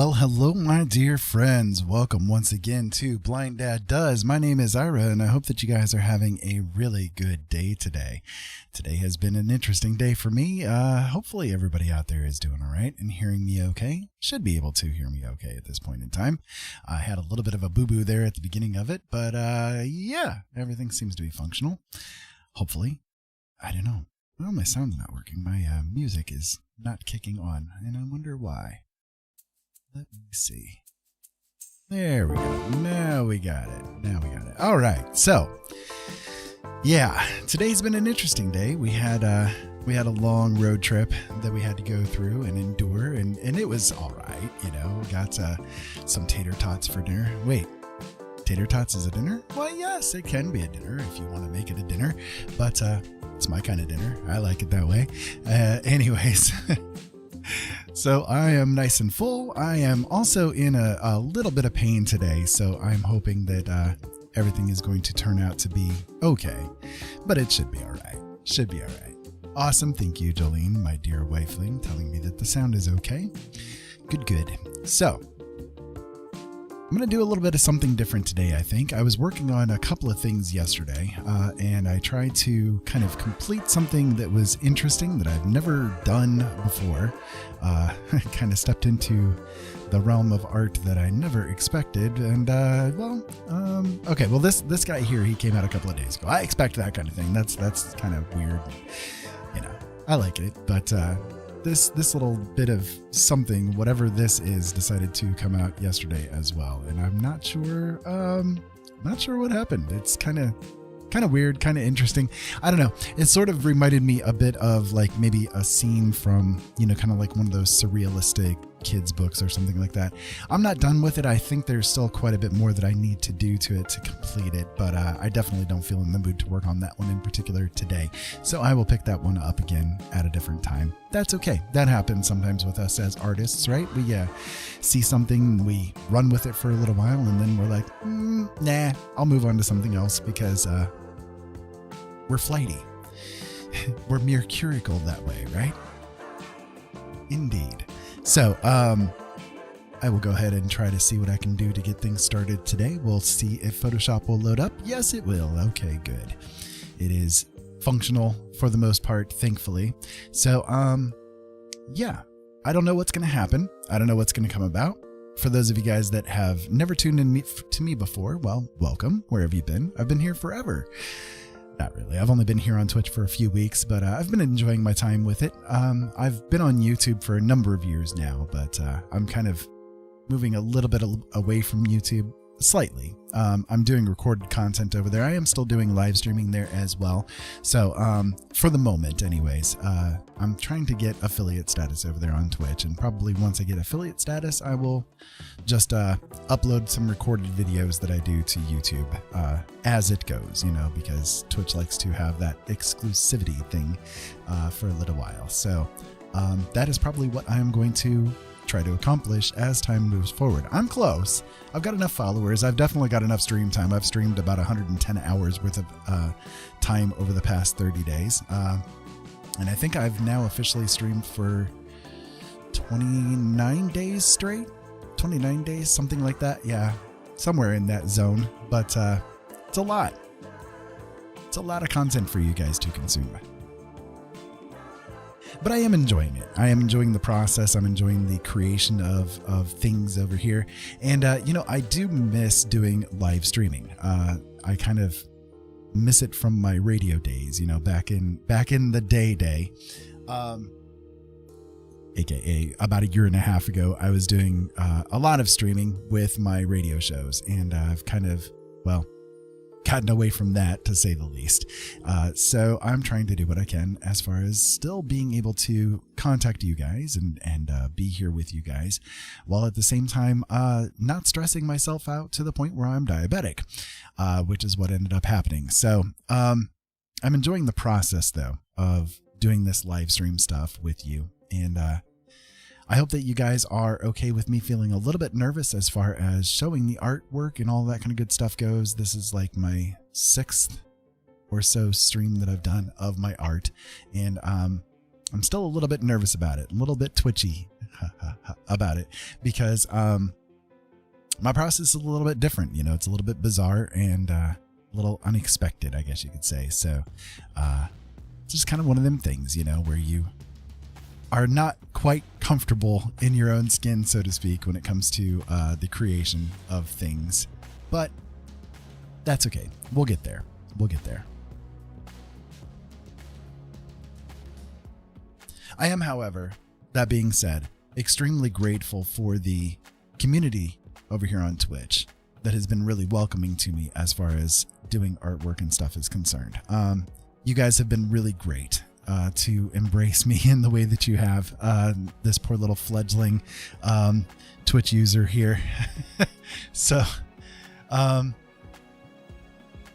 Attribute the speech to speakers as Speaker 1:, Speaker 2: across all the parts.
Speaker 1: Well, hello, my dear friends. Welcome once again to Blind Dad Does. My name is Ira, and I hope that you guys are having a really good day today. Today has been an interesting day for me. Hopefully everybody out there is doing all right and hearing me okay. Should be able to hear me okay at this point in time. I had a little bit of a boo-boo there at the beginning of it, but yeah, everything seems to be functional. Hopefully. I don't know. Well, my sound's not working. My music is not kicking on, and I wonder why. Let me see. There we go. Now we got it. All right. So, yeah, today's been an interesting day. We had a long road trip that we had to go through and endure, and it was all right. You know, we got some tater tots for dinner. Wait, tater tots is a dinner? Well, yes, it can be a dinner if you want to make it a dinner, but it's my kind of dinner. I like it that way. Anyways. So I am nice and full. I am also in a little bit of pain today, so I'm hoping that everything is going to turn out to be okay. But it should be all right. Awesome. Thank you, Jolene, my dear wifeling, telling me that the sound is okay. Good. So I'm going to do a little bit of something different today, I think. I was working on a couple of things yesterday, and I tried to kind of complete something that was interesting that I've never done before. I kind of stepped into the realm of art that I never expected, and okay, well, this guy here, he came out a couple of days ago. I expect that kind of thing. That's kind of weird. You know, I like it, but this little bit of something, whatever this is, decided to come out yesterday as well, and I'm not sure what happened. It's kind of weird, kind of interesting. I don't know. It sort of reminded me a bit of like maybe a scene from, you know, kind of like one of those surrealistic kids books or something like that. I'm not done with it. I think there's still quite a bit more that I need to do to it to complete it, but I definitely don't feel in the mood to work on that one in particular today. So I will pick that one up again at a different time. That's okay. That happens sometimes with us as artists, right? We see something, we run with it for a little while, and then we're like, nah, I'll move on to something else because we're flighty. We're mercurial that way, right? Indeed. So, I will go ahead and try to see what I can do to get things started today. We'll see if Photoshop will load up. Yes, it will. Okay, good. It is functional for the most part, thankfully. So, yeah, I don't know what's going to happen. I don't know what's going to come about. For those of you guys that have never tuned in to me before, well, welcome. Where have you been? I've been here forever. Not really. I've only been here on Twitch for a few weeks, but I've been enjoying my time with it. I've been on YouTube for a number of years now, but I'm kind of moving a little bit away from YouTube slightly. I'm doing recorded content over there. I am still doing live streaming there as well. So for the moment anyways, I'm trying to get affiliate status over there on Twitch, and probably once I get affiliate status, I will just upload some recorded videos that I do to YouTube as it goes, you know, because Twitch likes to have that exclusivity thing for a little while. So that is probably what I am going to try to accomplish as time moves forward. I'm close. I've got enough followers. I've definitely got enough stream time. I've streamed about 110 hours worth of time over the past 30 days. And I think I've now officially streamed for 29 days straight. 29 days, something like that. Yeah, somewhere in that zone. But it's a lot. It's a lot of content for you guys to consume. But I am enjoying it. I am enjoying the process. I'm enjoying the creation of things over here. And, you know, I do miss doing live streaming. I kind of miss it from my radio days, you know, back in the day. AKA about a year and a half ago, I was doing a lot of streaming with my radio shows. And I've kind of, well, gotten away from that, to say the least. So I'm trying to do what I can as far as still being able to contact you guys and be here with you guys, while at the same time not stressing myself out to the point where I'm diabetic, which is what ended up happening. So I'm enjoying the process, though, of doing this live stream stuff with you. And I hope that you guys are okay with me feeling a little bit nervous as far as showing the artwork and all that kind of good stuff goes. This is like my 6th or so stream that I've done of my art, and I'm still a little bit nervous about it, a little bit twitchy, about it because my process is a little bit different. You know, it's a little bit bizarre and a little unexpected, I guess you could say. So it's just kind of one of them things, you know, where you are not quite comfortable in your own skin, so to speak, when it comes to the creation of things. But that's okay. We'll get there. We'll get there. I am, however, that being said, extremely grateful for the community over here on Twitch that has been really welcoming to me as far as doing artwork and stuff is concerned. You guys have been really great to embrace me in the way that you have. This poor little fledgling Twitch user here. So,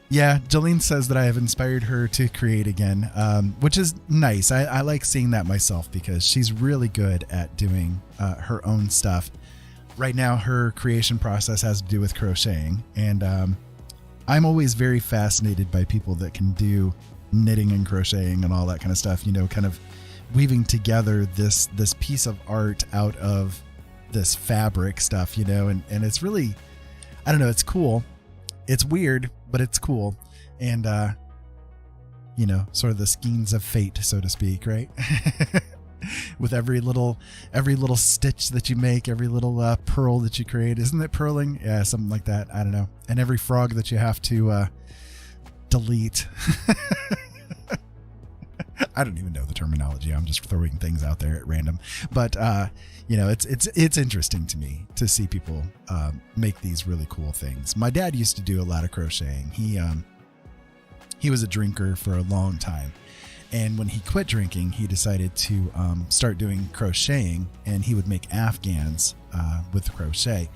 Speaker 1: yeah, Jolene says that I have inspired her to create again, which is nice. I like seeing that myself because she's really good at doing her own stuff. Right now, her creation process has to do with crocheting, and I'm always very fascinated by people that can do knitting and crocheting and all that kind of stuff, you know, kind of weaving together this piece of art out of this fabric stuff, you know, and it's really, I don't know, it's cool. It's weird, but it's cool. And, you know, sort of the skeins of fate, so to speak, right? With every little stitch that you make, every little pearl that you create. Isn't it purling? Yeah, something like that. I don't know. And every frog that you have to delete. I don't even know the terminology. I'm just throwing things out there at random. But, you know, it's interesting to me to see people make these really cool things. My dad used to do a lot of crocheting. He was a drinker for a long time. And when he quit drinking, he decided to start doing crocheting, and he would make Afghans with crochet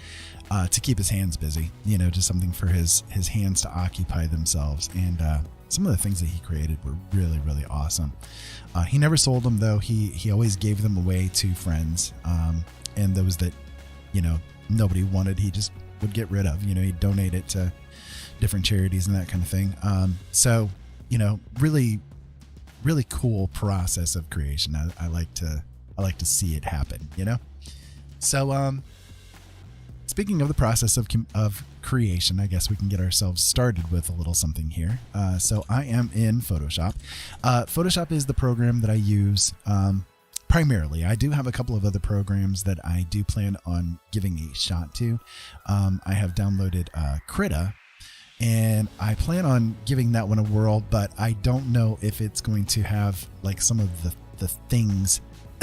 Speaker 1: to keep his hands busy, you know, just something for his hands to occupy themselves. And some of the things that he created were really, really awesome. He never sold them, though. He always gave them away to friends, and those that, you know, nobody wanted, he just would get rid of. You know, he'd donate it to different charities and that kind of thing. So, you know, really cool process of creation. I like to see it happen, you know? So, speaking of the process of creation, I guess we can get ourselves started with a little something here. So I am in Photoshop. Photoshop is the program that I use, primarily. I do have a couple of other programs that I do plan on giving a shot to. I have downloaded, Krita, and I plan on giving that one a whirl, but I don't know if it's going to have like some of the things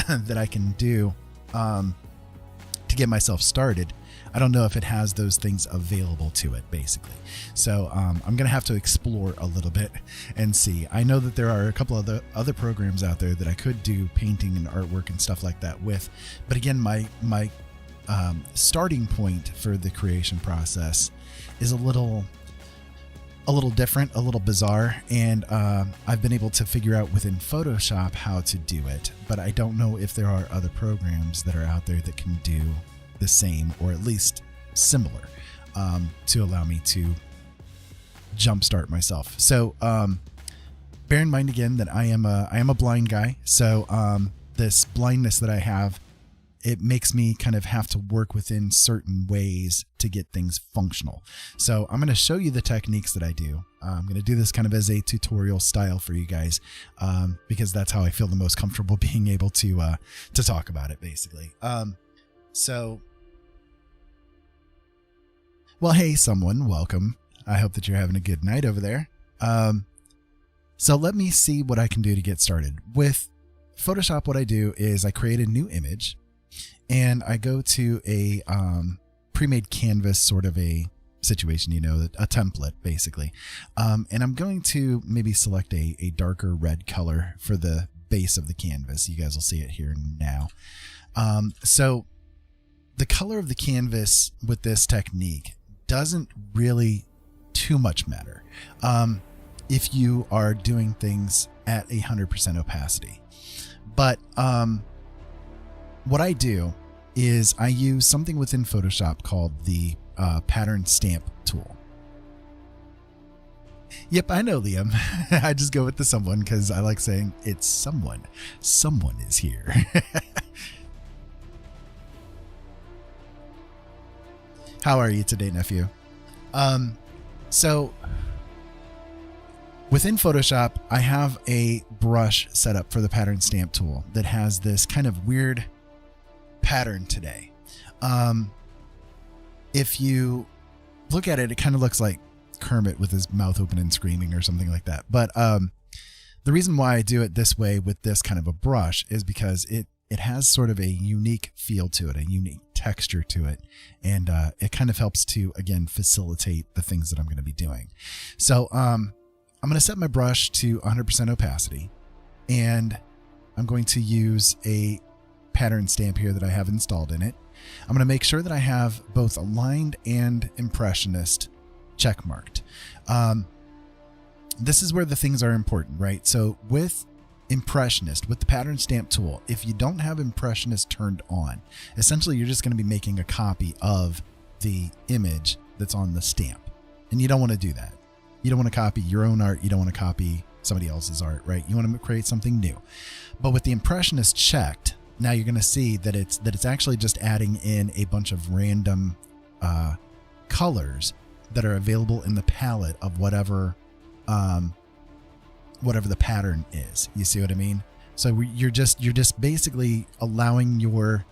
Speaker 1: that I can do to get myself started. I don't know if it has those things available to it, basically. So I'm going to have to explore a little bit and see. I know that there are a couple of other programs out there that I could do painting and artwork and stuff like that with. But again, my starting point for the creation process is a little different, a little bizarre, and I've been able to figure out within Photoshop how to do it, but I don't know if there are other programs that are out there that can do the same, or at least similar, to allow me to jumpstart myself. So bear in mind again that I am a blind guy, so this blindness that I have, it makes me kind of have to work within certain ways to get things functional. So I'm going to show you the techniques that I do. I'm going to do this kind of as a tutorial style for you guys, because that's how I feel the most comfortable being able to talk about it, basically. So, well, hey, someone, welcome. I hope that you're having a good night over there. So let me see what I can do to get started. With Photoshop, what I do is I create a new image, and I go to a pre-made canvas sort of a situation, you know, a template, basically. And I'm going to maybe select a darker red color for the base of the canvas. You guys will see it here now. So the color of the canvas with this technique doesn't really too much matter if you are doing things at 100% opacity. But what I do is I use something within Photoshop called the pattern stamp tool. Yep, I know, Liam. I just go with the someone because I like saying it's someone. Someone is here. How are you today, nephew? So within Photoshop, I have a brush set up for the pattern stamp tool that has this kind of weird pattern today. If you look at it, it kind of looks like Kermit with his mouth open and screaming or something like that. But the reason why I do it this way with this kind of a brush is because it has sort of a unique feel to it, a unique texture to it. And it kind of helps to, again, facilitate the things that I'm going to be doing. So I'm going to set my brush to 100% opacity, and I'm going to use a pattern stamp here that I have installed in it. I'm going to make sure that I have both aligned and impressionist check marked. This is where the things are important, right? So with impressionist, with the pattern stamp tool, if you don't have impressionist turned on, essentially you're just going to be making a copy of the image that's on the stamp, and you don't want to do that. You don't want to copy your own art. You don't want to copy somebody else's art, right? You want to create something new. But with the impressionist checked, now you're going to see that it's actually just adding in a bunch of random colors that are available in the palette of whatever the pattern is. You see what I mean? So you're just basically allowing your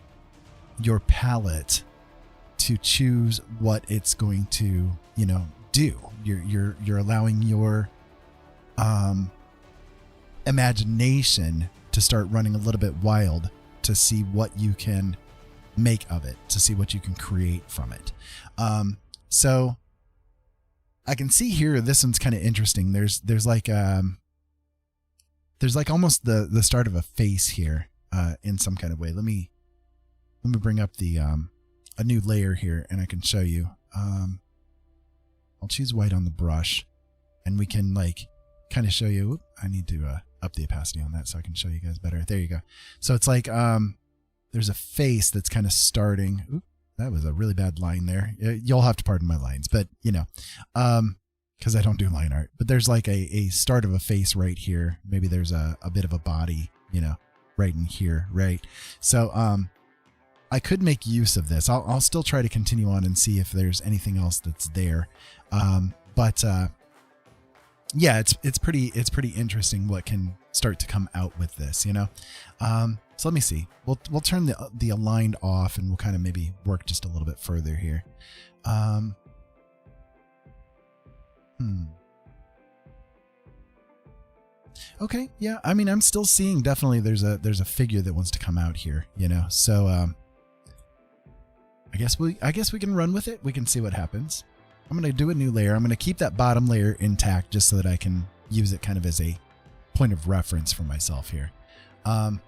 Speaker 1: palette to choose what it's going to, do. You're allowing your imagination to start running a little bit wild to see what you can make of it, to see what you can create from it. So I can see here, this one's kind of interesting. There's like almost the start of a face here in some kind of way. Let me bring up the a new layer here, and I can show you. I'll choose white on the brush, and we can like kind of show you. Whoop, I need to up the opacity on that so I can show you guys better. There you go. So it's like there's a face that's kind of starting. Oop, that was a really bad line there. You'll have to pardon my lines, but because I don't do line art. But there's like a start of a face right here. Maybe there's a bit of a body, right in here, right? So I could make use of this. I'll still try to continue on and see if there's anything else that's there. But yeah, it's pretty interesting what can start to come out with this, So let me see. We'll turn the aligned off, and we'll kind of maybe work just a little bit further here. Okay, yeah. I mean, I'm still seeing definitely there's a figure that wants to come out here, So I guess we can run with it. We can see what happens. I'm going to do a new layer. I'm going to keep that bottom layer intact just so that I can use it kind of as a point of reference for myself here. And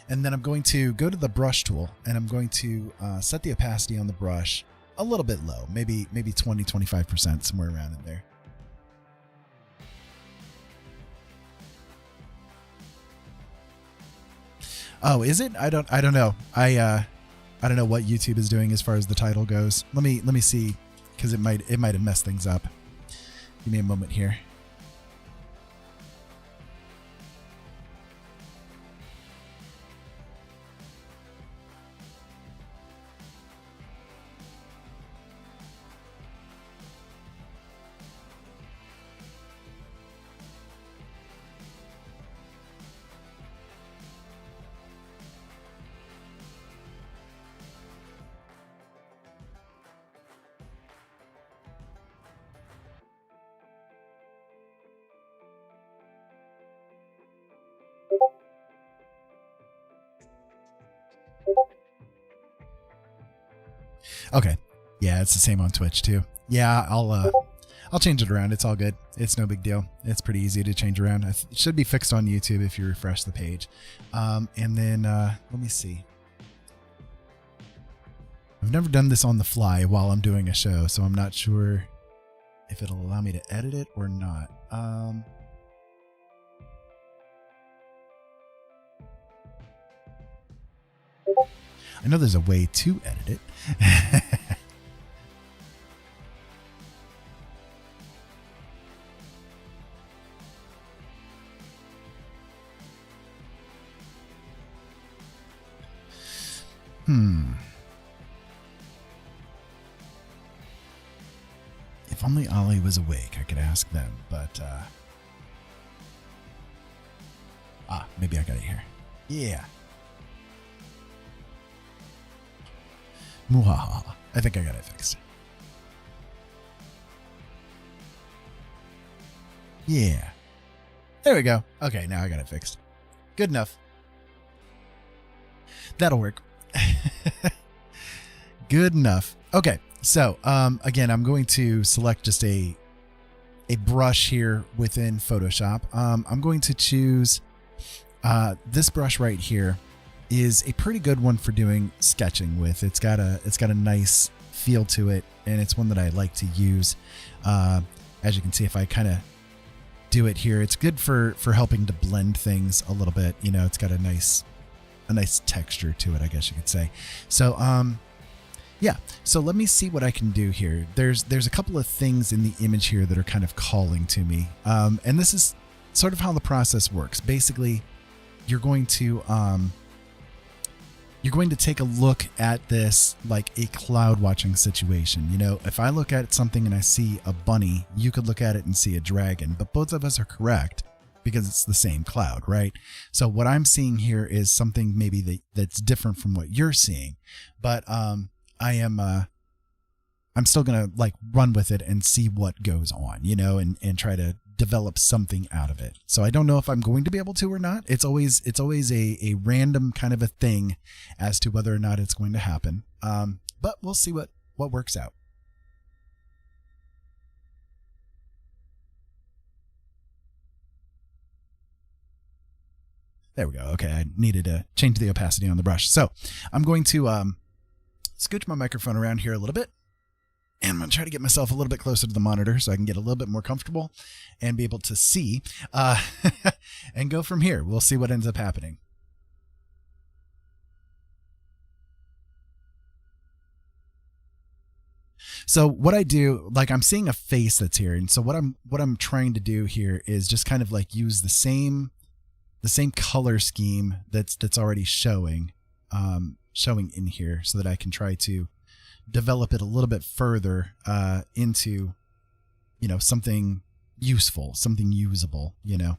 Speaker 1: then I'm going to go to the brush tool, and I'm going to set the opacity on the brush a little bit low, maybe 20-25%, somewhere around in there. Oh, is it? I don't know. I don't know what YouTube is doing as far as the title goes. Let me see, because it might have messed things up. Give me a moment here. Okay. Yeah, it's the same on Twitch too. Yeah, I'll change it around. It's all good. It's no big deal. It's pretty easy to change around. It should be fixed on YouTube if you refresh the page. And then let me see. I've never done this on the fly while I'm doing a show, so I'm not sure if it'll allow me to edit it or not. I know there's a way to edit it. only Ollie was awake, I could ask them, but maybe I got it here. Yeah. Muhaha. I think I got it fixed. Yeah. There we go. Okay, now I got it fixed. Good enough. That'll work. Good enough. Okay, so again, I'm going to select just a brush here within Photoshop. I'm going to choose this brush right here. Is a pretty good one for doing sketching with. It's got a nice feel to it, and it's one that I like to use. As you can see, if I kind of do it here, it's good for helping to blend things a little bit. You know, it's got a nice texture to it, I guess you could say. So yeah, so let me see what I can do here. There's a couple of things in the image here that are kind of calling to me, and this is sort of how the process works. Basically, you're going to take a look at this like a cloud watching situation. You know, if I look at something and I see a bunny, you could look at it and see a dragon, but both of us are correct because it's the same cloud, right? So what I'm seeing here is something maybe that's different from what you're seeing, but I'm still going to like run with it and see what goes on, you know, and try to develop something out of it. So I don't know if I'm going to be able to or not. It's always a random kind of a thing as to whether or not it's going to happen. But we'll see what works out. There we go. Okay, I needed to change the opacity on the brush. So I'm going to scooch my microphone around here a little bit. And I'm going to try to get myself a little bit closer to the monitor so I can get a little bit more comfortable and be able to see and go from here. We'll see what ends up happening. So what I do, like I'm seeing a face that's here. And so what I'm trying to do here is just kind of like use the same color scheme that's already showing in here so that I can try to develop it a little bit further into, you know, something useful, something usable, you know,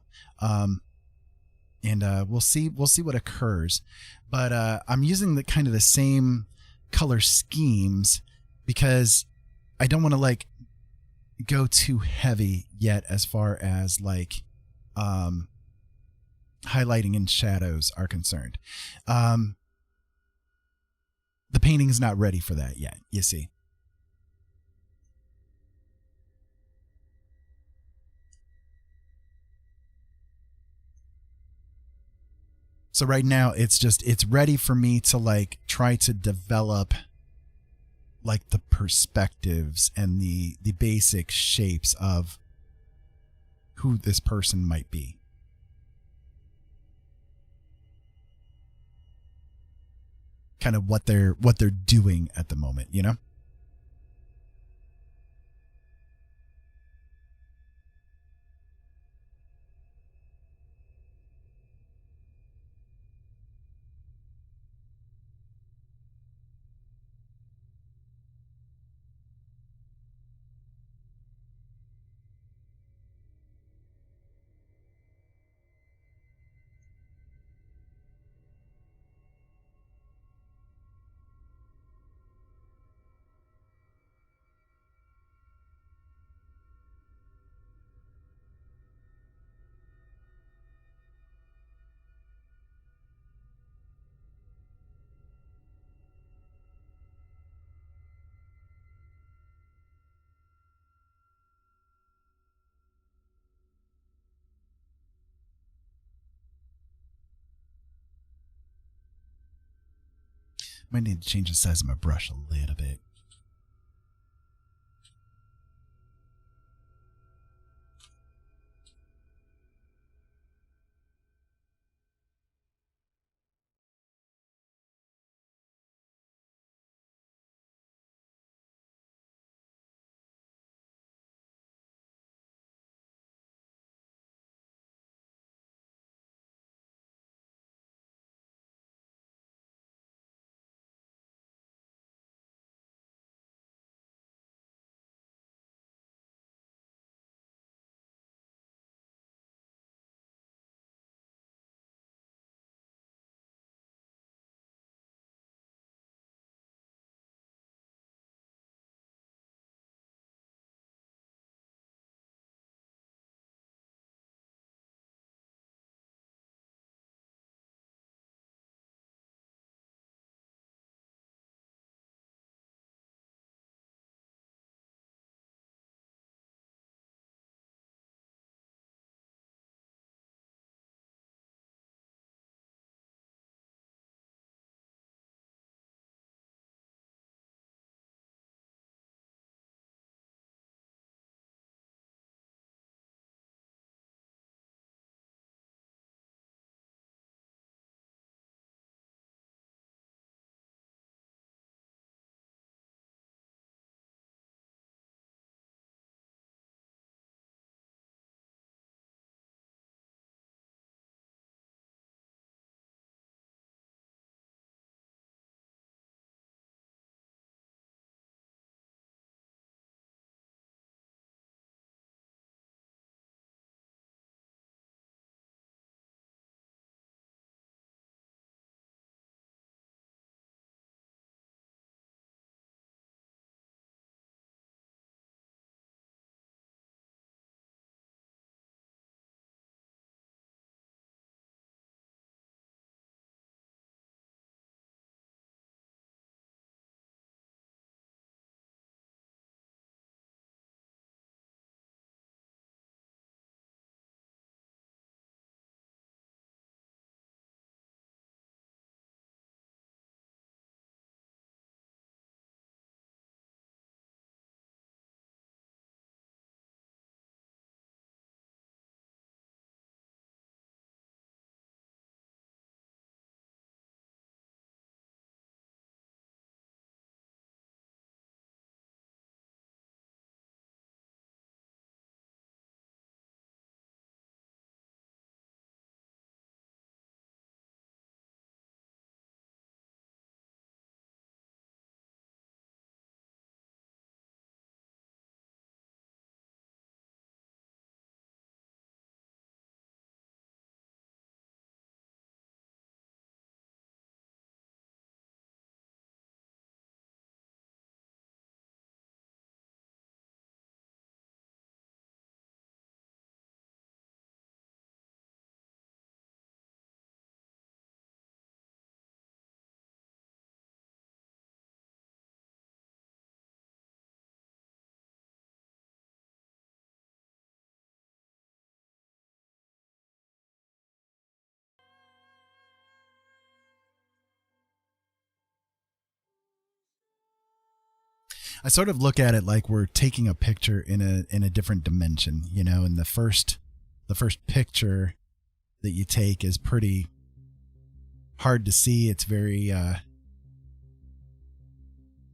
Speaker 1: and we'll see what occurs. But I'm using the kind of the same color schemes because I don't want to like go too heavy yet as far as like highlighting and shadows are concerned. The painting is not ready for that yet, you see. So right now it's ready for me to like try to develop like the perspectives and the basic shapes of who this person might be. Kind of what they're doing at the moment, you know? Might need to change the size of my brush a little bit. I sort of look at it like we're taking a picture in a different dimension, you know, and the first picture that you take is pretty hard to see. It's very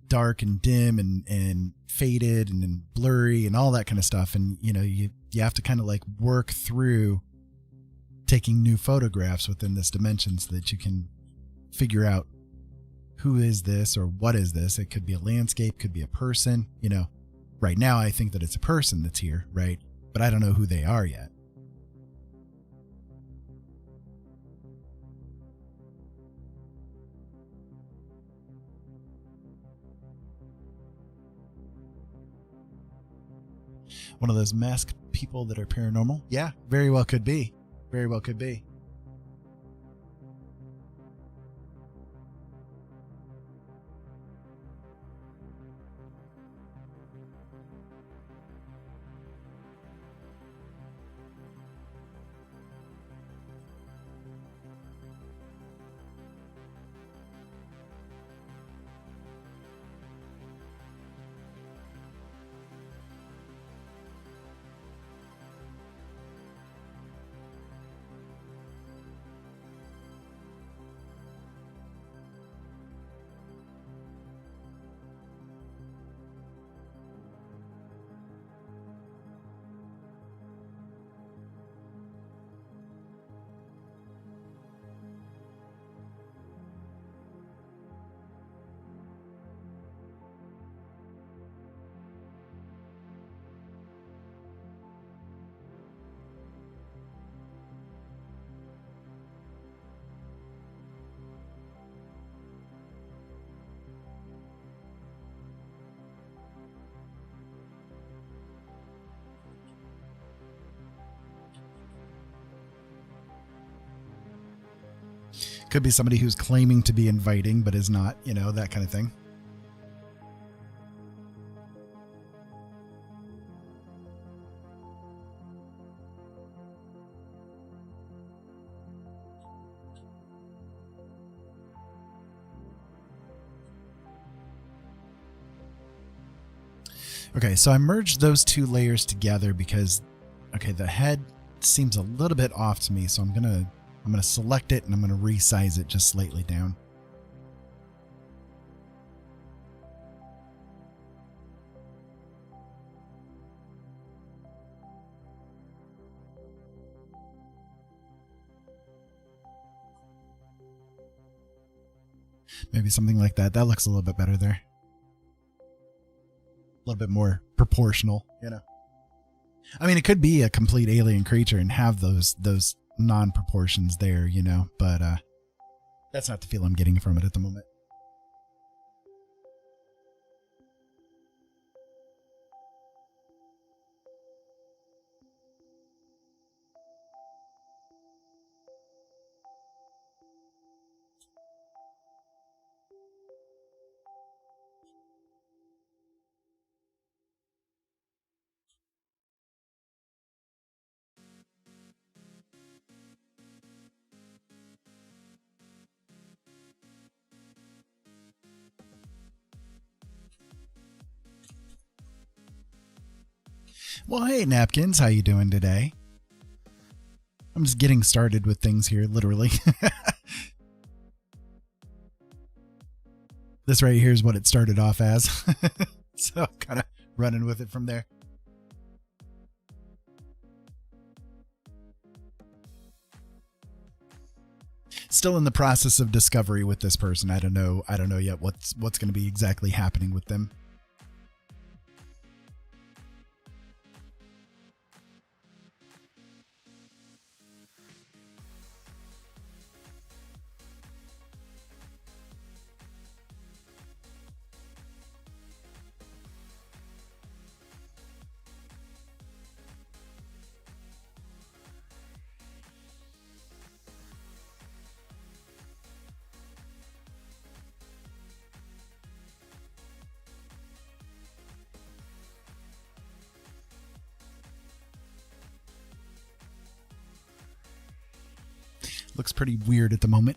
Speaker 1: dark and dim and faded and blurry and all that kind of stuff. And, you know, you have to kind of like work through taking new photographs within this dimension so that you can figure out who is this or what is this. It could be a landscape, could be a person. You know, right now I think that it's a person that's here, right? But I don't know who they are yet. One of those masked people that are paranormal? Yeah, very well could be. Very well could be. Could be somebody who's claiming to be inviting but is not, you know, that kind of thing. Okay, so I merged those two layers together because, okay, the head seems a little bit off to me, so I'm gonna select it and I'm gonna resize it just slightly down. Maybe something like that. That looks a little bit better there. A little bit more proportional, you know. I mean, it could be a complete alien creature and have those non-proportions there, you know, but that's not the feel I'm getting from it at the moment. Well, hey, Napkins, how you doing today? I'm just getting started with things here, literally. This right here is what it started off as. So I'm kind of running with it from there. Still in the process of discovery with this person. I don't know yet what's going to be exactly happening with them. Looks pretty weird at the moment.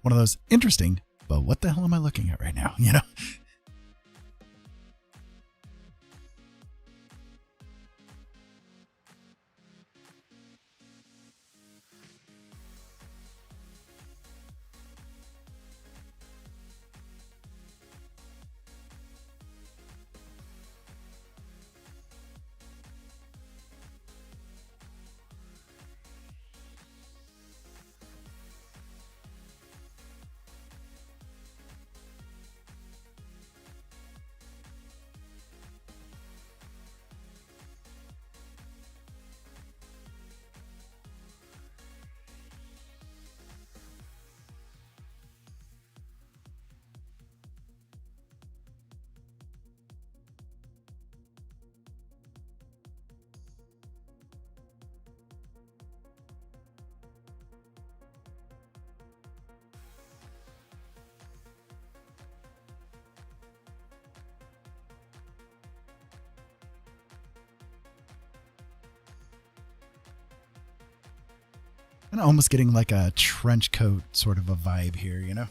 Speaker 1: one of those interesting, but what the hell am I looking at right now? You know? And almost getting like a trench coat sort of a vibe here, you know?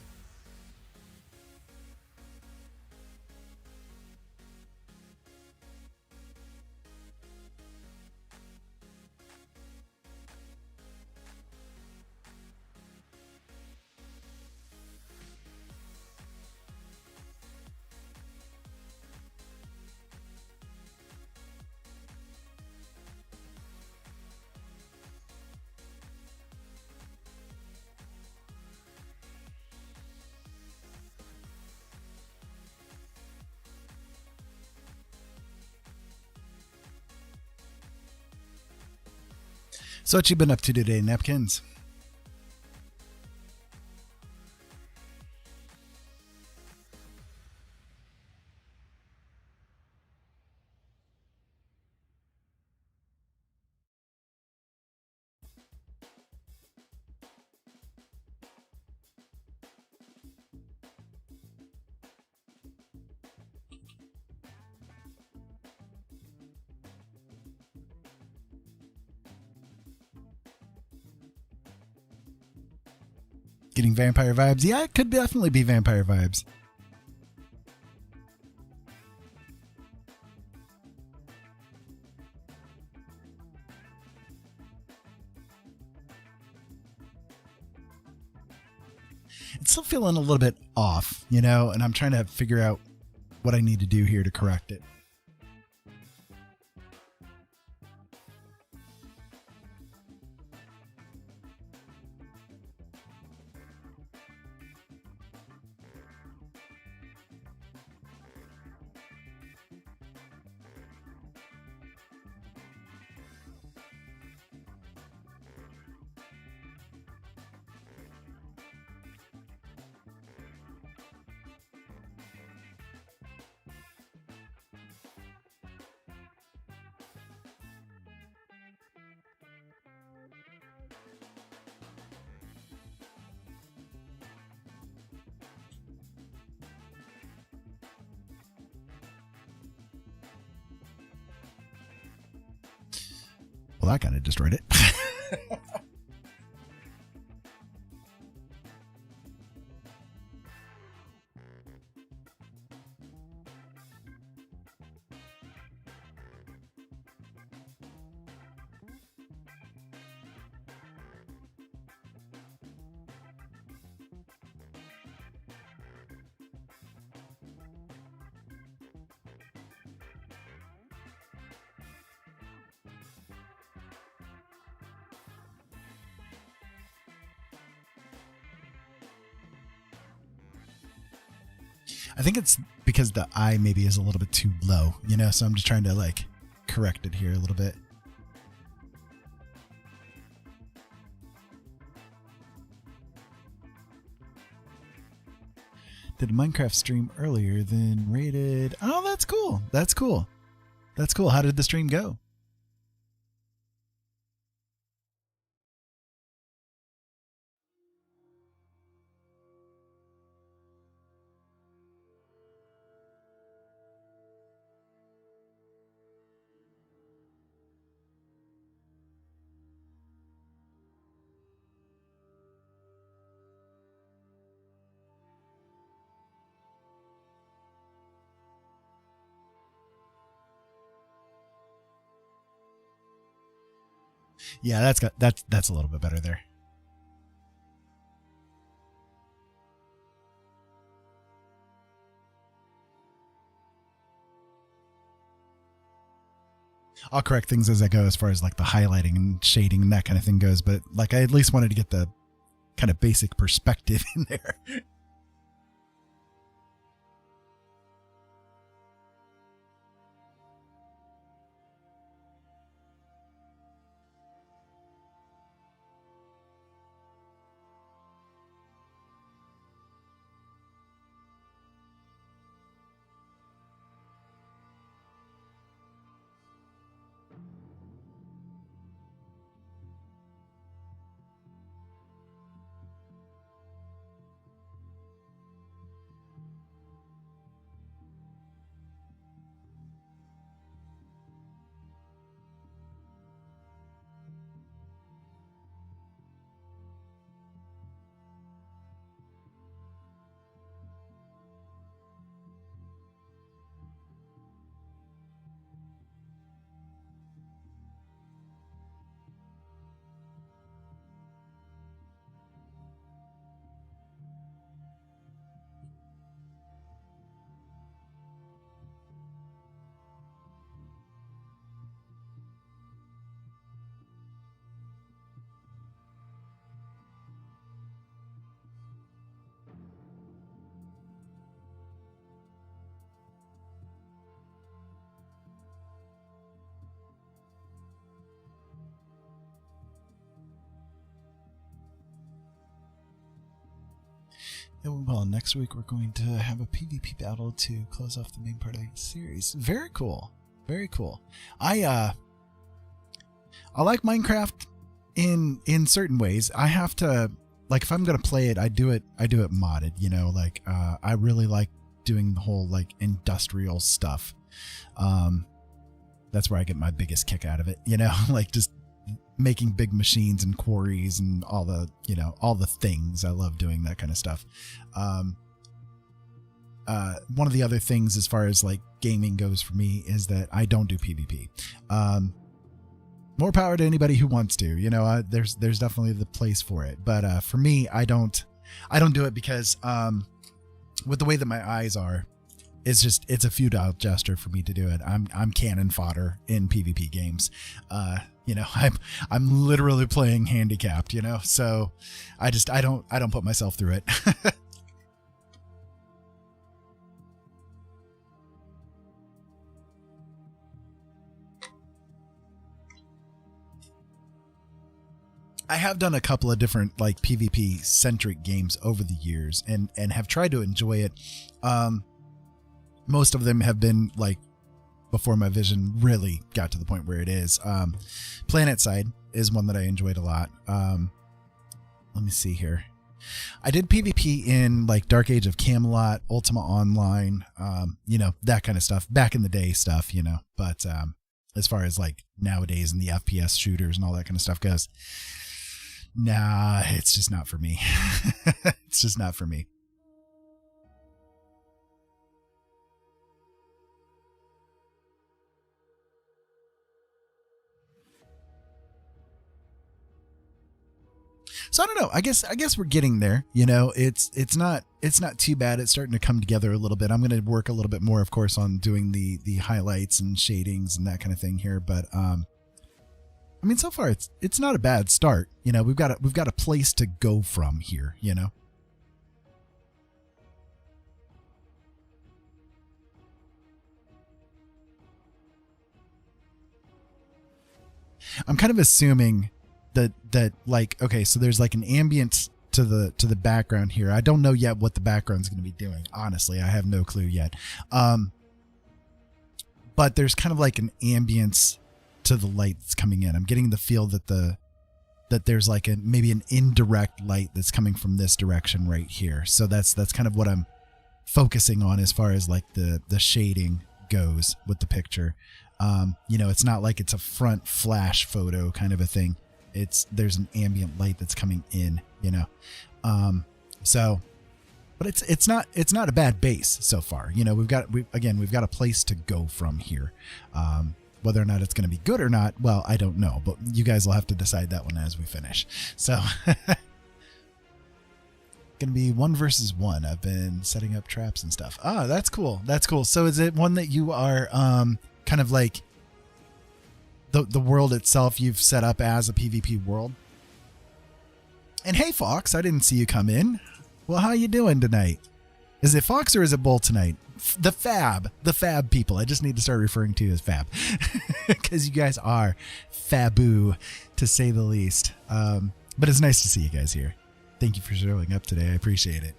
Speaker 1: So what you been up to today, Napkins? Getting vampire vibes? Yeah, it could definitely be vampire vibes. It's still feeling a little bit off, you know, and I'm trying to figure out what I need to do here to correct it. Well, that kind of destroyed it. I think it's because the eye maybe is a little bit too low, you know, so I'm just trying to like correct it here a little bit. Did a Minecraft stream earlier than rated. Oh, that's cool. That's cool. That's cool. How did the stream go? Yeah, that's a little bit better there. I'll correct things as I go as far as like the highlighting and shading and that kind of thing goes, but like I at least wanted to get the kind of basic perspective in there. Well, next week we're going to have a PvP battle to close off the main part of the series. Very cool. Very cool. I like Minecraft in certain ways. I have to, like, if I'm going to play it, I do it modded, you know, like I really like doing the whole like industrial stuff. That's where I get my biggest kick out of it, you know, like just making big machines and quarries and all the, you know, all the things. I love doing that kind of stuff. One of the other things as far as like gaming goes for me is that I don't do PvP. More power to anybody who wants to, you know, there's definitely the place for it. But for me, I don't do it because with the way that my eyes are, it's a futile gesture for me to do it. I'm cannon fodder in PvP games. You know, I'm literally playing handicapped, you know, so I don't put myself through it. I have done a couple of different like PvP centric games over the years and have tried to enjoy it. Most of them have been like before my vision really got to the point where it is. PlanetSide is one that I enjoyed a lot. Let me see here. I did PvP in like Dark Age of Camelot, Ultima Online, you know, that kind of stuff, back in the day stuff, you know, but as far as like nowadays and the FPS shooters and all that kind of stuff goes, nah, it's just not for me. It's just not for me. So I don't know. I guess we're getting there. You know, it's not too bad. It's starting to come together a little bit. I'm going to work a little bit more, of course, on doing the highlights and shadings and that kind of thing here. But I mean, so far it's not a bad start. You know, we've got a place to go from here. You know. I'm kind of assuming that like, okay, so there's like an ambient to the background here. I don't know yet what the background's going to be doing. Honestly, I have no clue yet. But there's kind of like an ambience to the light that's coming in. I'm getting the feel that there's like maybe an indirect light that's coming from this direction right here. So that's kind of what I'm focusing on as far as like the shading goes with the picture. You know, it's not like it's a front flash photo kind of a thing. There's an ambient light that's coming in, you know. So, but it's not a bad base so far. You know, we've got a place to go from here. Whether or not it's going to be good or not, well, I don't know, but you guys will have to decide that one as we finish. So going to be 1 versus 1. I've been setting up traps and stuff. Ah, that's cool. That's cool. So is it one that you are kind of like the world itself you've set up as a PvP world? And hey, Fox, I didn't see you come in. Well, how you doing tonight? Is it Fox or is it Bull tonight? The Fab people. I just need to start referring to you as Fab because you guys are Fabu, to say the least. But it's nice to see you guys here. Thank you for showing up today. I appreciate it.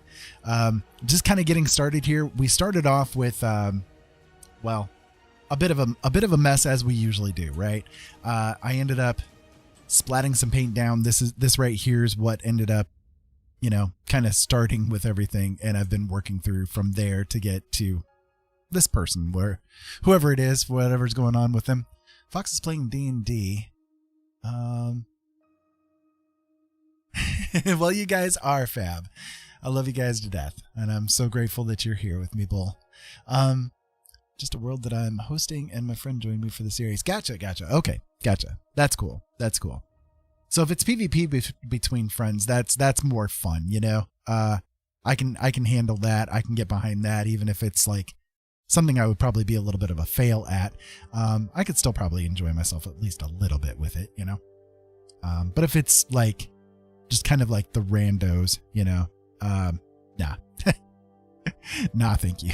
Speaker 1: Just kind of getting started here. We started off with, well, a bit of a mess, as we usually do, right? I ended up splatting some paint down. This right here is what ended up, you know, kind of starting with everything, and I've been working through from there to get to this person, where whoever it is, whatever's going on with them. Fox is playing D&D. Well, you guys are fab. I love you guys to death, and I'm so grateful that you're here with me, Bull. Just a world that I'm hosting, and my friend joined me for the series. Gotcha. Okay, gotcha. That's cool. So if it's PvP between friends, that's more fun, you know. I can handle that. I can get behind that, even if it's like something I would probably be a little bit of a fail at. I could still probably enjoy myself at least a little bit with it, you know. But if it's like just kind of like the randos, you know, nah, nah, thank you.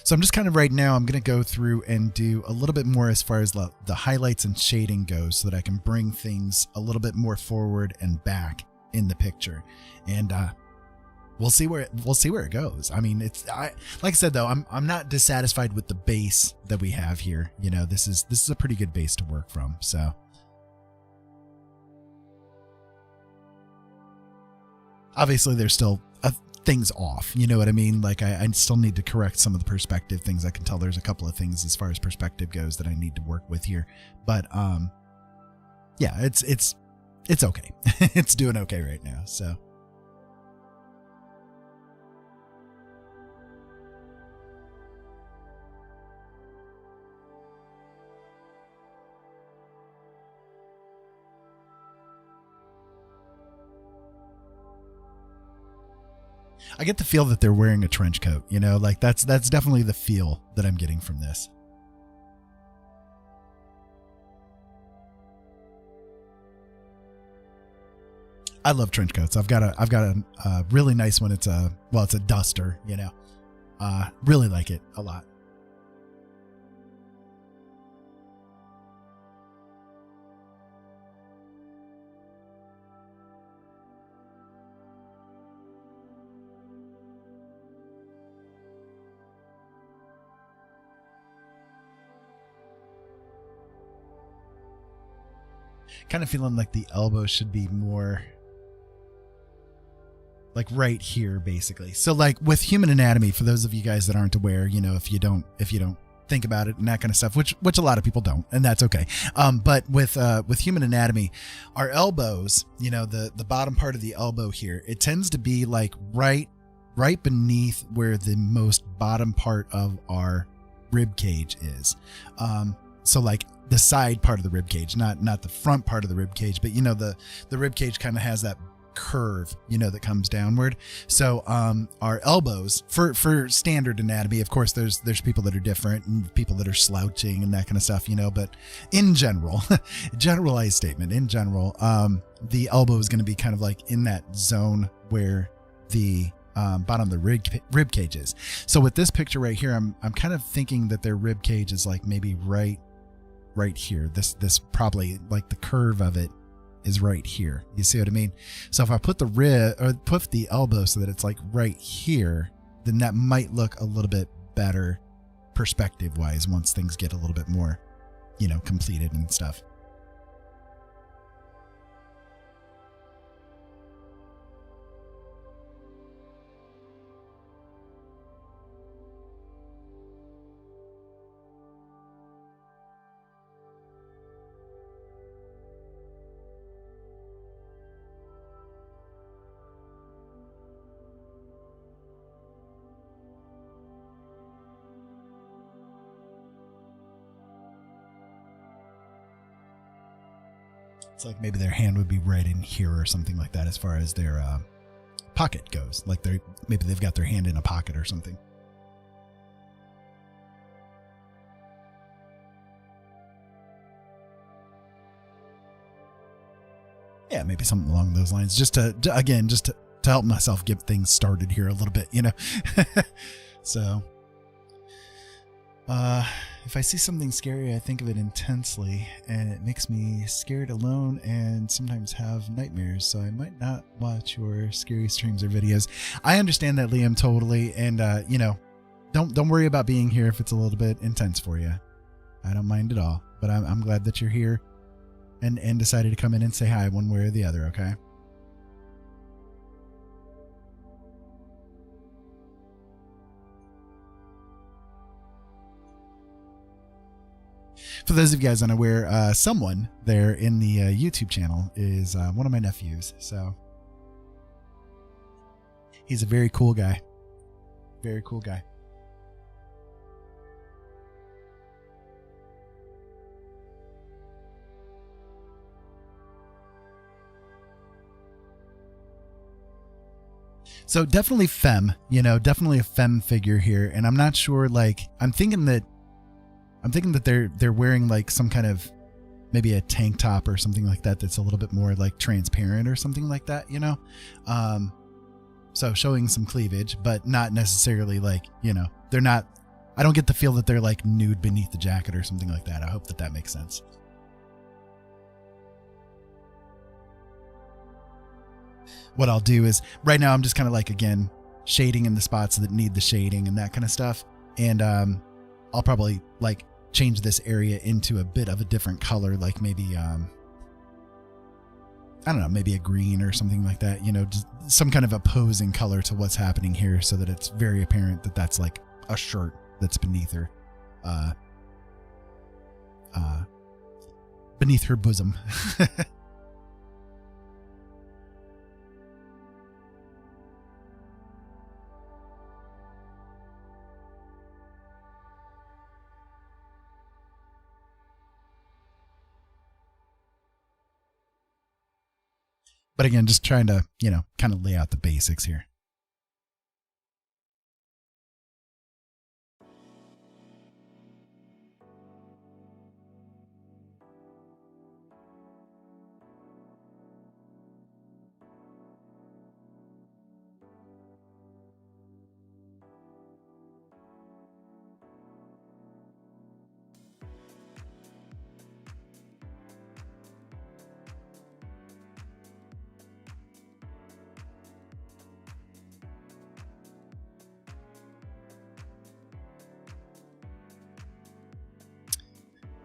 Speaker 1: So I'm just kind of right now, I'm going to go through and do a little bit more as far as the highlights and shading goes, so that I can bring things a little bit more forward and back in the picture. And we'll see where it goes. I mean, like I said, though, I'm not dissatisfied with the base that we have here. You know, this is a pretty good base to work from. So obviously there's still things off, you know what I mean? Like I still need to correct some of the perspective things. I can tell there's a couple of things as far as perspective goes that I need to work with here, but yeah, it's okay. It's doing okay right now. So I get the feel that they're wearing a trench coat, you know, like that's definitely the feel that I'm getting from this. I love trench coats. I've got a really nice one. It's a duster, you know. Really like it a lot. Kind of feeling like the elbow should be more like right here, basically. So like with human anatomy, for those of you guys that aren't aware, you know, if you don't think about it and that kind of stuff, which a lot of people don't, and that's okay. But with human anatomy, our elbows, you know, the bottom part of the elbow here, it tends to be like right beneath where the most bottom part of our rib cage is. So like the side part of the rib cage, not the front part of the rib cage, but you know, the rib cage kind of has that curve, you know, that comes downward. So our elbows, for standard anatomy, of course there's people that are different and people that are slouching and that kind of stuff, you know, but in general, generalized statement, in general, the elbow is going to be kind of like in that zone where the bottom of the rib cage is. So with this picture right here, I'm kind of thinking that their rib cage is like maybe right here. This probably like the curve of it is right here. You see what I mean? So if I put the rib or put the elbow so that it's like right here, then that might look a little bit better perspective wise once things get a little bit more, you know, completed and stuff. It's like maybe their hand would be right in here or something like that as far as their pocket goes. Like maybe they've got their hand in a pocket or something. Yeah, maybe something along those lines. Just to help myself get things started here a little bit, you know. So, if I see something scary, I think of it intensely, and it makes me scared alone and sometimes have nightmares. So I might not watch your scary streams or videos. I understand that, Liam, totally. And you know, don't worry about being here if it's a little bit intense for you. I don't mind at all. But I'm glad that you're here and decided to come in and say hi one way or the other. Okay. For those of you guys unaware, someone there in the YouTube channel is one of my nephews. So he's a very cool guy. Very cool guy. So definitely femme, you know, definitely a femme figure here. And I'm not sure, like, I'm thinking that they're wearing like some kind of maybe a tank top or something like that that's a little bit more like transparent or something like that, you know. So showing some cleavage, but not necessarily like, you know, they're not, I don't get the feel that they're like nude beneath the jacket or something like that. I hope that makes sense. What I'll do is right now I'm just kind of like, again, shading in the spots that need the shading and that kind of stuff. And I'll probably like change this area into a bit of a different color, like maybe, I don't know, maybe a green or something like that, you know, just some kind of opposing color to what's happening here so that it's very apparent that that's like a shirt that's beneath her, beneath her bosom. But again, just trying to, you know, kind of lay out the basics here.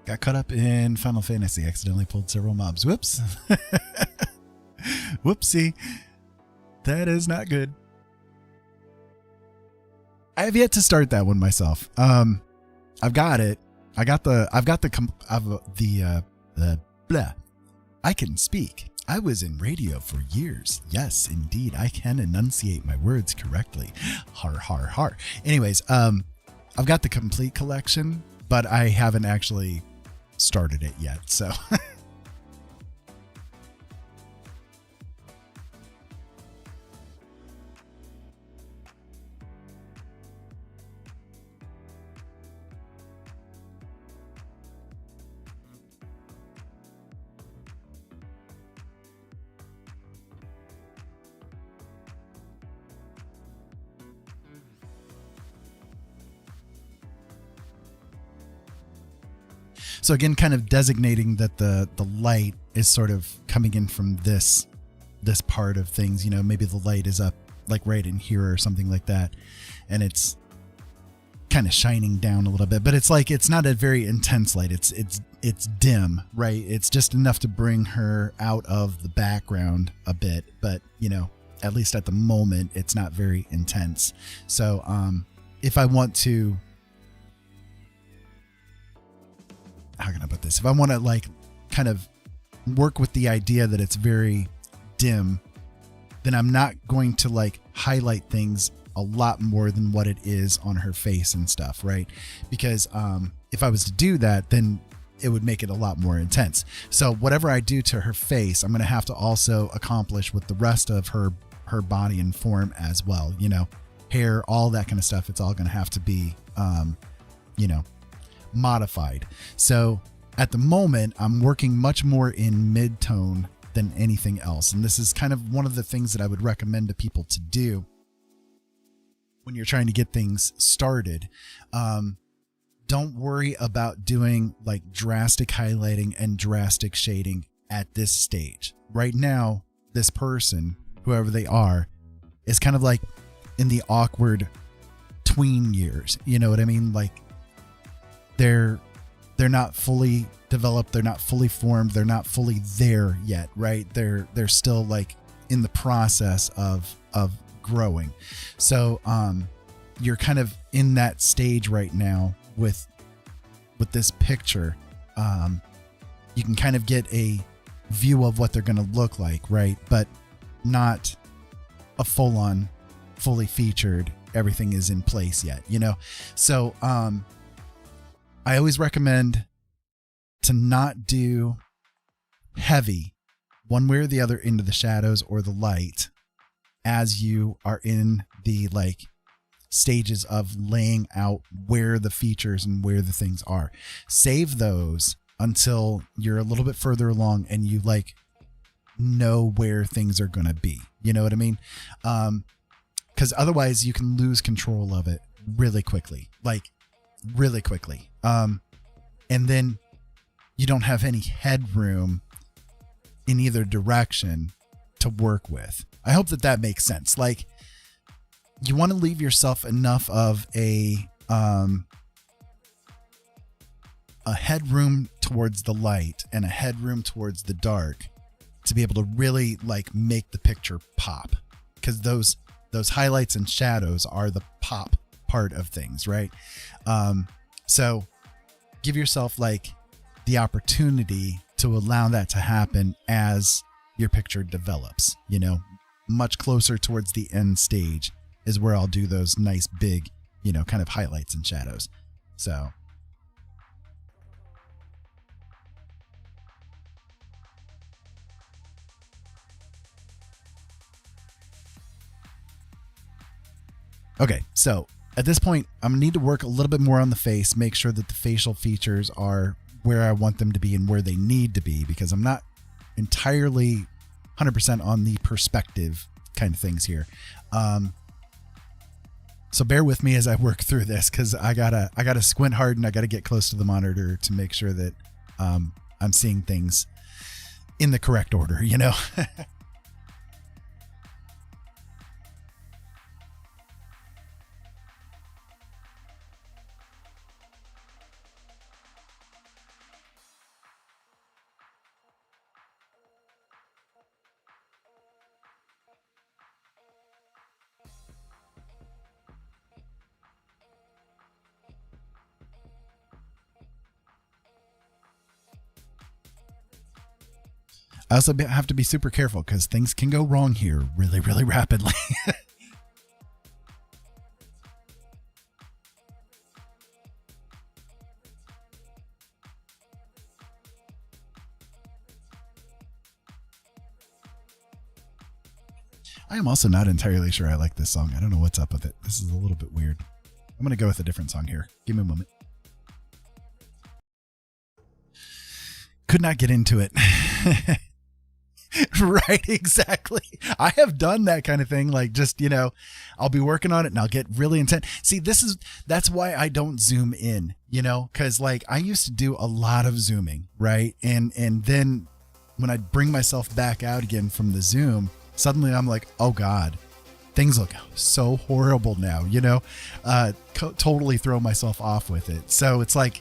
Speaker 1: Got caught up in Final Fantasy, accidentally pulled several mobs. Whoops. Whoopsie. That is not good. I have yet to start that one myself. I've got it. Blah. I can speak. I was in radio for years. Yes, indeed. I can enunciate my words correctly. Har, har, har. Anyways, I've got the complete collection, but I haven't actually started it yet, so So again, kind of designating that the light is sort of coming in from this part of things, you know, maybe the light is up like right in here or something like that. And it's kind of shining down a little bit, but it's like, it's not a very intense light. It's dim, right? It's just enough to bring her out of the background a bit, but you know, at least at the moment, it's not very intense. So, if I want to, how can I put this? If I want to like kind of work with the idea that it's very dim, then I'm not going to like highlight things a lot more than what it is on her face and stuff, right? Because if I was to do that, then it would make it a lot more intense. So whatever I do to her face, I'm going to have to also accomplish with the rest of her body and form as well. You know, hair, all that kind of stuff. It's all going to have to be, you know, modified. So at the moment, I'm working much more in mid-tone than anything else. And this is kind of one of the things that I would recommend to people to do when you're trying to get things started. Don't worry about doing like drastic highlighting and drastic shading at this stage. Right now, this person, whoever they are, is kind of like in the awkward tween years. You know what I mean? Like they're not fully developed, they're not fully formed, they're not fully there yet, right? They're still like in the process of growing. So you're kind of in that stage right now with this picture. You can kind of get a view of what they're going to look like, right? But not a full-on, fully featured, everything is in place yet, you know? So I always recommend to not do heavy one way or the other into the shadows or the light as you are in the like stages of laying out where the features and where the things are. Save those until you're a little bit further along and you like know where things are going to be. You know what I mean? Because otherwise you can lose control of it really quickly, like really quickly. And then you don't have any headroom in either direction to work with. I hope that makes sense. Like you want to leave yourself enough of a headroom towards the light and a headroom towards the dark to be able to really like make the picture pop, because those highlights and shadows are the pop part of things, right? So give yourself like the opportunity to allow that to happen as your picture develops. You know, much closer towards the end stage is where I'll do those nice big, you know, kind of highlights and shadows. So okay, so at this point, I'm gonna need to work a little bit more on the face, make sure that the facial features are where I want them to be and where they need to be, because I'm not entirely 100% on the perspective kind of things here. So bear with me as I work through this, because I gotta squint hard and I gotta get close to the monitor to make sure that I'm seeing things in the correct order, you know? I also have to be super careful because things can go wrong here really, really rapidly. I am also not entirely sure I like this song. I don't know what's up with it. This is a little bit weird. I'm going to go with a different song here. Give me a moment. Could not get into it. Right, exactly. I have done that kind of thing. Like just, you know, I'll be working on it and I'll get really intense. See, that's why I don't zoom in, you know, because like I used to do a lot of zooming, right? And then when I bring myself back out again from the zoom, suddenly I'm like, oh God, things look so horrible now, you know, totally throw myself off with it. So it's like,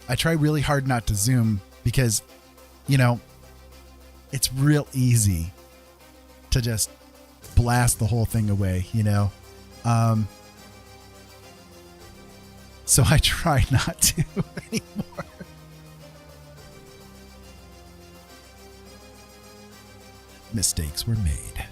Speaker 1: I try really hard not to zoom because, you know, it's real easy to just blast the whole thing away, you know? So I try not to anymore. Mistakes were made.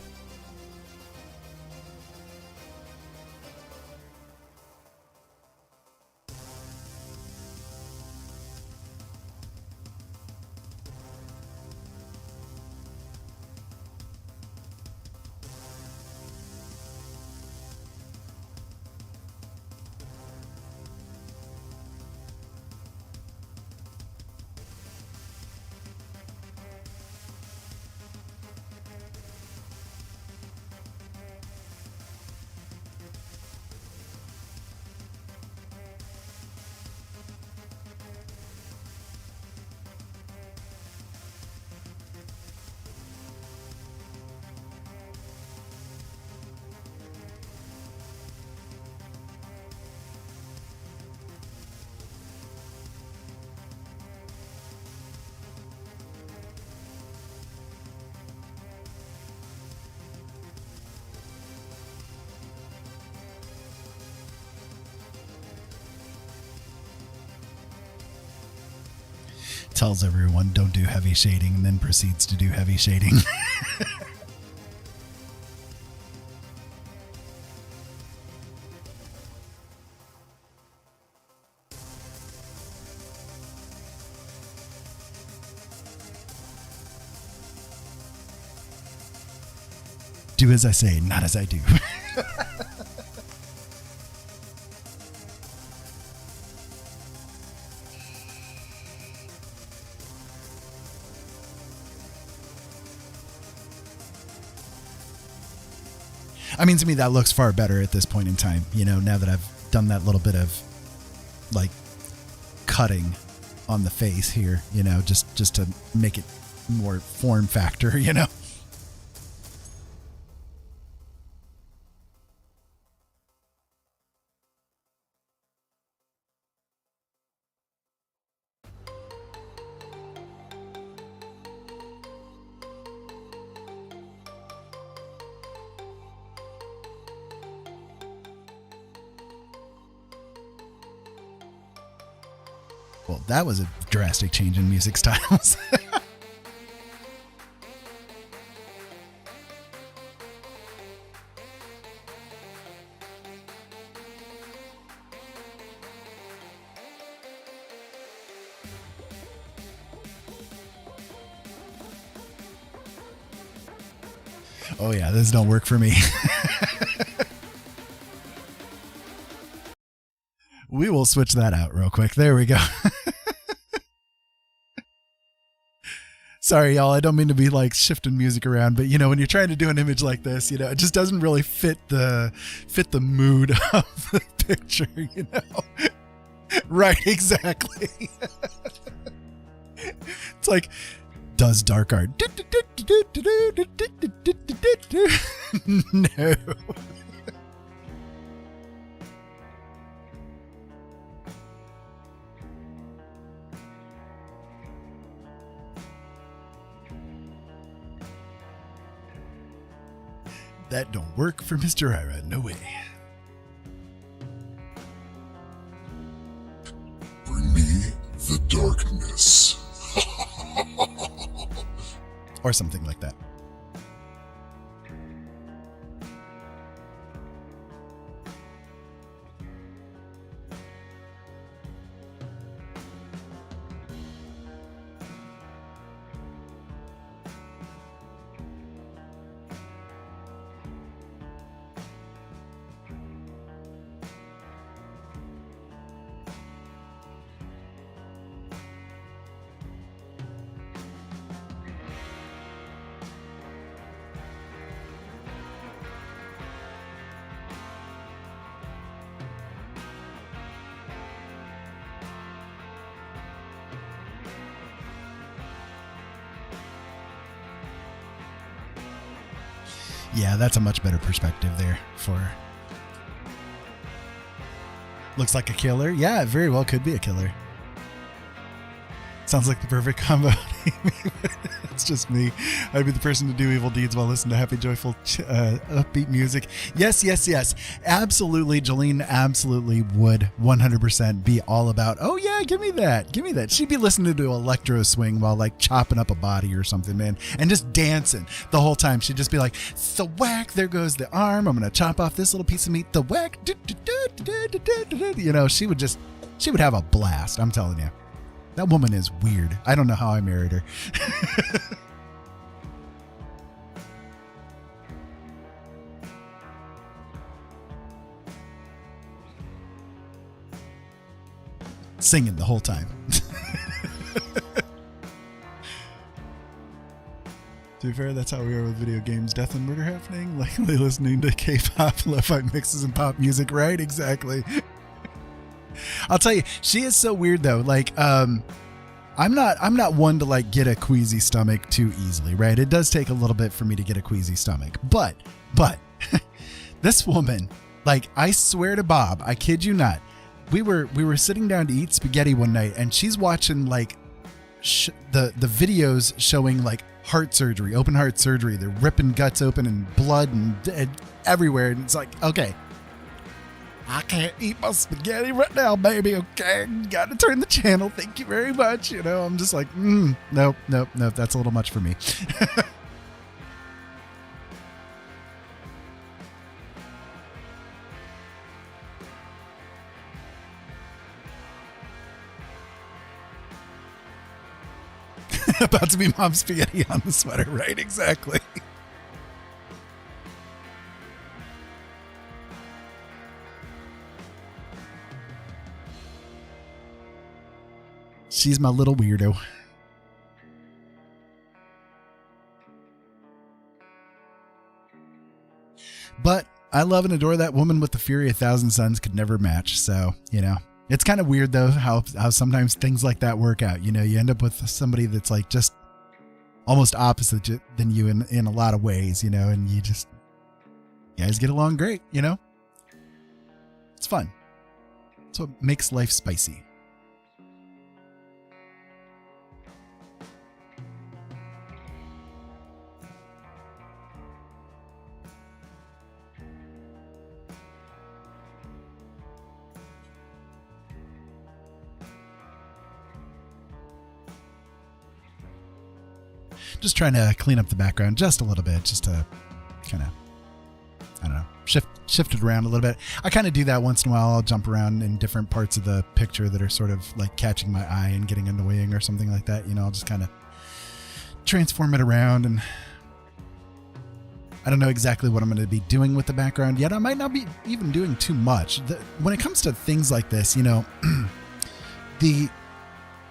Speaker 1: tells everyone don't do heavy shading and then proceeds to do heavy shading. Do as I say, not as I do. I mean, to me, that looks far better at this point in time, you know, now that I've done that little bit of like cutting on the face here, you know, just to make it more form factor, you know. Well, that was a drastic change in music styles. Oh yeah, this don't work for me. We will switch that out real quick. There we go. Sorry, y'all. I don't mean to be like shifting music around, but you know, when you're trying to do an image like this, you know, it just doesn't really fit the mood of the picture, you know? Right, exactly. It's like, does dark art. No. That don't work for Mr. Ira. No way.
Speaker 2: Bring me the darkness.
Speaker 1: Or something like that. Yeah, that's a much better perspective there for... Looks like a killer. Yeah, it very well could be a killer. Sounds like the perfect combo. It's just me. I'd be the person to do evil deeds while listening to happy, joyful, upbeat music. Yes, yes, yes. Absolutely. Jolene absolutely would 100% be all about, oh yeah, give me that. Give me that. She'd be listening to electro swing while like chopping up a body or something, man. And just dancing the whole time. She'd just be like, the whack, there goes the arm. I'm going to chop off this little piece of meat. The whack. You know, she would have a blast. I'm telling you. That woman is weird. I don't know how I married her. Singing the whole time. To be fair, that's how we are with video games. Death and murder happening. Like listening to K-pop, lo-fi mixes and pop music, right? Exactly. I'll tell you, she is so weird though. Like, I'm not one to like get a queasy stomach too easily, right? It does take a little bit for me to get a queasy stomach, but this woman, like, I swear to Bob, I kid you not, we were sitting down to eat spaghetti one night, and she's watching like the videos showing like heart surgery, open heart surgery. They're ripping guts open and blood and everywhere, and it's like, okay. I can't eat my spaghetti right now, baby. Okay, got to turn the channel. Thank you very much. You know, I'm just like, nope. That's a little much for me. About to be mom's spaghetti on the sweater, right? Exactly. She's my little weirdo. But I love and adore that woman with the fury 1,000 suns could never match. So, you know, it's kind of weird though how sometimes things like that work out. You know, you end up with somebody that's like just almost opposite than you in a lot of ways, you know, and you guys get along great, you know? It's fun. That's what makes life spicy. Just trying to clean up the background just a little bit, just to kind of, I don't know, shift it around a little bit. I kind of do that once in a while. I'll jump around in different parts of the picture that are sort of like catching my eye and getting annoying or something like that. You know, I'll just kind of transform it around, and I don't know exactly what I'm going to be doing with the background yet. I might not be even doing too much. When it comes to things like this, you know, the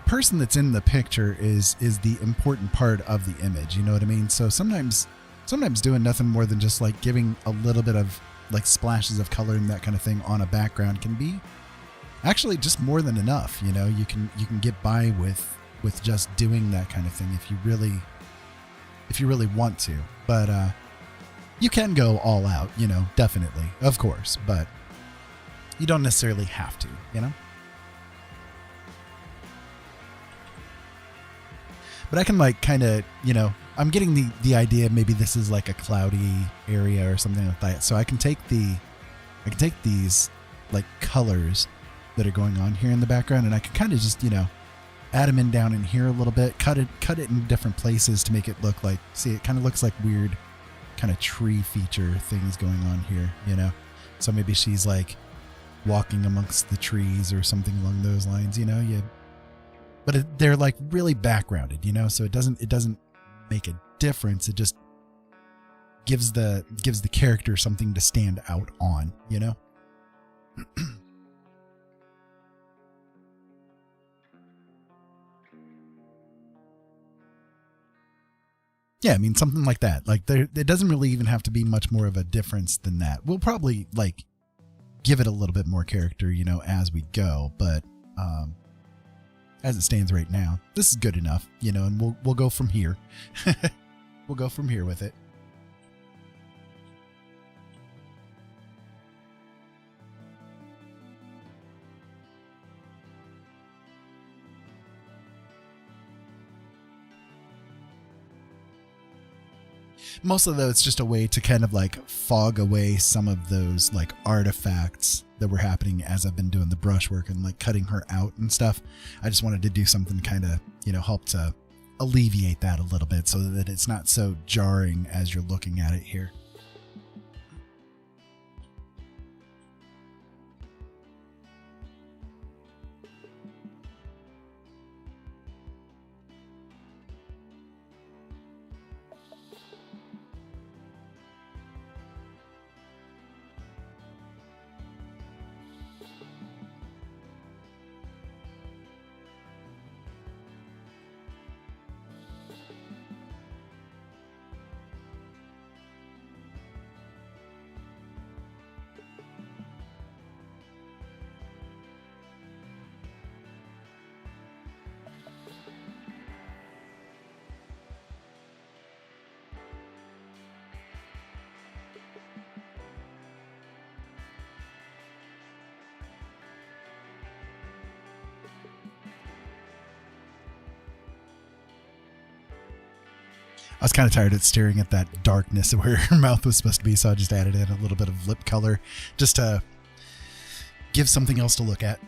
Speaker 1: person that's in the picture is the important part of the image, you know what I mean? So sometimes doing nothing more than just like giving a little bit of like splashes of color and that kind of thing on a background can be actually just more than enough. You know, you can get by with just doing that kind of thing if you really want to. But you can go all out, you know, definitely, of course, but you don't necessarily have to, you know? But I can like kind of, you know, I'm getting the idea maybe this is like a cloudy area or something like that. So I can take these like colors that are going on here in the background, and I can kind of just, you know, add them in down in here a little bit, cut it in different places to make it look like, see, it kind of looks like weird kind of tree feature things going on here, you know? So maybe she's like walking amongst the trees or something along those lines, you know? But they're like really backgrounded, you know, so it doesn't make a difference. It just gives the character something to stand out on, you know? Yeah, I mean, something like that. Like it doesn't really even have to be much more of a difference than that. We'll probably like give it a little bit more character, you know, as we go, but as it stands right now, this is good enough, you know, and we'll go from here. We'll go from here with it. Most of though, it's just a way to kind of like fog away some of those like artifacts that were happening as I've been doing the brushwork and like cutting her out and stuff. I just wanted to do something kind of, you know, help to alleviate that a little bit so that it's not so jarring as you're looking at it here. I was kind of tired of staring at that darkness where her mouth was supposed to be, so I just added in a little bit of lip color just to give something else to look at.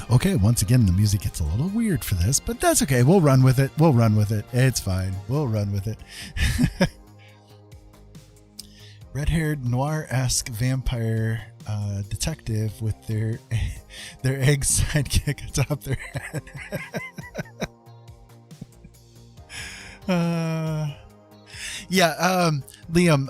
Speaker 1: Okay, once again, the music gets a little weird for this, but that's okay. We'll run with it. We'll run with it. It's fine. We'll run with it. Red-haired, noir-esque vampire detective with their egg sidekick atop their head. Liam,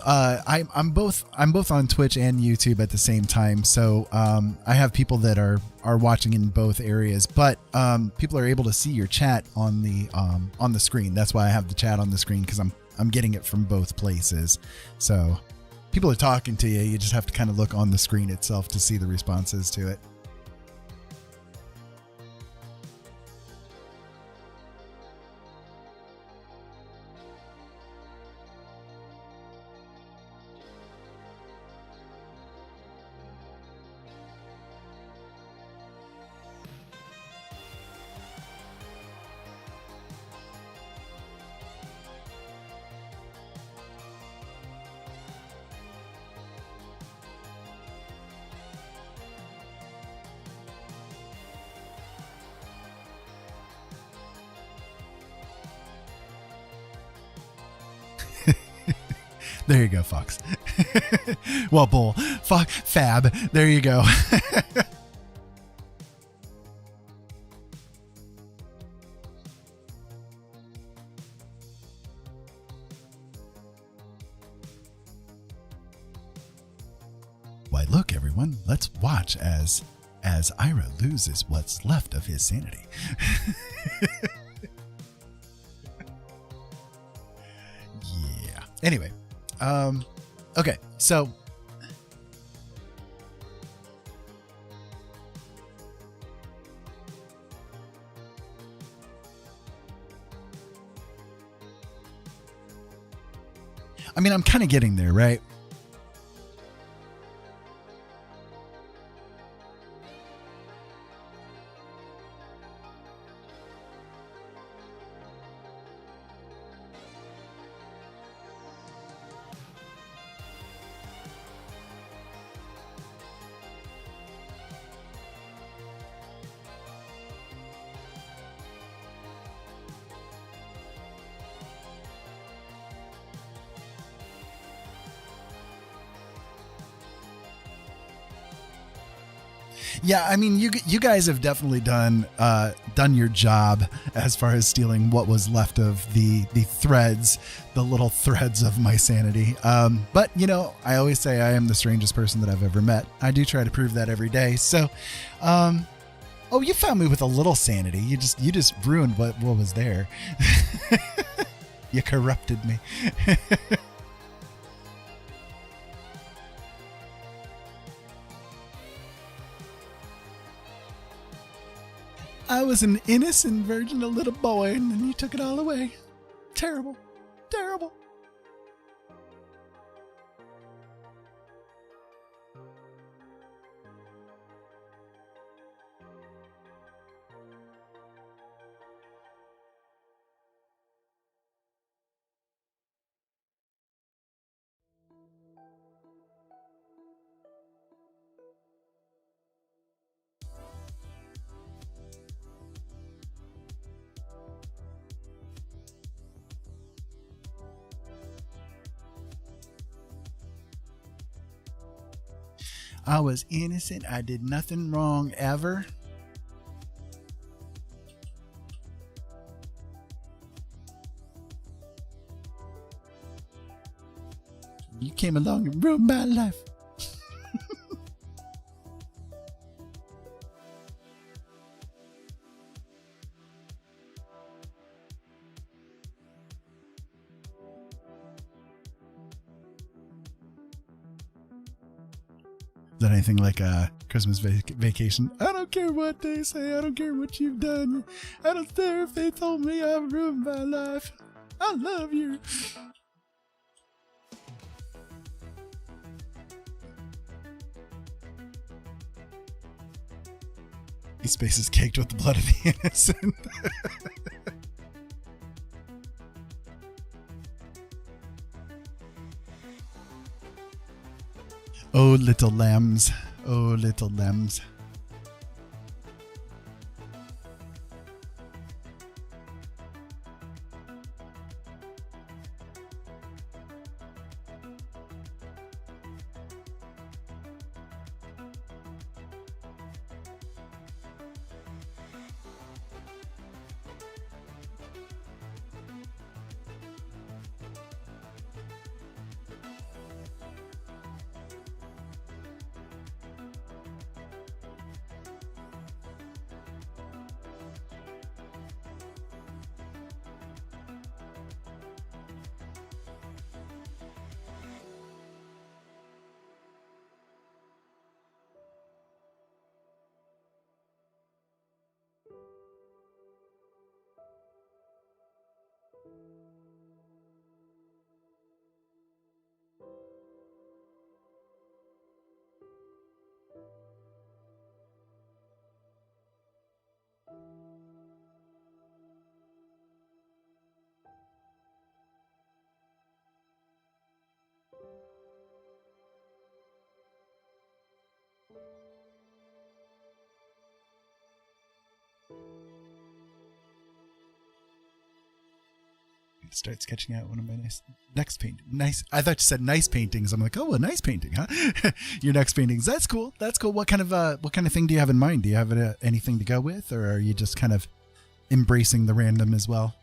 Speaker 1: I'm both on Twitch and YouTube at the same time, so I have people that are watching in both areas, but people are able to see your chat on the screen. That's why I have the chat on the screen, because I'm getting it from both places. So people are talking to you. You just have to kind of look on the screen itself to see the responses to it. There you go, Fox. Well, Bull. Fab. There you go. Why, look, everyone. Let's watch as Ira loses what's left of his sanity. Yeah. Anyway, okay, so I mean, I'm kind of getting there, right? Yeah, I mean, you guys have definitely done your job as far as stealing what was left of the threads, the little threads of my sanity. But you know, I always say I am the strangest person that I've ever met. I do try to prove that every day. So, oh, you found me with a little sanity. You just ruined what was there. You corrupted me. I was an innocent virgin, a little boy, and then you took it all away. Terrible. Terrible. I was innocent. I did nothing wrong ever. You came along and ruined my life. Is that anything like a Christmas vacation? I don't care what they say. I don't care what you've done. I don't care if they told me I've ruined my life. I love you. His space is caked with the blood of the innocent. Oh, little lambs. Oh, little lambs. Start sketching out one of my next paint. Nice. I thought you said nice paintings. I'm like, oh, a nice painting, huh? Your next paintings. That's cool. That's cool. What kind of thing do you have in mind? Do you have anything to go with, or are you just kind of embracing the random as well?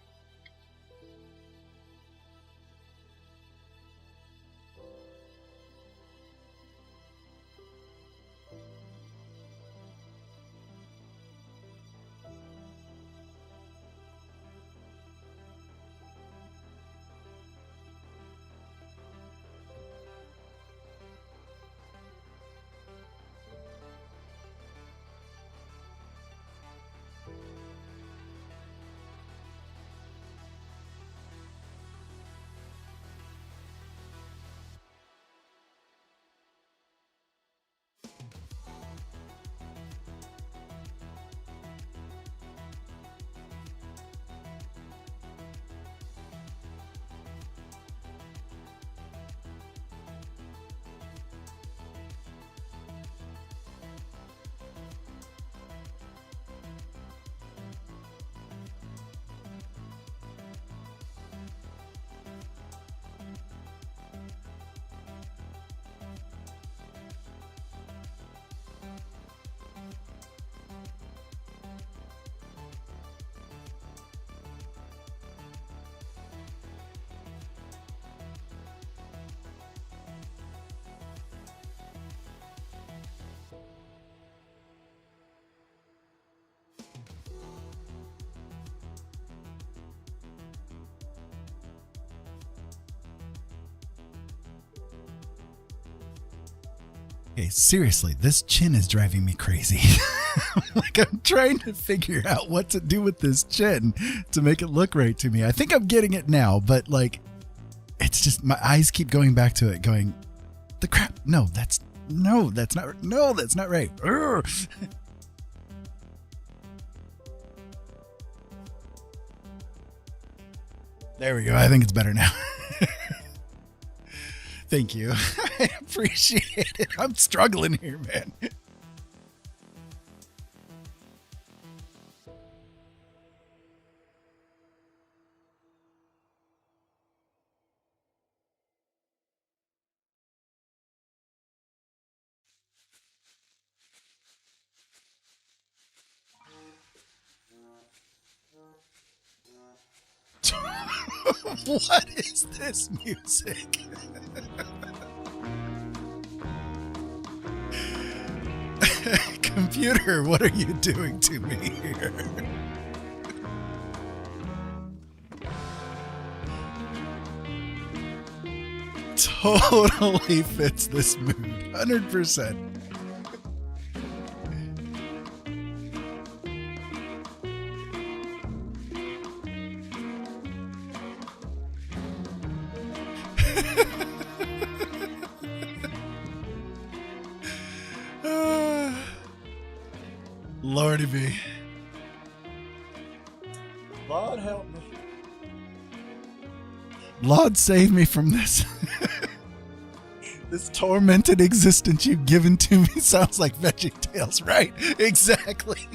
Speaker 1: Okay, seriously, this chin is driving me crazy. Like, I'm trying to figure out what to do with this chin to make it look right to me. I think I'm getting it now, but like, it's just my eyes keep going back to it, going, the crap. That's not right. Urgh. There we go. I think it's better now. Thank you. I appreciate it. I'm struggling here, man. What is this music? Computer, what are you doing to me here? Totally fits this mood, 100%. Lordy me. Lord help me. Lord save me from this. This tormented existence you've given to me sounds like VeggieTales, right? Exactly.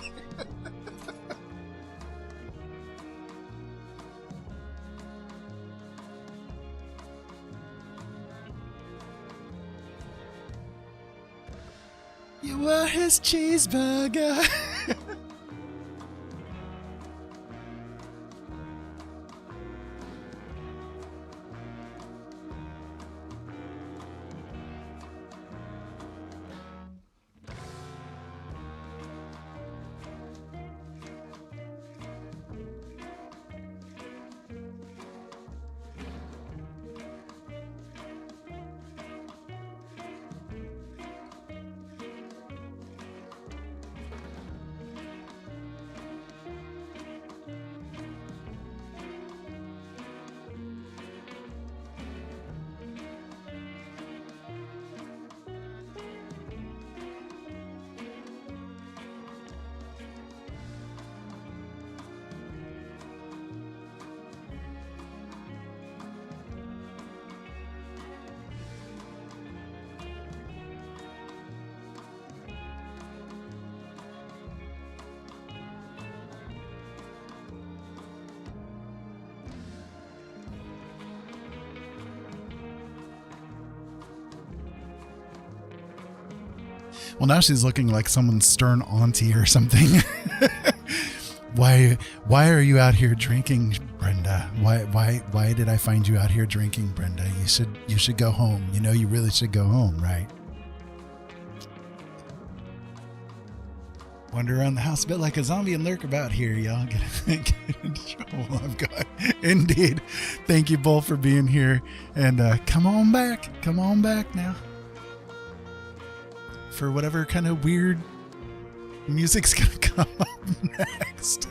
Speaker 1: You were his cheeseburger. Well, now she's looking like someone's stern auntie or something. Why are you out here drinking, Brenda? Why did I find you out here drinking, Brenda? You should go home. You know you really should go home, right? Wander around the house a bit like a zombie and lurk about here, y'all. Get into trouble. I've got. Indeed. Thank you both for being here. And come on back. Come on back now. For whatever kind of weird music's going to come up next.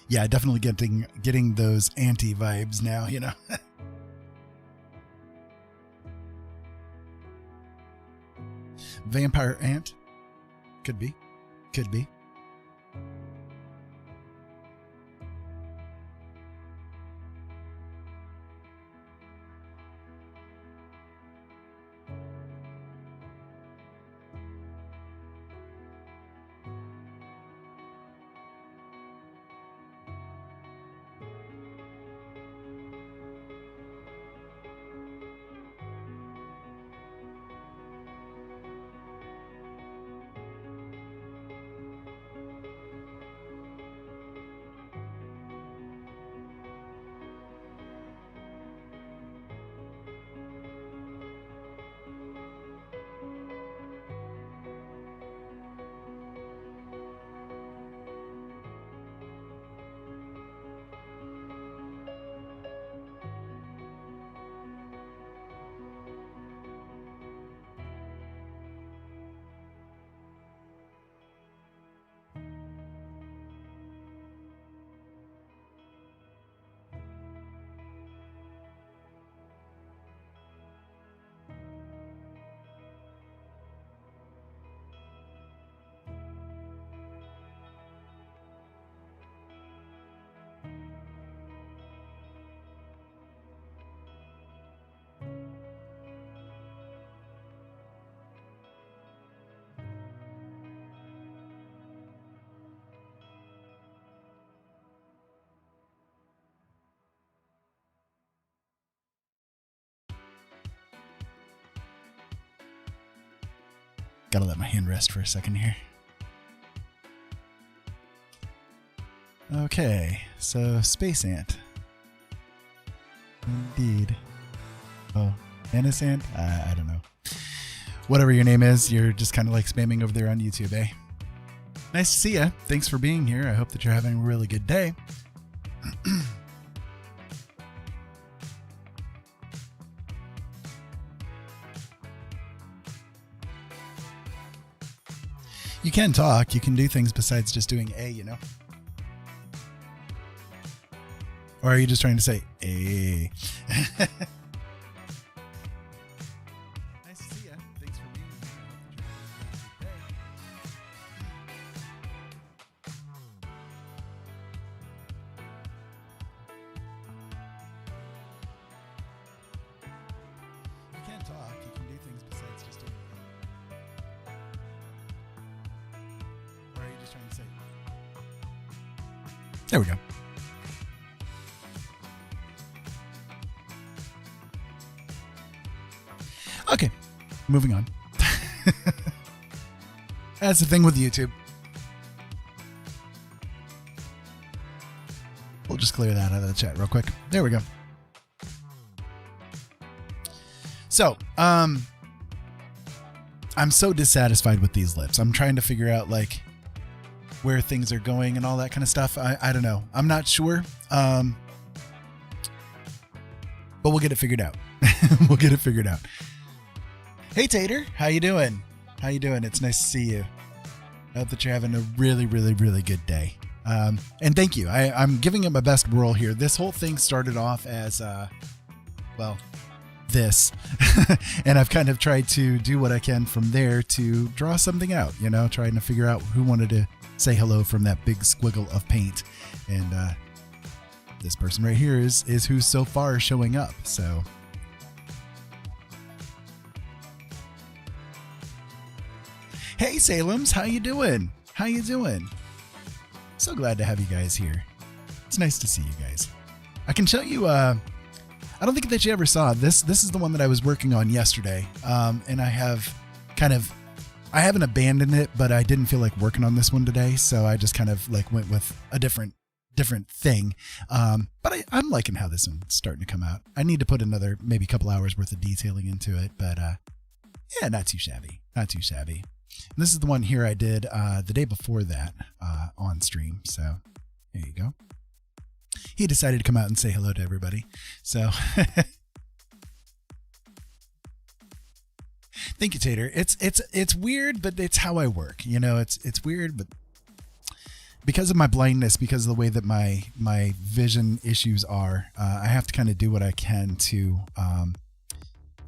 Speaker 1: Yeah, definitely getting those anti vibes now, you know. Vampire ant. Could be. Could be. Gotta let my hand rest for a second here. Okay, so space ant. Indeed. Oh, Ennis ant? I don't know. Whatever your name is, you're just kind of like spamming over there on YouTube, eh? Nice to see ya. Thanks for being here. I hope that you're having a really good day. You can talk. You can do things besides just doing A, you know? Or are you just trying to say A? Nice to see ya. Thanks for being here. You can talk. You can do things besides just doing A. Or are you just trying to say There we go. Okay, moving on. That's the thing with YouTube. We'll just clear that out of the chat real quick. There we go. So, I'm so dissatisfied with these lips. I'm trying to figure out like where things are going and all that kind of stuff. I don't know. I'm not sure. But we'll get it figured out. We'll get it figured out. Hey Tater, how you doing? How you doing? It's nice to see you. I hope that you're having a really, really, really good day. And thank you. I'm giving it my best whirl here. This whole thing started off as, well, this. And I've kind of tried to do what I can from there to draw something out, you know, trying to figure out who wanted to say hello from that big squiggle of paint. And this person right here is who's so far showing up. So... Hey Salem's, how you doing? How you doing? So glad to have you guys here. It's nice to see you guys. I can show you, I don't think that you ever saw this. This is the one that I was working on yesterday. And I haven't abandoned it, but I didn't feel like working on this one today. So I just kind of like went with a different thing. But I'm liking how this one's starting to come out. I need to put another, maybe a couple hours worth of detailing into it, but, yeah, not too shabby. Not too shabby. And this is the one here I did the day before that on stream. So there you go. He decided to come out and say hello to everybody. So thank you, Tater. It's weird, but it's how I work. You know, it's weird, but because of my blindness, because of the way that my vision issues are, I have to kind of do what I can to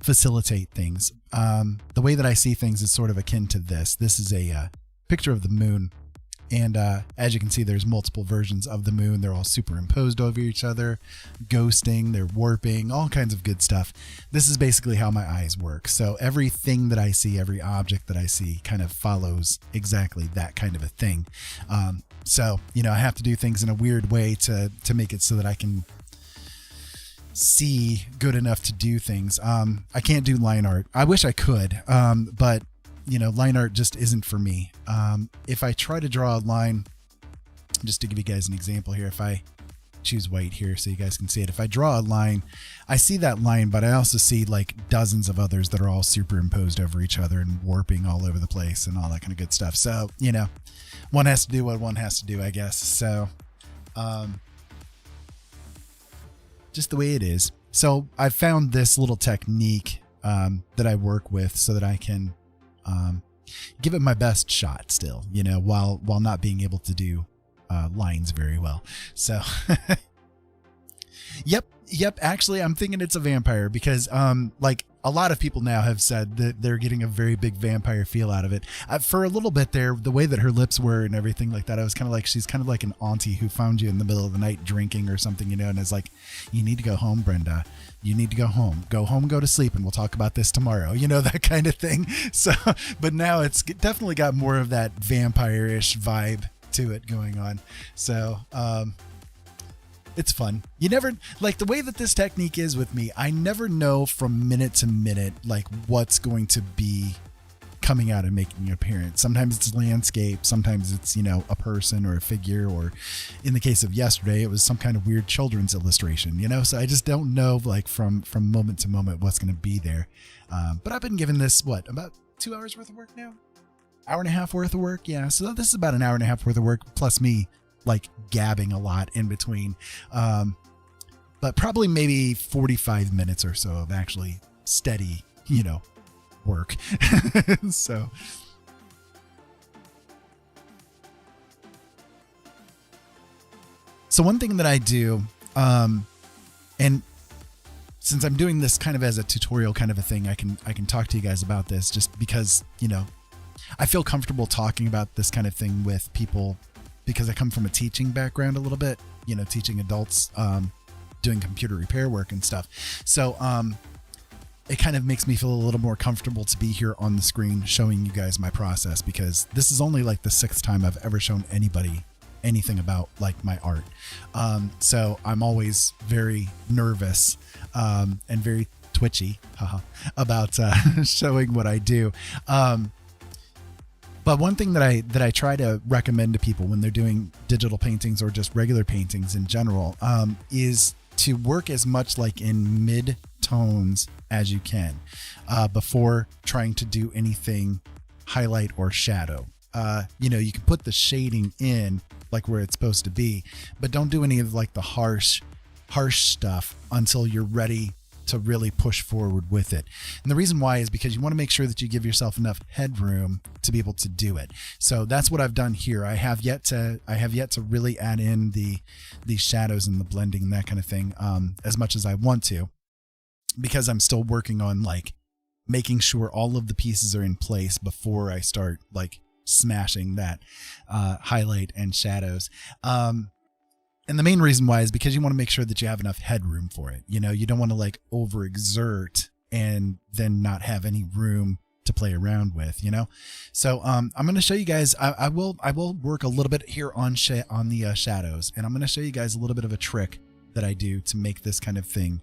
Speaker 1: facilitate things. The way that I see things is sort of akin to this. This is a picture of the moon. And as you can see, there's multiple versions of the moon. They're all superimposed over each other, ghosting, they're warping, all kinds of good stuff. This is basically how my eyes work. So everything that I see, every object that I see kind of follows exactly that kind of a thing. So, I have to do things in a weird way to make it so that I can see good enough to do things. I can't do line art. I wish I could, but line art just isn't for me. If I try to draw a line, just to give you guys an example here, if I choose white here so you guys can see it, if I draw a line, I see that line, but I also see like dozens of others that are all superimposed over each other and warping all over the place and all that kind of good stuff. So, one has to do what one has to do, I guess. So, just the way it is. So I've found this little technique that I work with so that I can give it my best shot still, while not being able to do lines very well. So yep. Actually, I'm thinking it's a vampire because like a lot of people now have said that they're getting a very big vampire feel out of it. For a little bit there, the way that her lips were and everything like that, I was kind of like, she's kind of like an auntie who found you in the middle of the night drinking or something, and is like, you need to go home, Brenda. You need to go home, go to sleep, and we'll talk about this tomorrow. That kind of thing. So, but now it's definitely got more of that vampire-ish vibe to it going on. So, it's fun. You never, like the way that this technique is with me, I never know from minute to minute, like what's going to be coming out and making an appearance. Sometimes it's landscape. Sometimes it's, a person or a figure, or in the case of yesterday, it was some kind of weird children's illustration, so I just don't know like from moment to moment what's going to be there. But I've been given this, about 2 hours worth of work now? Hour and a half worth of work. Yeah. So this is about an hour and a half worth of work plus me like gabbing a lot in between. But probably maybe 45 minutes or so of actually steady, work. So one thing that I do, and since I'm doing this kind of as a tutorial kind of a thing, I can talk to you guys about this just because, I feel comfortable talking about this kind of thing with people because I come from a teaching background a little bit, teaching adults, doing computer repair work and stuff. So, it kind of makes me feel a little more comfortable to be here on the screen showing you guys my process, because this is only like the 6th time I've ever shown anybody anything about like my art. So I'm always very nervous, and very twitchy about, showing what I do. But one thing that I try to recommend to people when they're doing digital paintings or just regular paintings in general, is to work as much like in mid tones as you can, before trying to do anything highlight or shadow. You can put the shading in like where it's supposed to be, but don't do any of like the harsh stuff until you're ready to really push forward with it. And the reason why is because you want to make sure that you give yourself enough headroom to be able to do it. So that's what I've done here. I have yet to really add in the shadows and the blending and that kind of thing, as much as I want to, because I'm still working on like making sure all of the pieces are in place before I start like smashing that highlight and shadows. And the main reason why is because you want to make sure that you have enough headroom for it. You don't want to like overexert and then not have any room to play around with, So I'm going to show you guys, I will work a little bit here on the shadows, and I'm going to show you guys a little bit of a trick that I do to make this kind of thing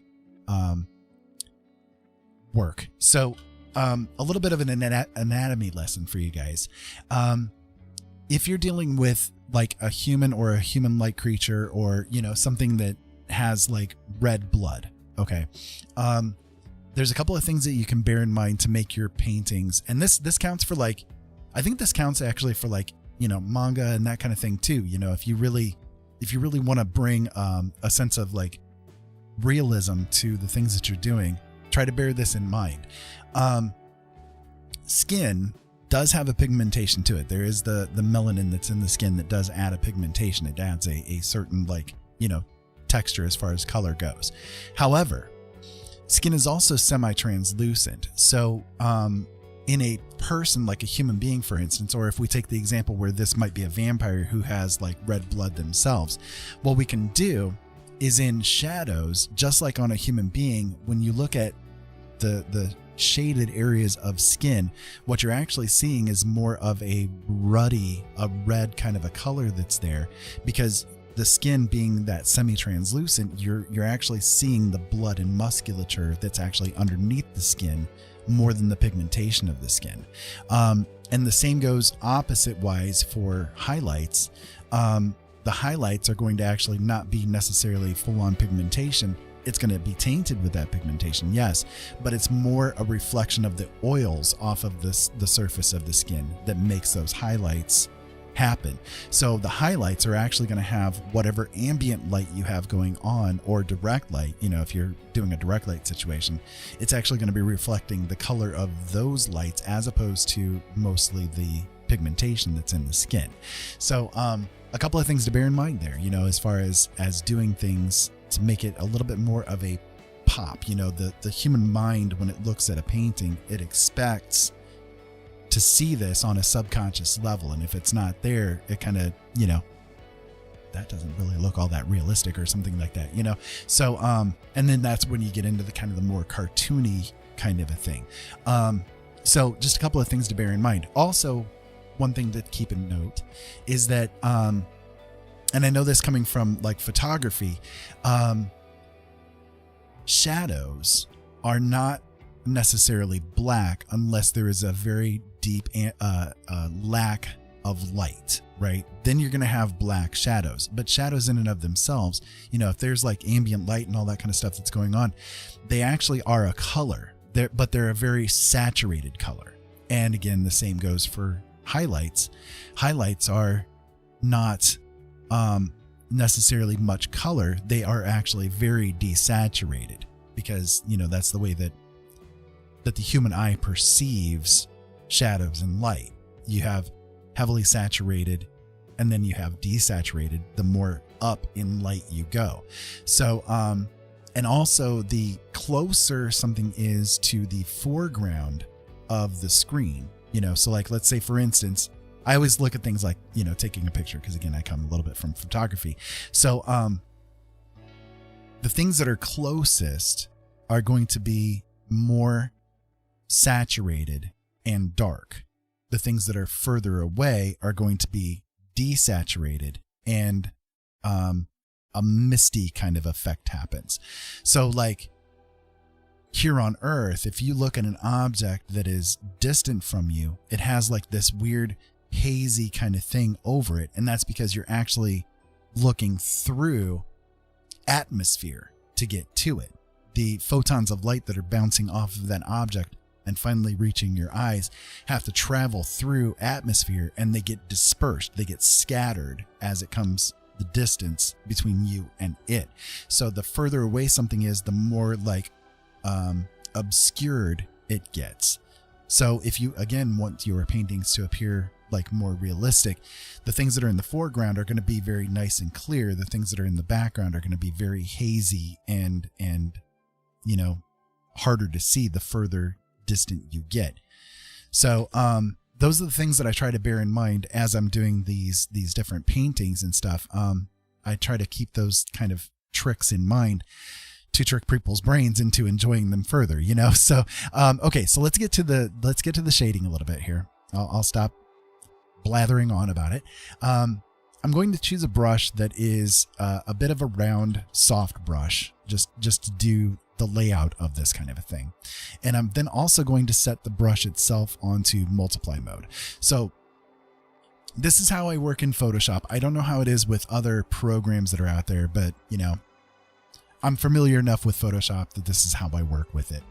Speaker 1: work. So a little bit of an anatomy lesson for you guys. If you're dealing with like a human or a human-like creature, or, something that has like red blood. Okay. There's a couple of things that you can bear in mind to make your paintings. And this counts for like, I think this counts actually for like, manga and that kind of thing too. If you really want to bring, a sense of like realism to the things that you're doing, try to bear this in mind. Skin does have a pigmentation to it. There is the melanin that's in the skin that does add a pigmentation. It adds a certain, like, you know, texture as far as color goes. However, skin is also semi-translucent. So in a person, like a human being, for instance, or if we take the example where this might be a vampire who has like red blood themselves, what we can do is in shadows, just like on a human being, when you look at the shaded areas of skin, what you're actually seeing is more of a red kind of a color that's there, because the skin being that semi-translucent, you're actually seeing the blood and musculature that's actually underneath the skin more than the pigmentation of the skin. And the same goes opposite wise for highlights. The highlights are going to actually not be necessarily full-on pigmentation. It's going to be tainted with that pigmentation, yes, but it's more a reflection of the oils off of the surface of the skin that makes those highlights happen. So the highlights are actually going to have whatever ambient light you have going on, or direct light. You know, if you're doing a direct light situation, it's actually going to be reflecting the color of those lights as opposed to mostly the pigmentation that's in the skin. So a couple of things to bear in mind there, you know, as far as doing things to make it a little bit more of a pop. You know, the human mind, when it looks at a painting, it expects to see this on a subconscious level, and if it's not there, it kind of, you know, that doesn't really look all that realistic or something like that, you know. So and then that's when you get into the kind of the more cartoony kind of a thing. So just a couple of things to bear in mind. Also, one thing to keep in note is that and I know this coming from like photography, shadows are not necessarily black unless there is a very deep lack of light, right? Then you're going to have black shadows. But shadows in and of themselves, you know, if there's like ambient light and all that kind of stuff that's going on, they actually are a color, but they're a very saturated color. And again, the same goes for highlights. Highlights are not necessarily much color. They are actually very desaturated, because, you know, that's the way that the human eye perceives shadows and light. You have heavily saturated, and then you have desaturated the more up in light you go. So and also the closer something is to the foreground of the screen, you know, so like, let's say for instance, I always look at things like, you know, taking a picture, because again, I come a little bit from photography. So the things that are closest are going to be more saturated and dark. The things that are further away are going to be desaturated, and a misty kind of effect happens. So like here on Earth, if you look at an object that is distant from you, it has like this weird hazy kind of thing over it, and that's because you're actually looking through atmosphere to get to it. The photons of light that are bouncing off of that object and finally reaching your eyes have to travel through atmosphere, and they get dispersed, they get scattered as it comes the distance between you and it. So the further away something is, the more like obscured it gets. So if you again want your paintings to appear like more realistic, the things that are in the foreground are going to be very nice and clear. The things that are in the background are going to be very hazy and you know, harder to see the further distant you get. So those are the things that I try to bear in mind as I'm doing these different paintings and stuff. I try to keep those kind of tricks in mind to trick people's brains into enjoying them further, you know. So okay, so let's get to the shading a little bit here. I'll stop blathering on about it. I'm going to choose a brush that is a bit of a round, soft brush, just to do the layout of this kind of a thing. And I'm then also going to set the brush itself onto multiply mode. So this is how I work in Photoshop. I don't know how it is with other programs that are out there, but you know, I'm familiar enough with Photoshop that this is how I work with it.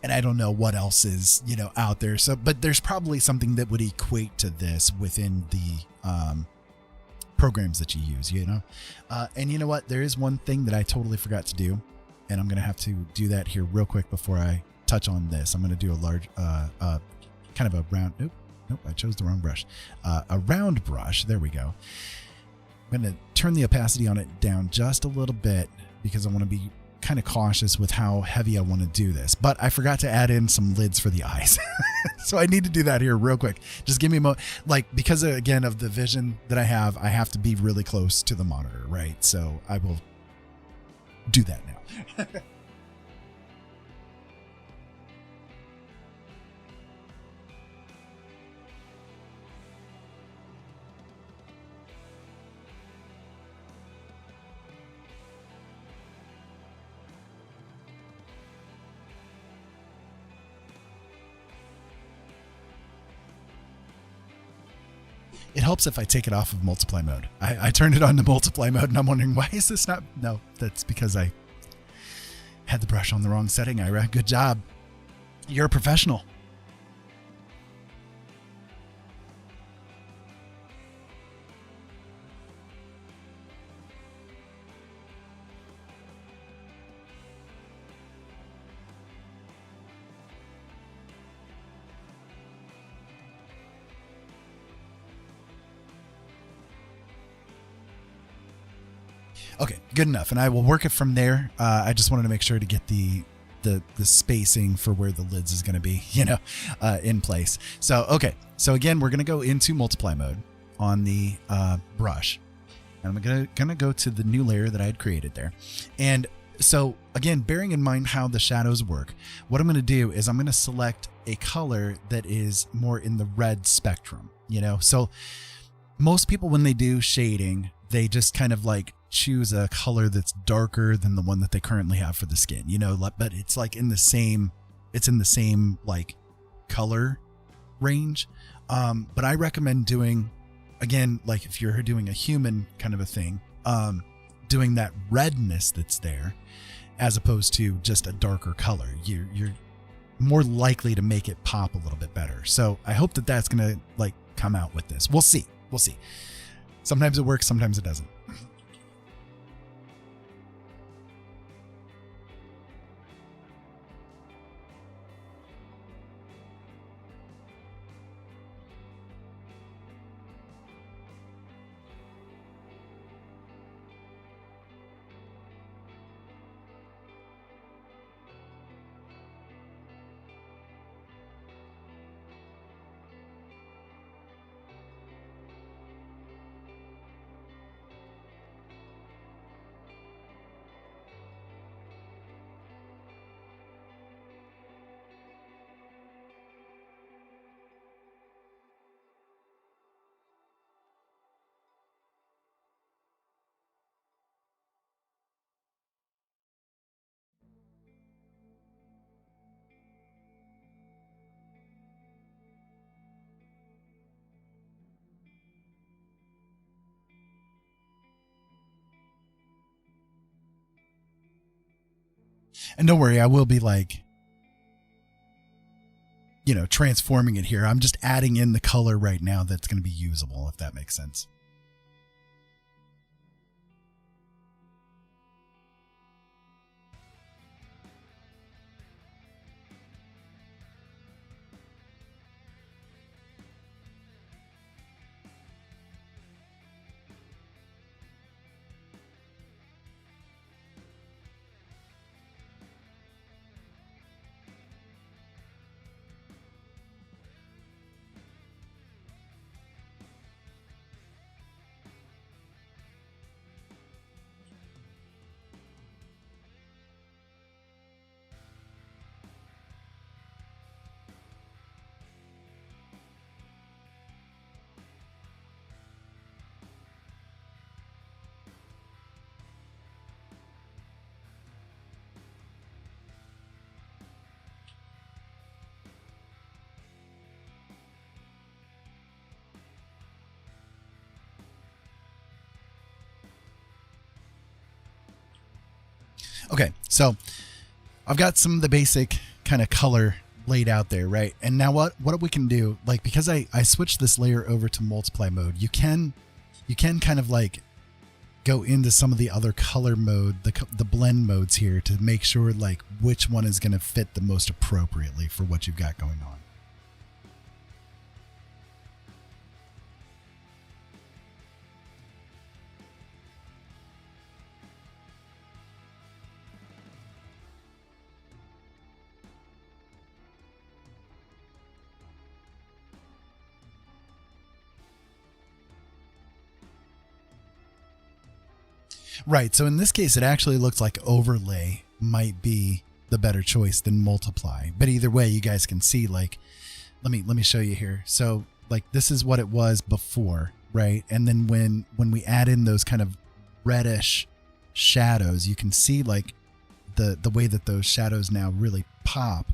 Speaker 1: And I don't know what else is, you know, out there. So, but there's probably something that would equate to this within the programs that you use, you know. And you know what? There is one thing that I totally forgot to do, and I'm going to have to do that here real quick before I touch on this. I'm going to do a large, kind of a round. Nope, I chose the wrong brush. A round brush. There we go. I'm going to turn the opacity on it down just a little bit because I want to be kind of cautious with how heavy I want to do this. But I forgot to add in some lids for the eyes. So I need to do that here real quick. Just give me because again of the vision that I have to be really close to the monitor, right? So I will do that now. It helps if I take it off of multiply mode. I turned it on to multiply mode and I'm wondering, why is this not? No, that's because I had the brush on the wrong setting, Ira. Good job. You're a professional. Okay, good enough. And I will work it from there. I just wanted to make sure to get the spacing for where the lids is going to be, in place. So, okay. So again, we're going to go into multiply mode on the brush. And I'm going to go to the new layer that I had created there. And so again, bearing in mind how the shadows work, what I'm going to do is I'm going to select a color that is more in the red spectrum, So most people, when they do shading, they just kind of like choose a color that's darker than the one that they currently have for the skin, but it's like in the same like color range. But I recommend doing, again, like if you're doing a human kind of a thing, doing that redness that's there as opposed to just a darker color. You're more likely to make it pop a little bit better. So I hope that that's going to like come out with this. We'll see. Sometimes it works, sometimes it doesn't. And don't worry, I will be like, transforming it here. I'm just adding in the color right now that's going to be usable, if that makes sense. Okay, so I've got some of the basic kind of color laid out there, right? And now what we can do, like, because I switched this layer over to multiply mode, you can kind of like go into some of the other color mode, the blend modes here to make sure like which one is going to fit the most appropriately for what you've got going on. Right. So in this case, it actually looks like overlay might be the better choice than multiply. But either way, you guys can see, like, let me show you here. So like this is what it was before, right? And then when we add in those kind of reddish shadows, you can see like the way that those shadows now really pop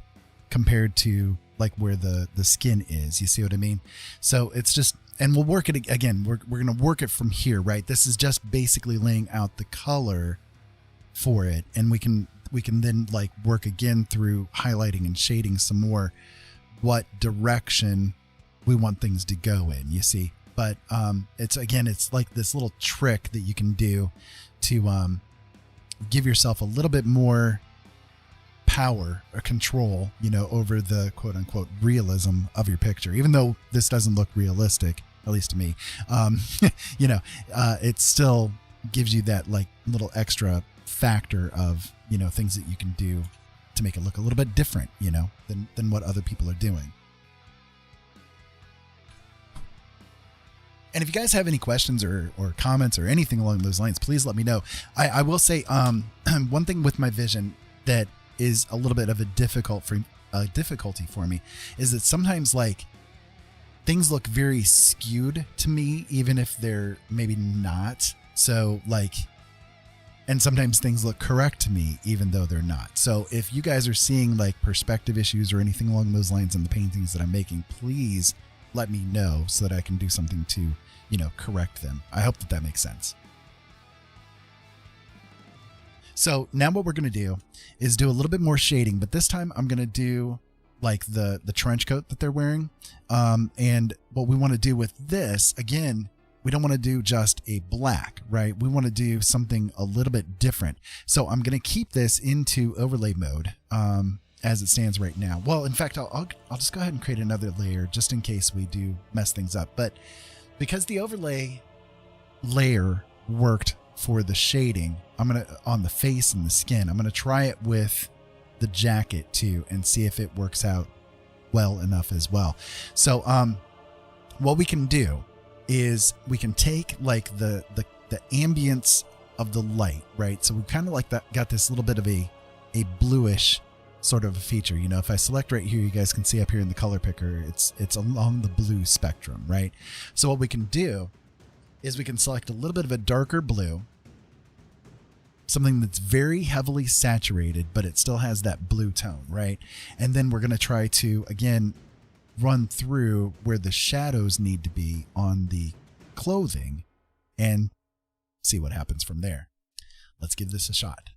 Speaker 1: compared to like where the skin is. You see what I mean? So it's just, and we'll work it again. We're going to work it from here, right? This is just basically laying out the color for it. And we can then like work again through highlighting and shading some more what direction we want things to go in, you see? But it's like this little trick that you can do to give yourself a little bit more power or control, over the quote unquote realism of your picture. Even though this doesn't look realistic, at least to me, it still gives you that like little extra factor of, things that you can do to make it look a little bit different, than what other people are doing. And if you guys have any questions or comments or anything along those lines, please let me know. I will say one thing with my vision that is a little bit of a difficulty for me is that sometimes like things look very skewed to me, even if they're maybe not. So like, and sometimes things look correct to me, even though they're not. So if you guys are seeing like perspective issues or anything along those lines in the paintings that I'm making, please let me know so that I can do something to, correct them. I hope that makes sense. So now what we're going to do is do a little bit more shading, but this time I'm going to do like the trench coat that they're wearing. And what we want to do with this, again, we don't want to do just a black, right? We want to do something a little bit different. So I'm going to keep this into overlay mode as it stands right now. Well, in fact, I'll just go ahead and create another layer just in case we do mess things up. But because the overlay layer worked for the shading, on the face and the skin, I'm going to try it with the jacket too and see if it works out well enough as well. So what we can do is we can take like the ambience of the light, right? So we kind of like that, got this little bit of a bluish sort of a feature. If I select right here, you guys can see up here in the color picker, it's along the blue spectrum, right? So what we can do is we can select a little bit of a darker blue, something that's very heavily saturated, but it still has that blue tone, right? And then we're going to try to, again, run through where the shadows need to be on the clothing and see what happens from there. Let's give this a shot.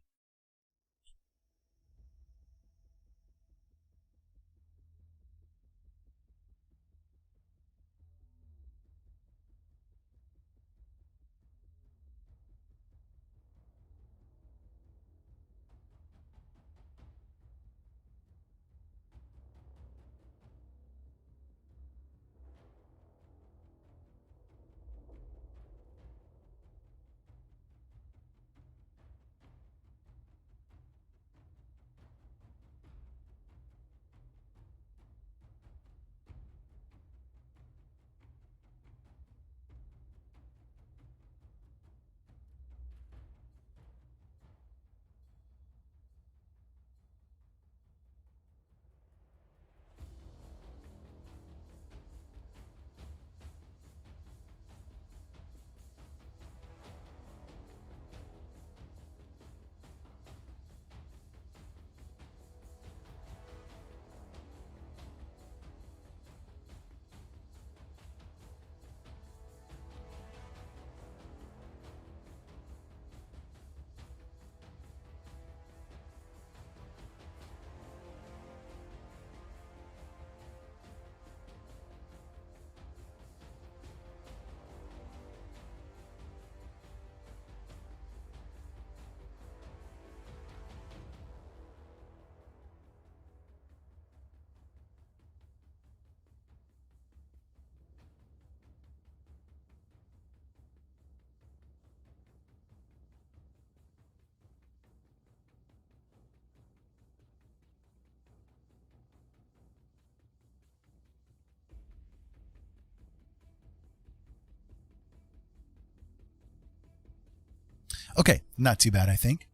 Speaker 1: Okay, not too bad, I think.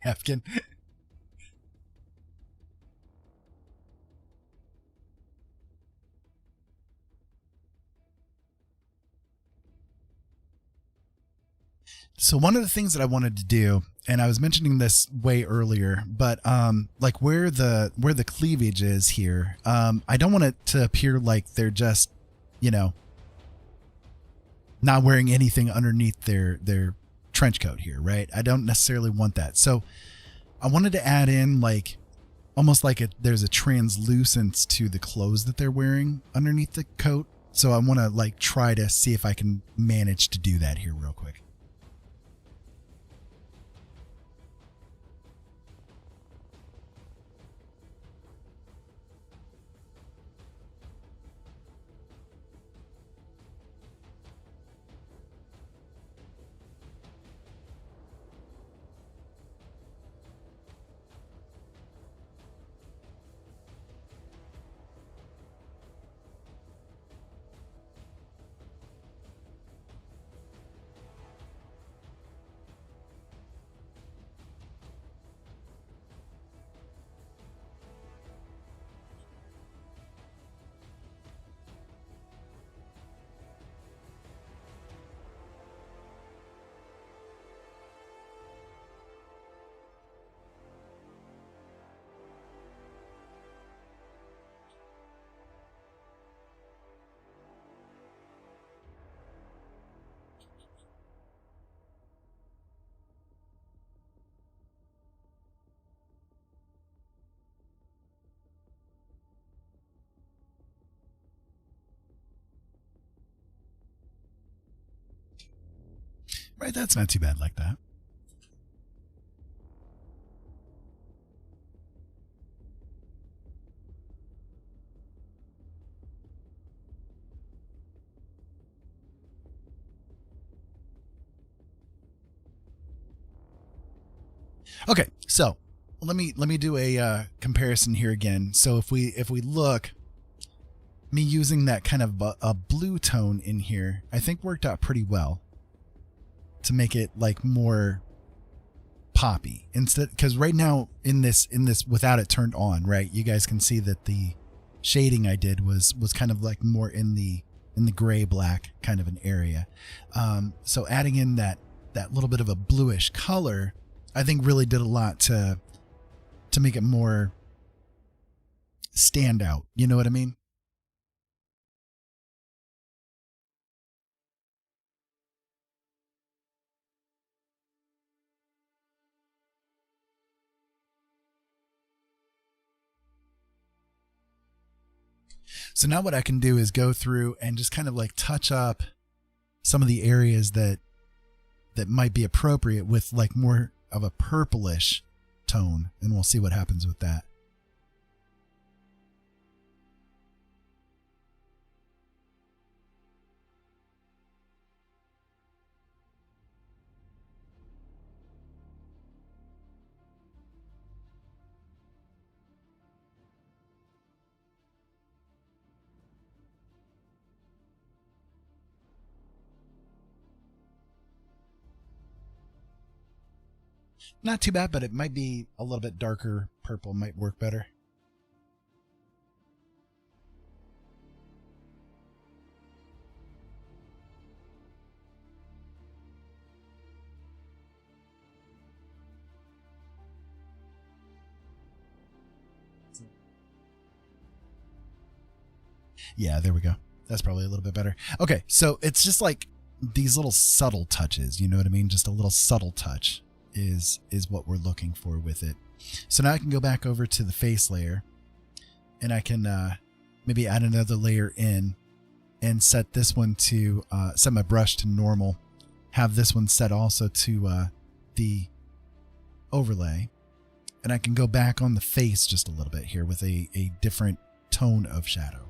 Speaker 1: Napkin. So one of the things that I wanted to do, and I was mentioning this way earlier, but like where the cleavage is here, I don't want it to appear like they're just, you know, not wearing anything underneath their trench coat here, right? I don't necessarily want that. So I wanted to add in like almost like there's a translucence to the clothes that they're wearing underneath the coat. So I want to like try to see if I can manage to do that here real quick. Right, that's not too bad like that. Okay, so let me do a comparison here again. So if we look, me using that kind of a blue tone in here, I think worked out pretty well to make it like more poppy instead, because right now in this without it turned on, right, you guys can see that the shading I did was kind of like more in the gray black kind of an area. So adding in that little bit of a bluish color, I think really did a lot to make it more stand out. You know what I mean? So now what I can do is go through and just kind of like touch up some of the areas that might be appropriate with like more of a purplish tone, and we'll see what happens with that. Not too bad, but it might be a little bit darker purple might work better. Yeah, there we go. That's probably a little bit better. Okay, so it's just like these little subtle touches, you know what I mean? Just a little subtle touch is what we're looking for with it. So now I can go back over to the face layer, and I can maybe add another layer in and set this one to set my brush to normal. Have this one set also to the overlay, and I can go back on the face just a little bit here with a different tone of shadow.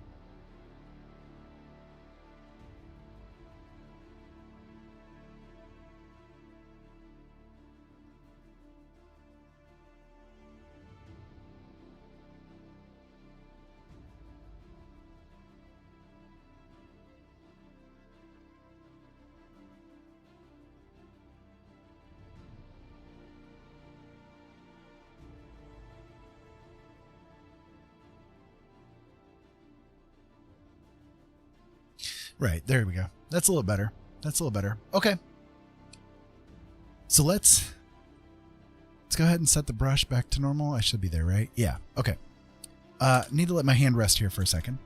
Speaker 1: Right, there we go. That's a little better. Okay. So let's go ahead and set the brush back to normal. I should be there, right? Yeah. Okay. Need to let my hand rest here for a second.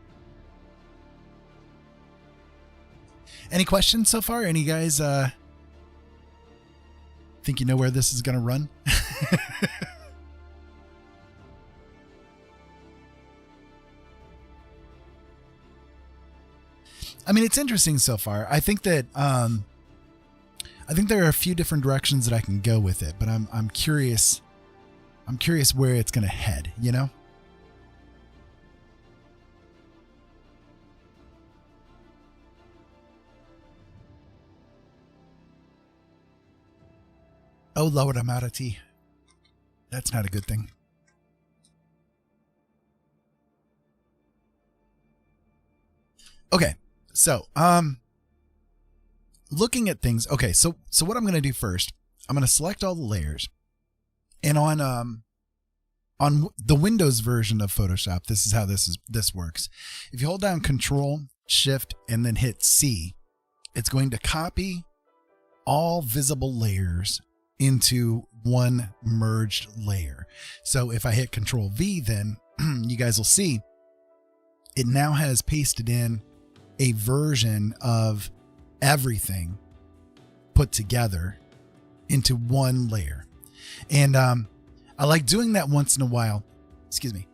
Speaker 1: Any questions so far? Any guys think you know where this is going to run? I mean, it's interesting so far. I think that there are a few different directions that I can go with it, but I'm curious. I'm curious where it's going to head, you know? Oh, Lord, I'm out of tea. That's not a good thing. Okay. So, looking at things. Okay. So what I'm going to do first, I'm going to select all the layers, and on the Windows version of Photoshop, this is how this works. If you hold down Control, Shift, and then hit C, it's going to copy all visible layers into one merged layer. So if I hit Control V, then you guys will see it now has pasted in a version of everything put together into one layer. And I like doing that once in a while. Excuse me.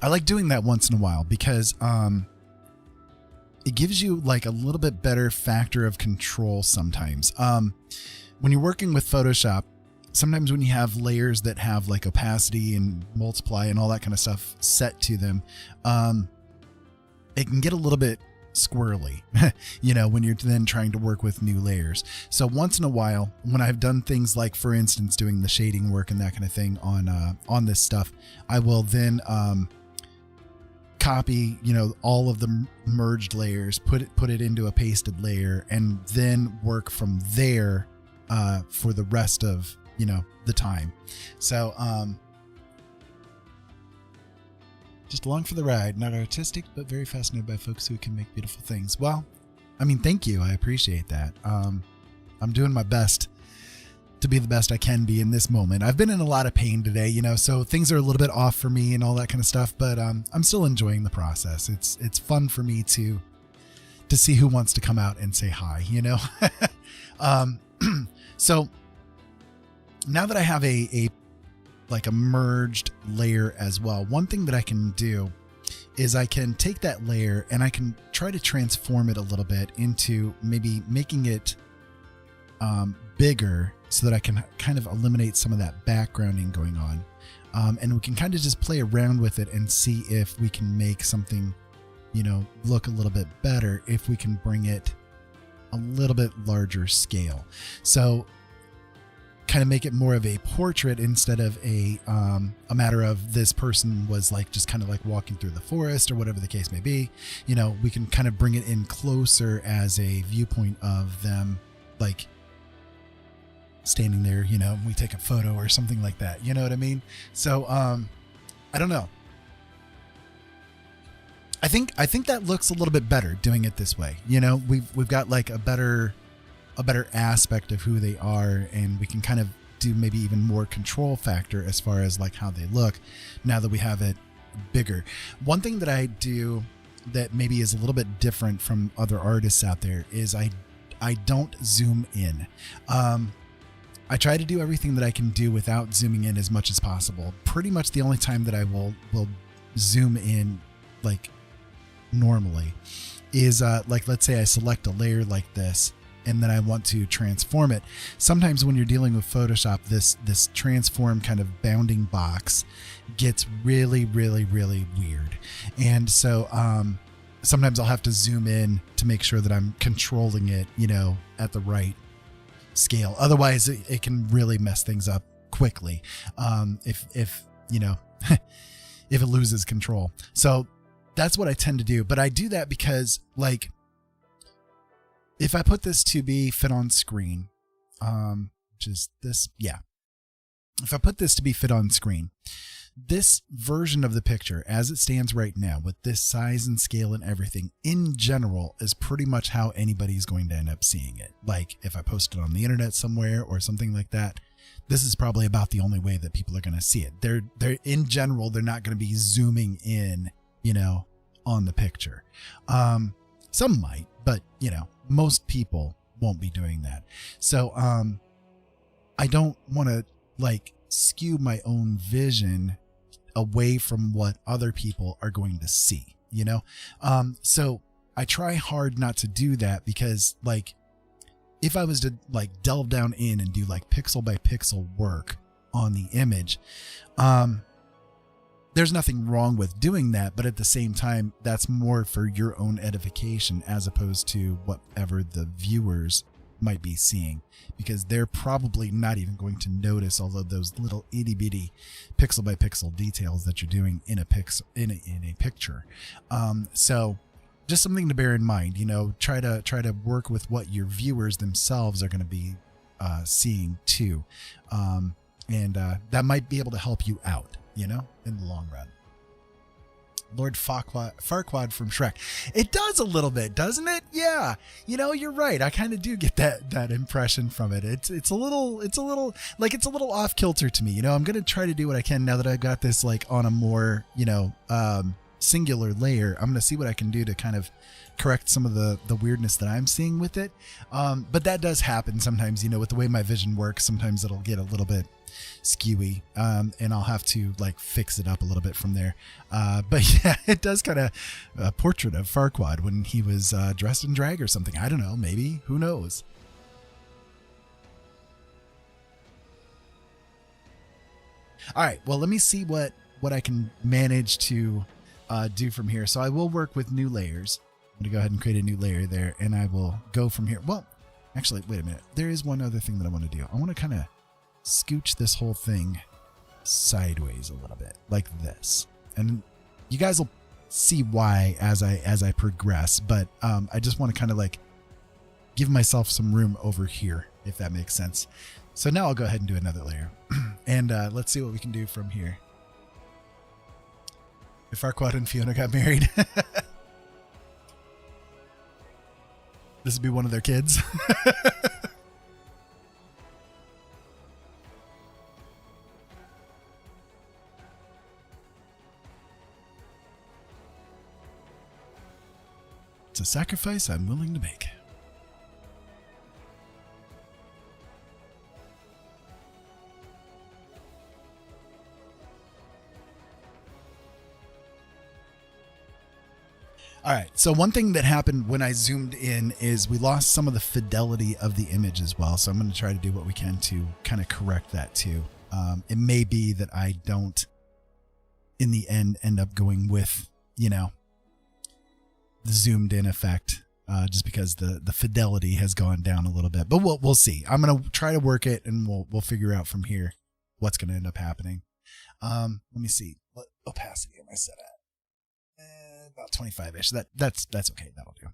Speaker 1: I like doing that once in a while because it gives you like a little bit better factor of control sometimes. When you're working with Photoshop, sometimes when you have layers that have like opacity and multiply and all that kind of stuff set to them, it can get a little bit squirrely, you know, when you're then trying to work with new layers. So once in a while, when I've done things like, for instance, doing the shading work and that kind of thing on this stuff, I will then copy, you know, all of the merged layers, put it into a pasted layer, and then work from there for the rest of, you know, the time. So just along for the ride, not artistic, but very fascinated by folks who can make beautiful things. Well, I mean, thank you. I appreciate that. I'm doing my best to be the best I can be in this moment. I've been in a lot of pain today, you know, so things are a little bit off for me and all that kind of stuff, but I'm still enjoying the process. It's fun for me to see who wants to come out and say hi, you know. So now that I have a merged layer as well, one thing that I can do is I can take that layer and I can try to transform it a little bit into maybe making it bigger so that I can kind of eliminate some of that backgrounding going on. And we can kind of just play around with it and see if we can make something, you know, look a little bit better if we can bring it a little bit larger scale. So kind of make it more of a portrait instead of a matter of this person was like just kind of like walking through the forest or whatever the case may be. You know, we can kind of bring it in closer as a viewpoint of them like standing there, you know, we take a photo or something like that. You know what I mean? So I don't know. I think that looks a little bit better doing it this way. You know, we've got like a better aspect of who they are, and we can kind of do maybe even more control factor as far as like how they look now that we have it bigger. One thing that I do that maybe is a little bit different from other artists out there is I don't zoom in. I try to do everything that I can do without zooming in as much as possible. Pretty much the only time that I will zoom in like normally is like, let's say I select a layer like this and then I want to transform it. Sometimes when you're dealing with Photoshop, this transform kind of bounding box gets really, really, really weird. And so sometimes I'll have to zoom in to make sure that I'm controlling it, you know, at the right scale. Otherwise it can really mess things up quickly if you know, if it loses control. So that's what I tend to do. But I do that because, like, if I put this to be fit on screen, which is this, yeah. If I put this to be fit on screen, This version of the picture, as it stands right now, with this size and scale and everything, in general, is pretty much how anybody's going to end up seeing it. Like if I post it on the internet somewhere or something like that, this is probably about the only way that people are going to see it. They're in general, they're not going to be zooming in, on the picture. Some might, but most people won't be doing that. So, I don't want to skew my own vision away from what other people are going to see, so I try hard not to do that, because if I was to delve down in and do pixel by pixel work on the image, there's nothing wrong with doing that, but at the same time, that's more for your own edification as opposed to whatever the viewers might be seeing, because they're probably not even going to notice all of those little itty bitty pixel by pixel details that you're doing in a picture. So just something to bear in mind, try to work with what your viewers themselves are going to be seeing too. And that might be able to help you out, in the long run. Lord Farquaad from Shrek. It does a little bit, doesn't it? Yeah. You're right. I kind of do get that impression from it. It's a little off kilter to me. I'm going to try to do what I can now that I've got this on a more, singular layer. I'm going to see what I can do to kind of correct some of the weirdness that I'm seeing with it. But that does happen sometimes, with the way my vision works. Sometimes it'll get a little bit skewy, and I'll have to fix it up a little bit from there. But yeah, it does kind of a portrait of Farquaad when he was dressed in drag or something. I don't know, maybe, who knows? All right, well, let me see what I can manage to do from here. So I will work with new layers. I'm going to go ahead and create a new layer there, and I will go from here. Well, actually, wait a minute. There is one other thing that I want to do. I want to kind of scooch this whole thing sideways a little bit, like this. And you guys will see why as I progress, but I just want to kind of give myself some room over here, if that makes sense. So now I'll go ahead and do another layer. And let's see what we can do from here. If Farquaad and Fiona got married, this would be one of their kids. It's a sacrifice I'm willing to make. All right, so one thing that happened when I zoomed in is we lost some of the fidelity of the image as well. So I'm going to try to do what we can to kind of correct that too. It may be that I don't, in the end up going with, the zoomed in effect, just because the fidelity has gone down a little bit. But we'll see. I'm going to try to work it, and we'll figure out from here what's going to end up happening. Let me see. What opacity am I set at? About 25-ish. That's okay. That'll do.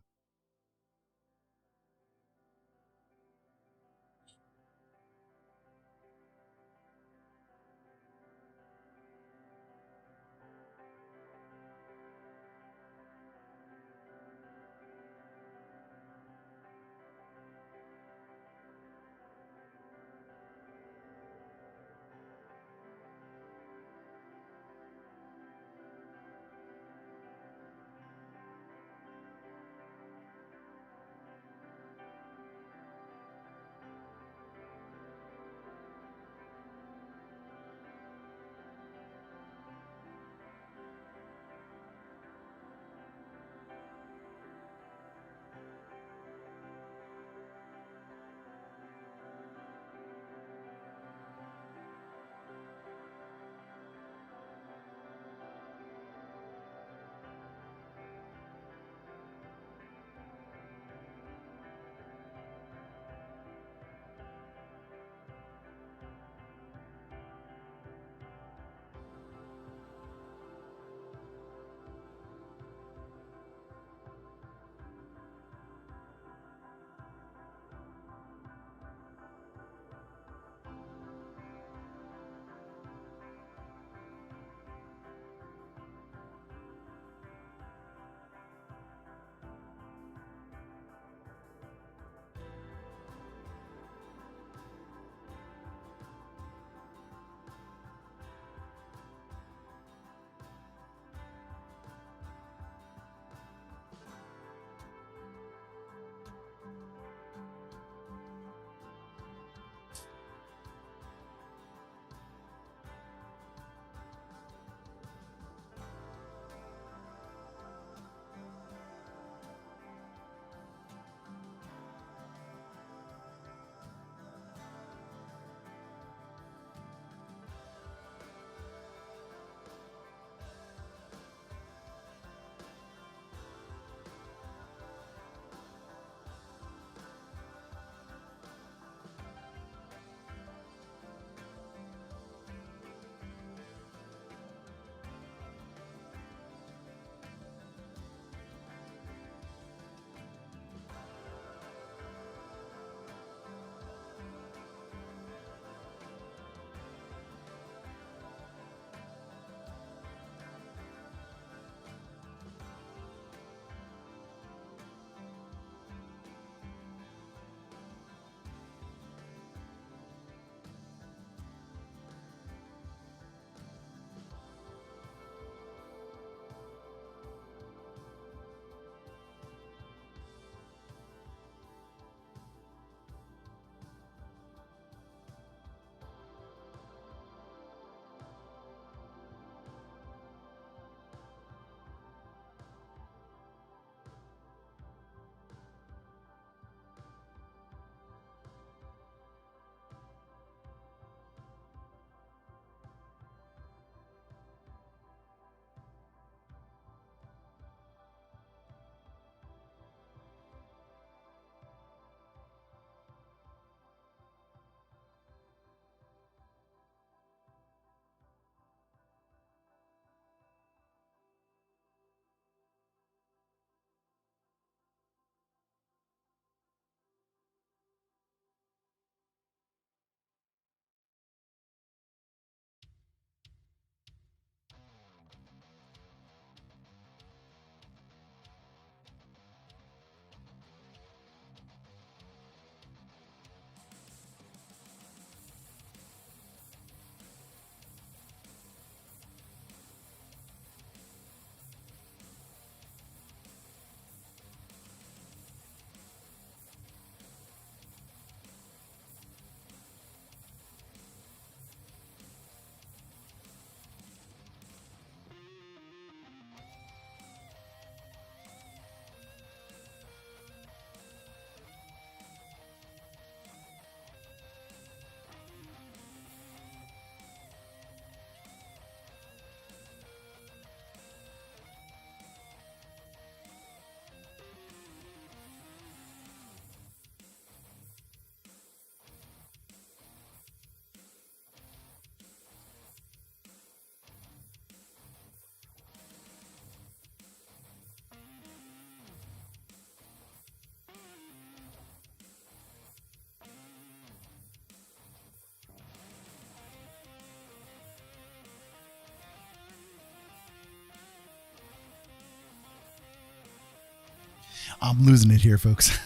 Speaker 1: I'm losing it here, folks.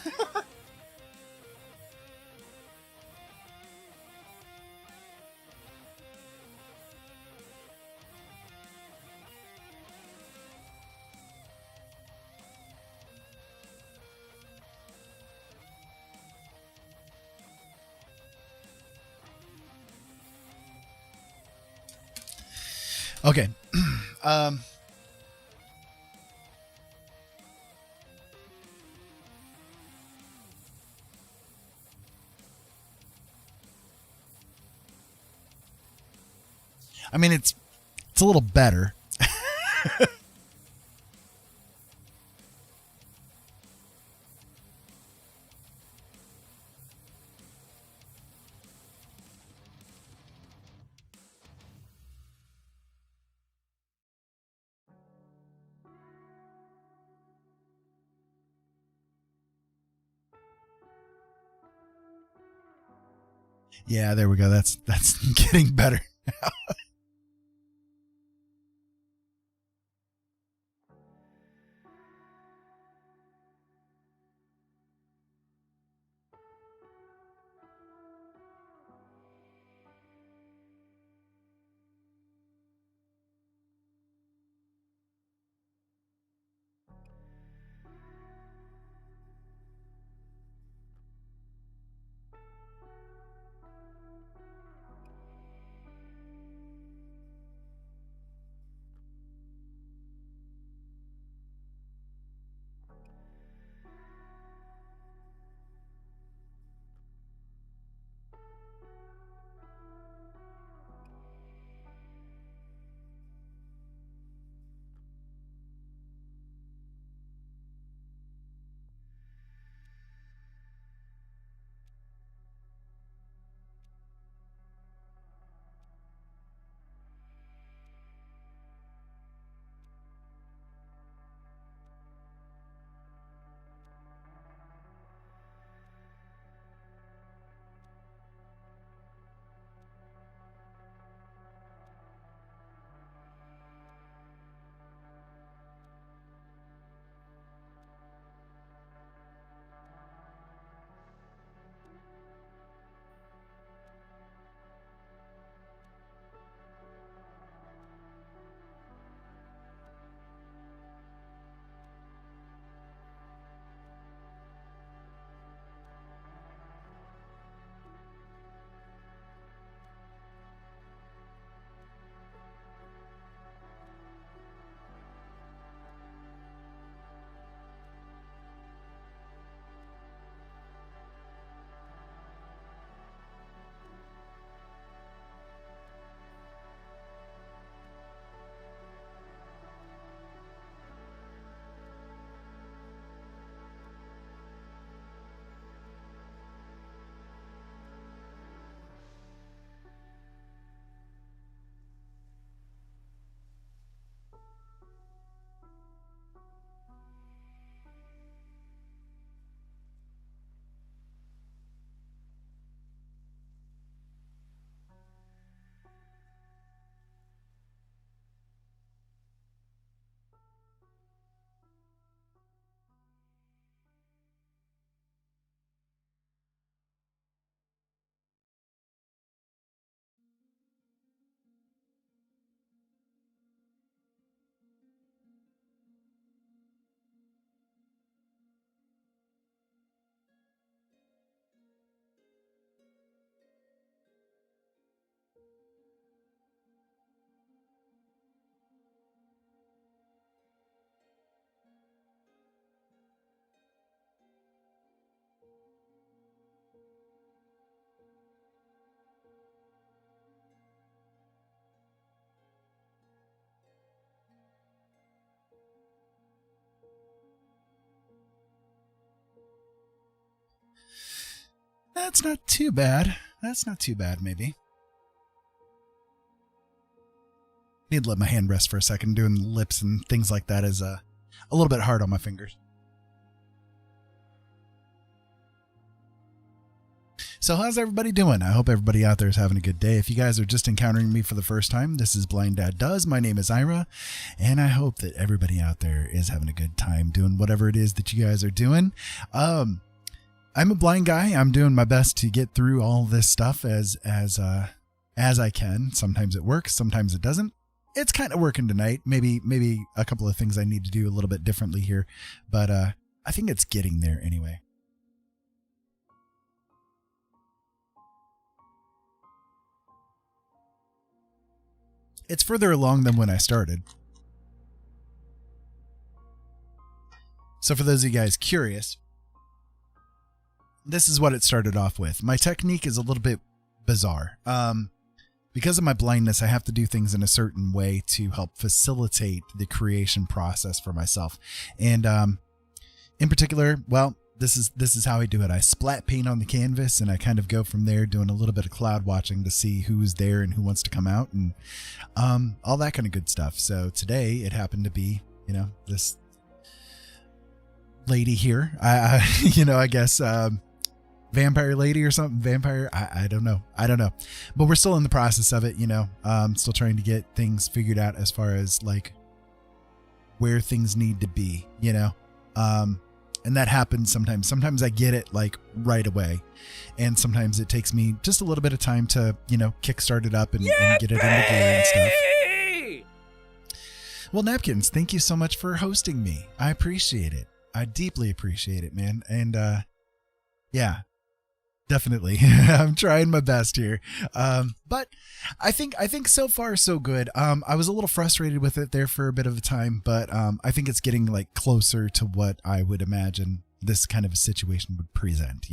Speaker 1: Okay. I mean, it's a little better. Yeah, there we go. That's getting better. That's not too bad. That's not too bad, maybe. Need to let my hand rest for a second. Doing lips and things like that is a little bit hard on my fingers. So how's everybody doing? I hope everybody out there is having a good day. If you guys are just encountering me for the first time, this is Blind Dad Does. My name is Ira, and I hope that everybody out there is having a good time doing whatever it is that you guys are doing. I'm a blind guy. I'm doing my best to get through all this stuff as I can. Sometimes it works, sometimes it doesn't. It's kind of working tonight. Maybe a couple of things I need to do a little bit differently here, but I think it's getting there anyway. It's further along than when I started. So for those of you guys curious, this is what it started off with. My technique is a little bit bizarre. Because of my blindness, I have to do things in a certain way to help facilitate the creation process for myself. And in particular, well, this is how I do it. I splat paint on the canvas, and I kind of go from there, doing a little bit of cloud watching to see who's there and who wants to come out, and all that kind of good stuff. So today it happened to be, this lady here. I guess vampire lady or something. Vampire. I don't know. But we're still in the process of it. Still trying to get things figured out as far as like where things need to be. And that happens sometimes. Sometimes I get it like right away. And sometimes it takes me just a little bit of time to, kickstart it up and get it into gear and stuff. Well, Napkins, thank you so much for hosting me. I appreciate it. I deeply appreciate it, man. And yeah, definitely. I'm trying my best here. But I think so far so good. I was a little frustrated with it there for a bit of a time, but I think it's getting like closer to what I would imagine this kind of a situation would present,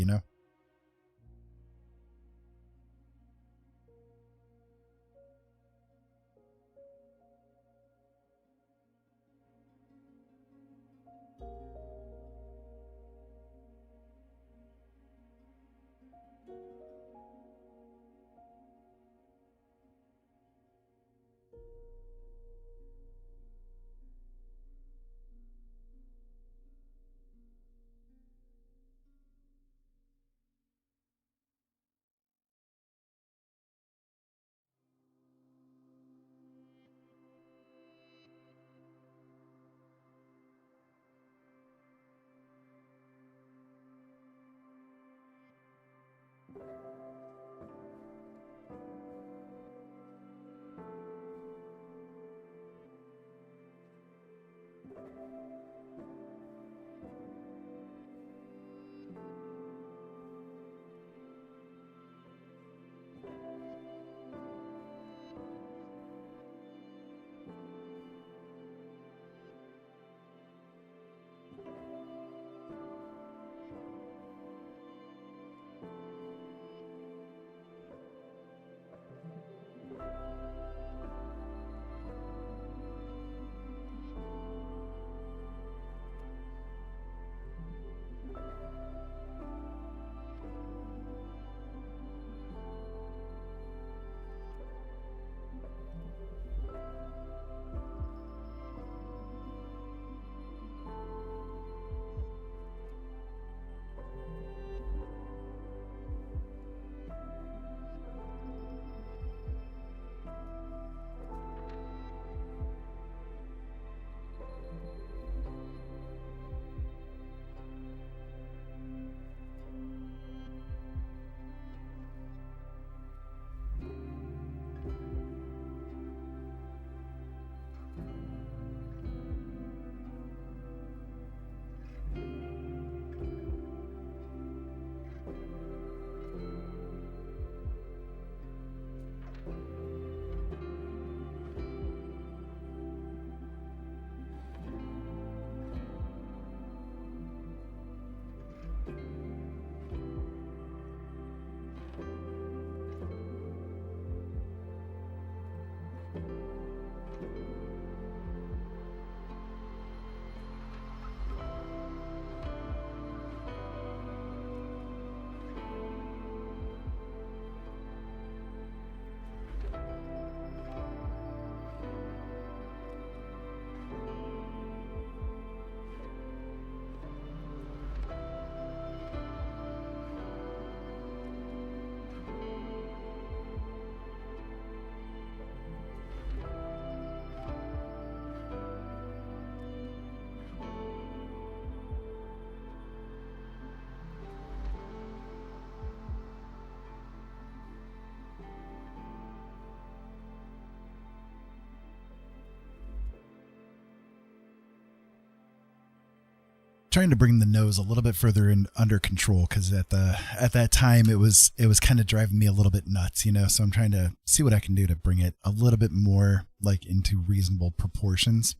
Speaker 1: trying to bring the nose a little bit further in under control, because at that time it was kind of driving me a little bit nuts, so I'm trying to see what I can do to bring it a little bit more like into reasonable proportions.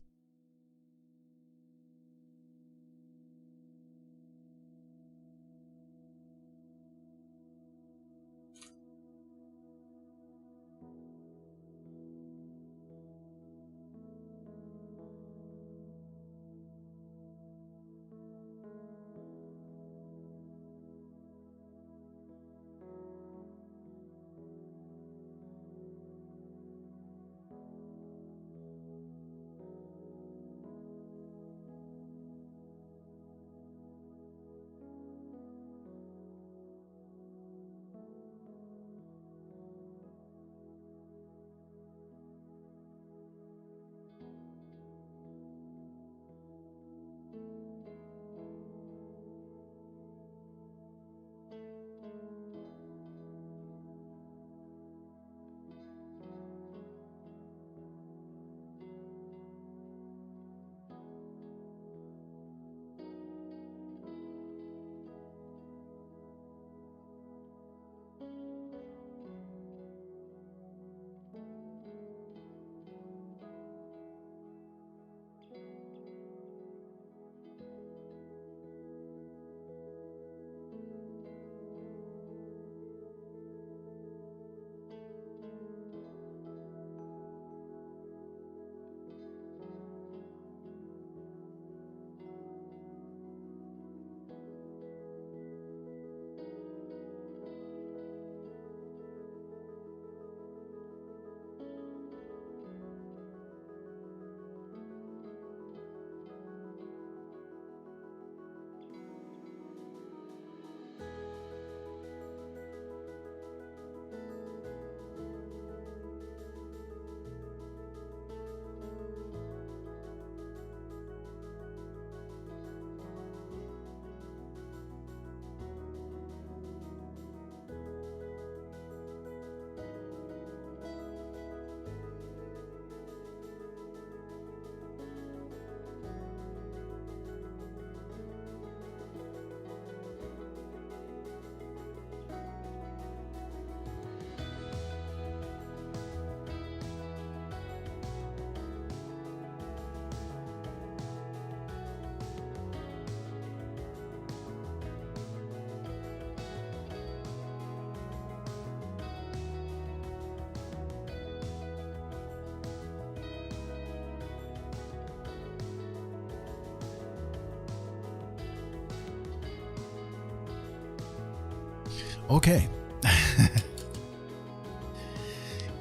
Speaker 1: Okay.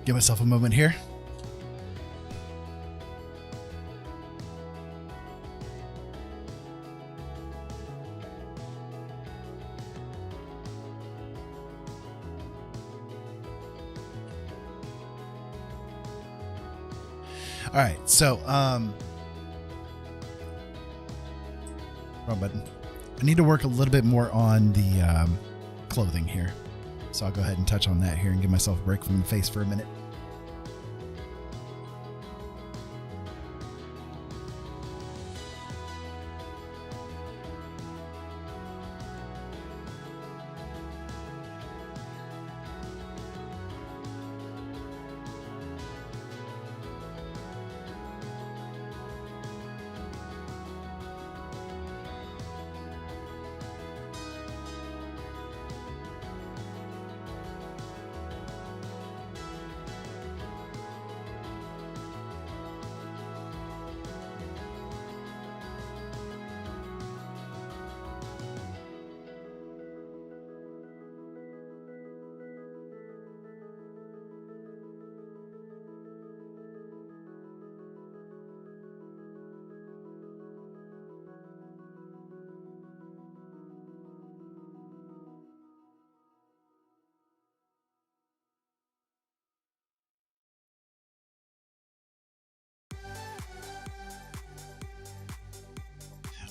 Speaker 1: Give myself a moment here. All right, so wrong button. I need to work a little bit more on the clothing here, so I'll go ahead and touch on that here and give myself a break from the face for a minute.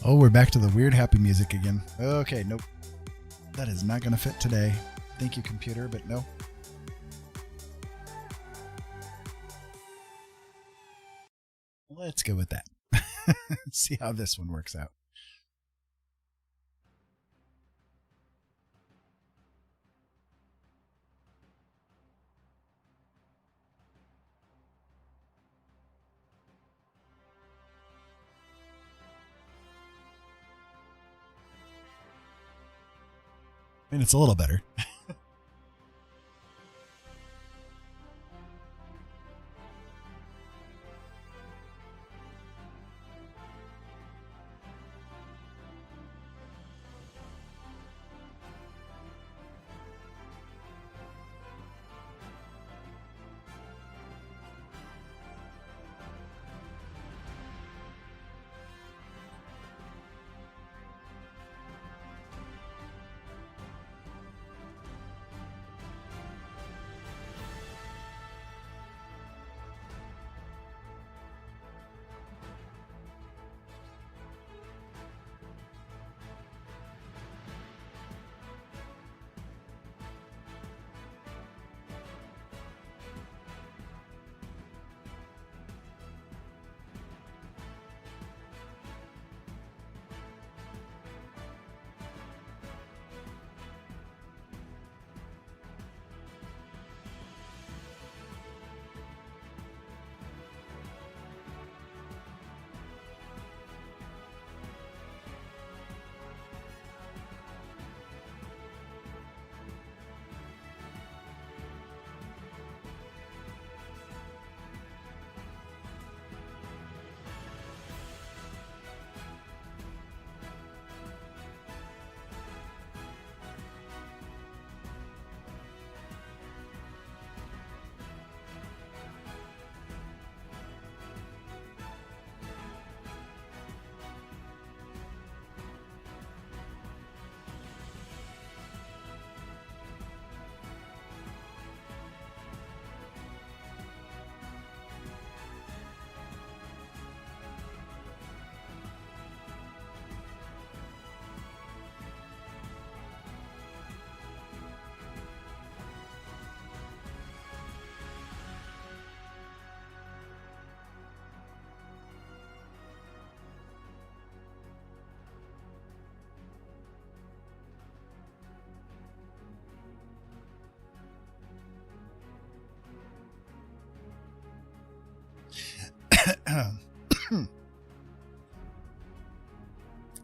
Speaker 1: Oh, we're back to the weird happy music again. Okay, nope. That is not going to fit today. Thank you, computer, but no. Let's go with that. See how this one works out. I mean, it's a little better.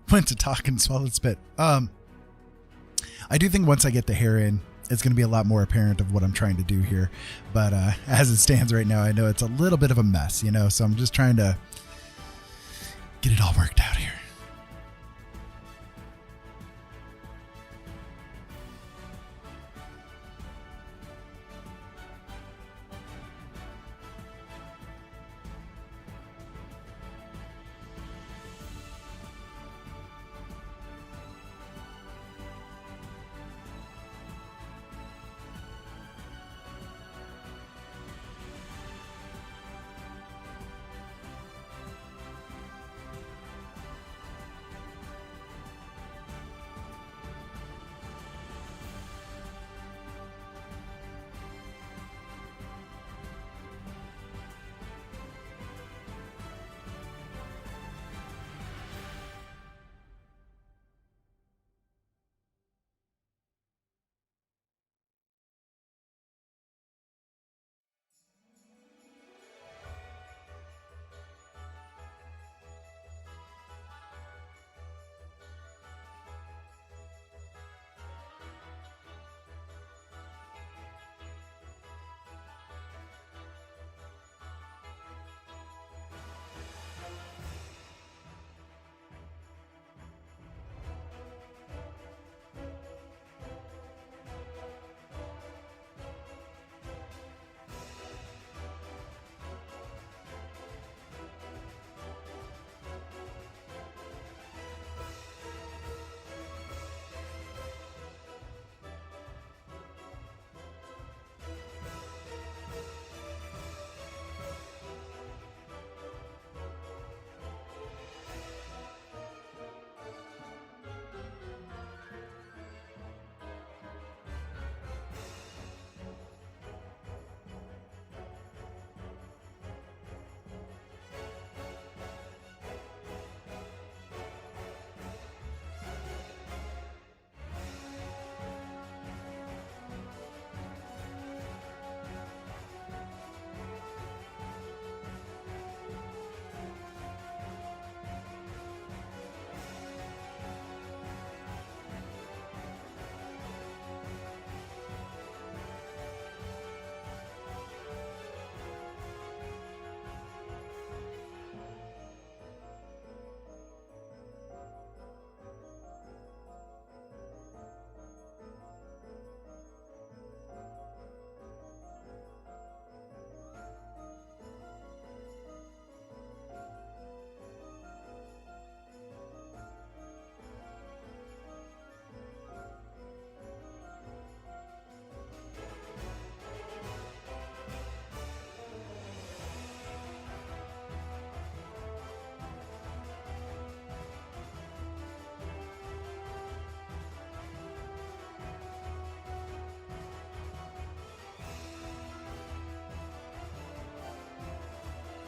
Speaker 1: Went to talk and swallowed spit. I do think once I get the hair in, it's going to be a lot more apparent of what I'm trying to do here. But as it stands right now, I know it's a little bit of a mess, so I'm just trying to get it all worked out here.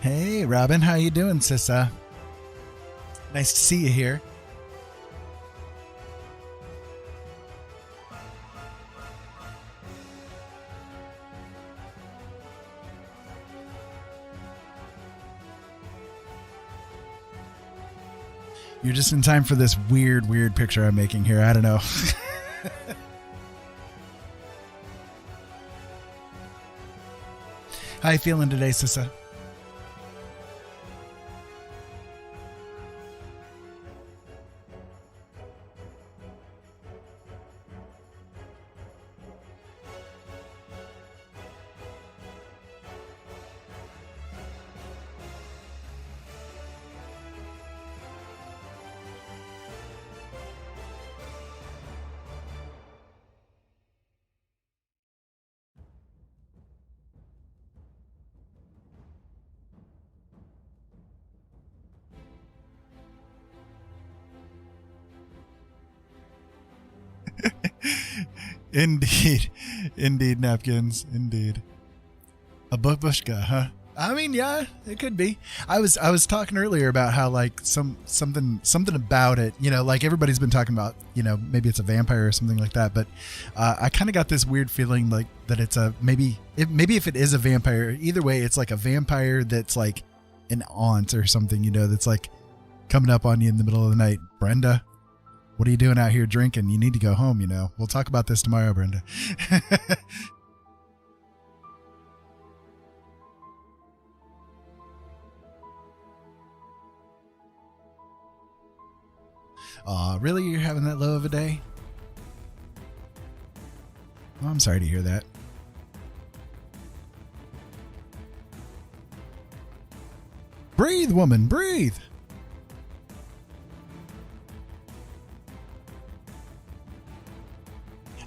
Speaker 1: Hey, Robin, how you doing, Sissa? Nice to see you here. You're just in time for this weird picture I'm making here. I don't know. How you feeling today, Sissa? Indeed, napkins. Indeed. A babushka, huh? I mean, yeah, it could be. I was talking earlier about how like something about it, like everybody's been talking about, maybe it's a vampire or something like that. But I kind of got this weird feeling like that it's a maybe if it is a vampire, either way, it's like a vampire that's like an aunt or something, that's like coming up on you in the middle of the night. Brenda, what are you doing out here drinking? You need to go home, We'll talk about this tomorrow, Brenda. Aw, really? You're having that low of a day? Oh, I'm sorry to hear that. Breathe, woman, breathe.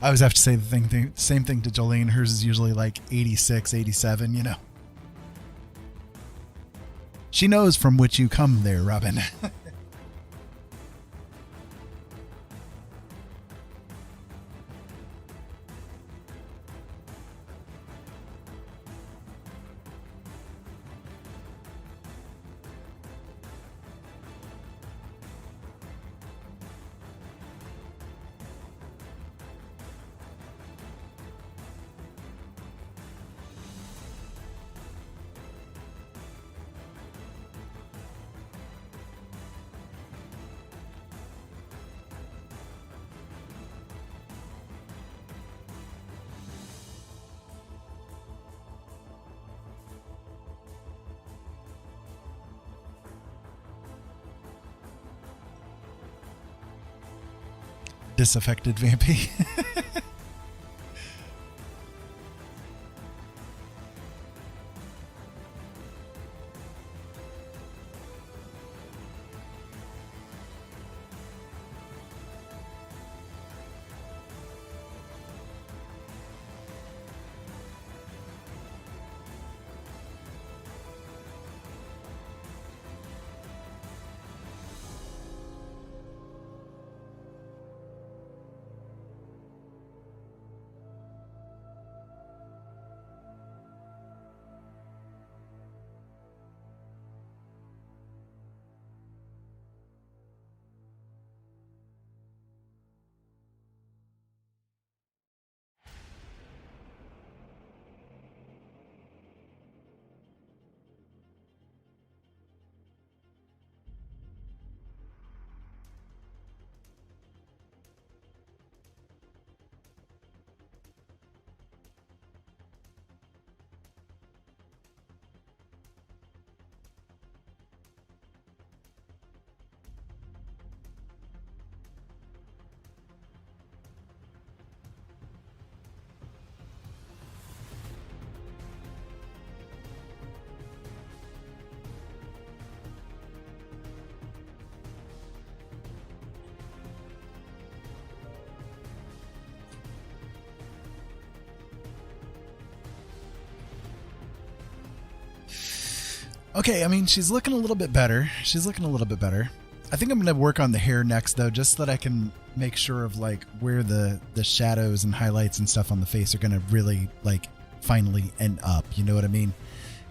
Speaker 1: I always have to say the same thing to Jolene. Hers is usually like 86, 87, She knows from which you come there, Robin. Disaffected vampy. Okay, I mean, she's looking a little bit better. I think I'm going to work on the hair next, though, just so that I can make sure of, like, where the shadows and highlights and stuff on the face are going to really, like, finally end up. You know what I mean?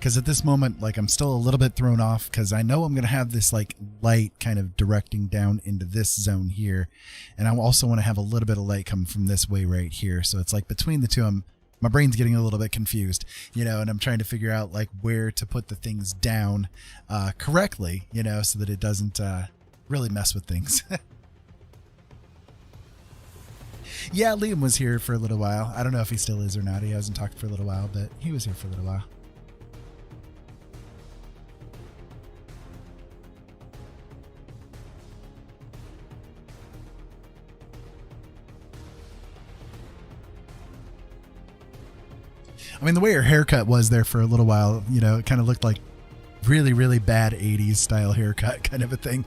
Speaker 1: because at this moment, like, I'm still a little bit thrown off because I know I'm going to have this like light kind of directing down into this zone here. And I also want to have a little bit of light come from this way right here. So it's like between the two, my brain's getting a little bit confused, and I'm trying to figure out like where to put the things down correctly, so that it doesn't really mess with things. Yeah, Liam was here for a little while. I don't know if he still is or not. He hasn't talked for a little while, but he was here for a little while. I mean, the way her haircut was there for a little while, it kind of looked like really, really bad 80s style haircut kind of a thing.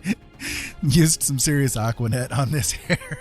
Speaker 1: Used some serious Aquanet on this hair.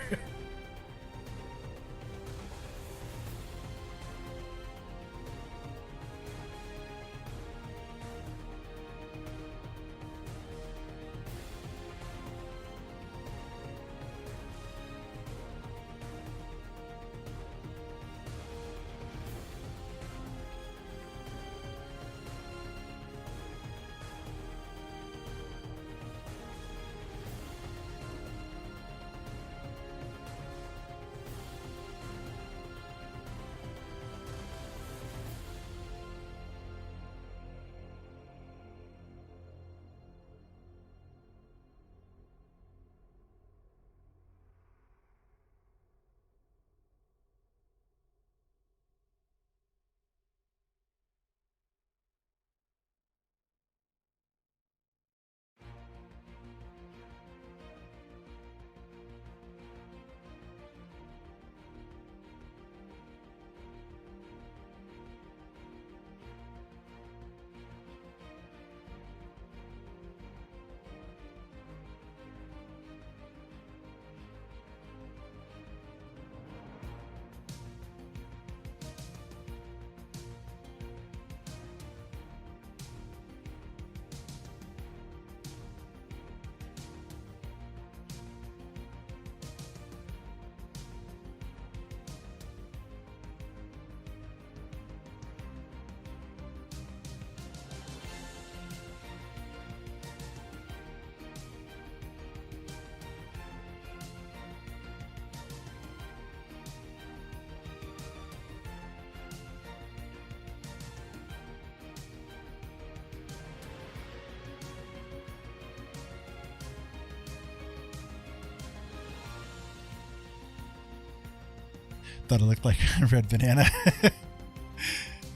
Speaker 1: Thought it looked like a red banana.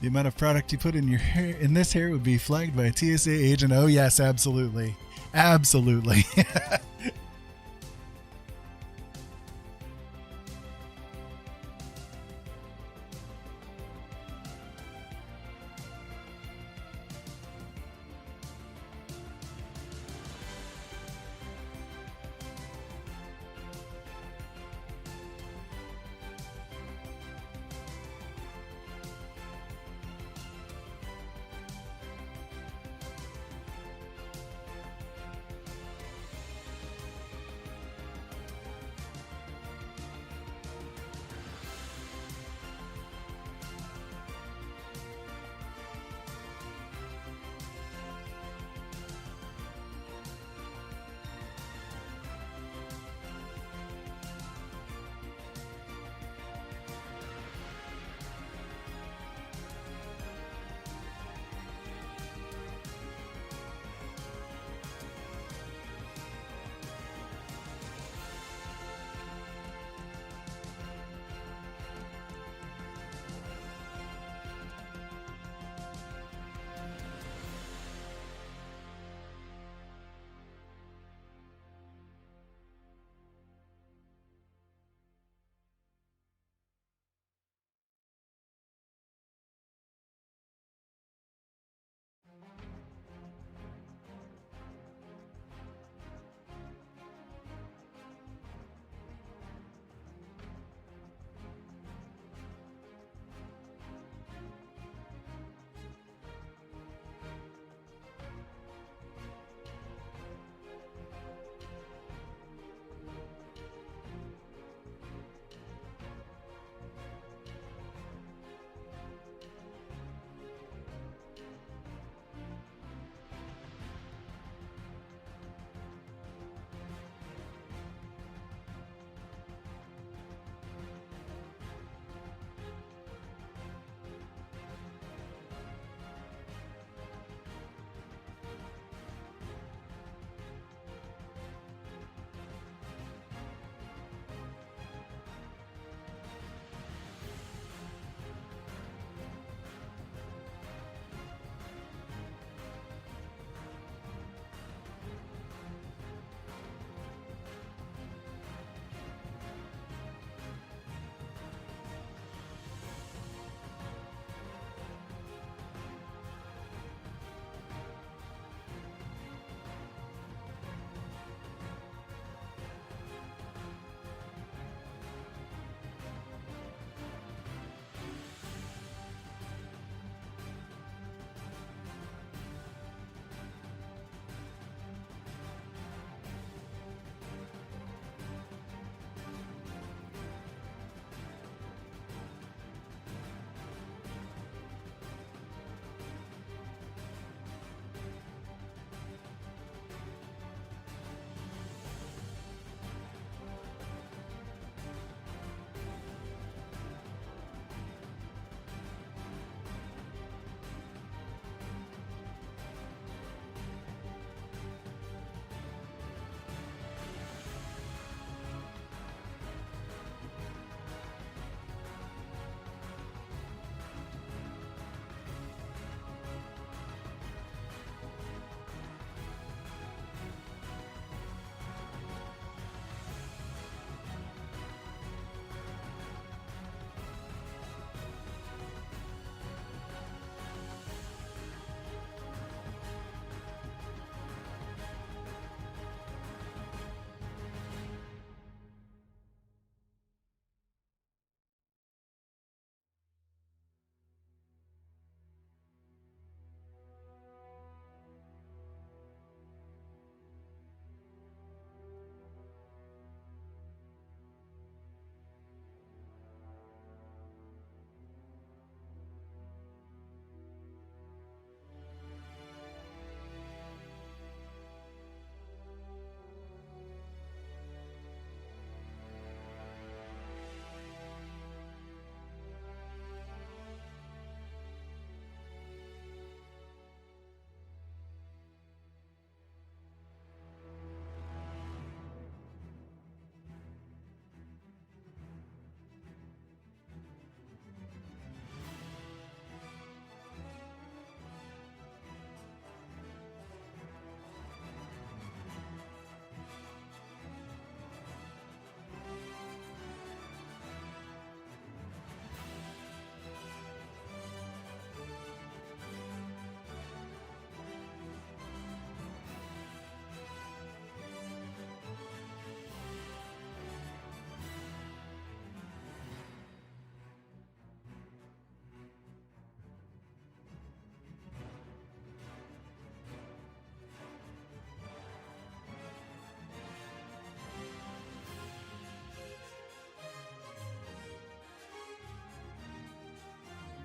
Speaker 1: The amount of product you put in your hair, in this hair, would be flagged by a TSA agent. Oh yes, absolutely. Absolutely.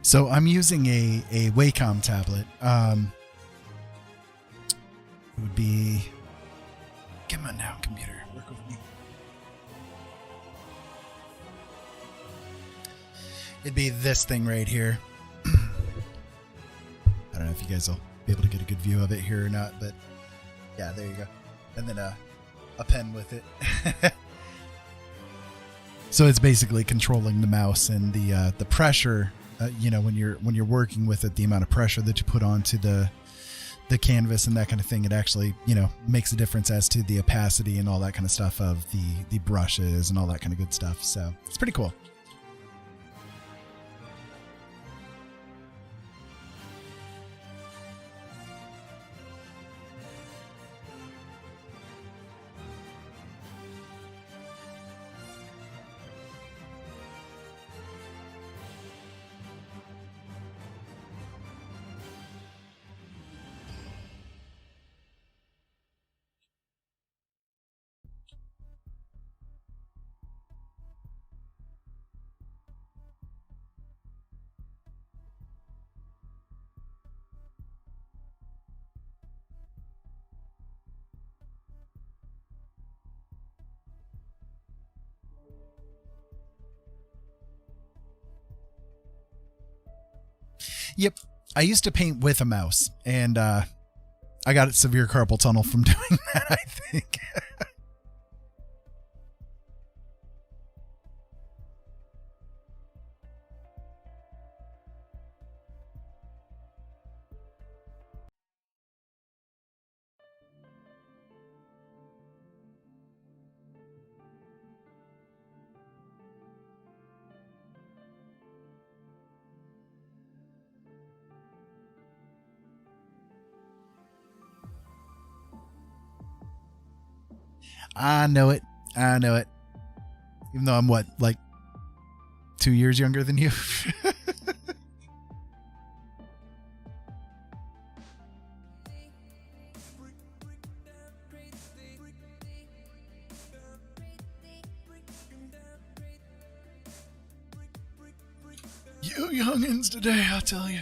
Speaker 1: So I'm using a Wacom tablet. It would be... Come on now, computer. Work with me. It'd be this thing right here. I don't know if you guys will be able to get a good view of it here or not, but yeah, there you go. And then a pen with it. So it's basically controlling the mouse and the pressure. When you're working with it, the amount of pressure that you put onto the canvas and that kind of thing, it actually makes a difference as to the opacity and all that kind of stuff of the brushes and all that kind of good stuff. So it's pretty cool. Yep. I used to paint with a mouse, and I got severe carpal tunnel from doing that, I think. I know it. Even though I'm 2 years younger than you. You youngins today, I'll tell you.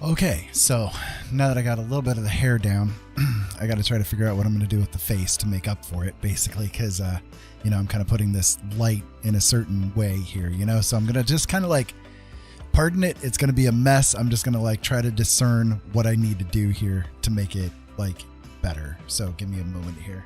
Speaker 1: Okay, so now that I got a little bit of the hair down, I got to try to figure out what I'm going to do with the face to make up for it, basically, because, I'm kind of putting this light in a certain way here, so I'm going to just kind of like, pardon it, it's going to be a mess. I'm just going to like try to discern what I need to do here to make it like better. So give me a moment here.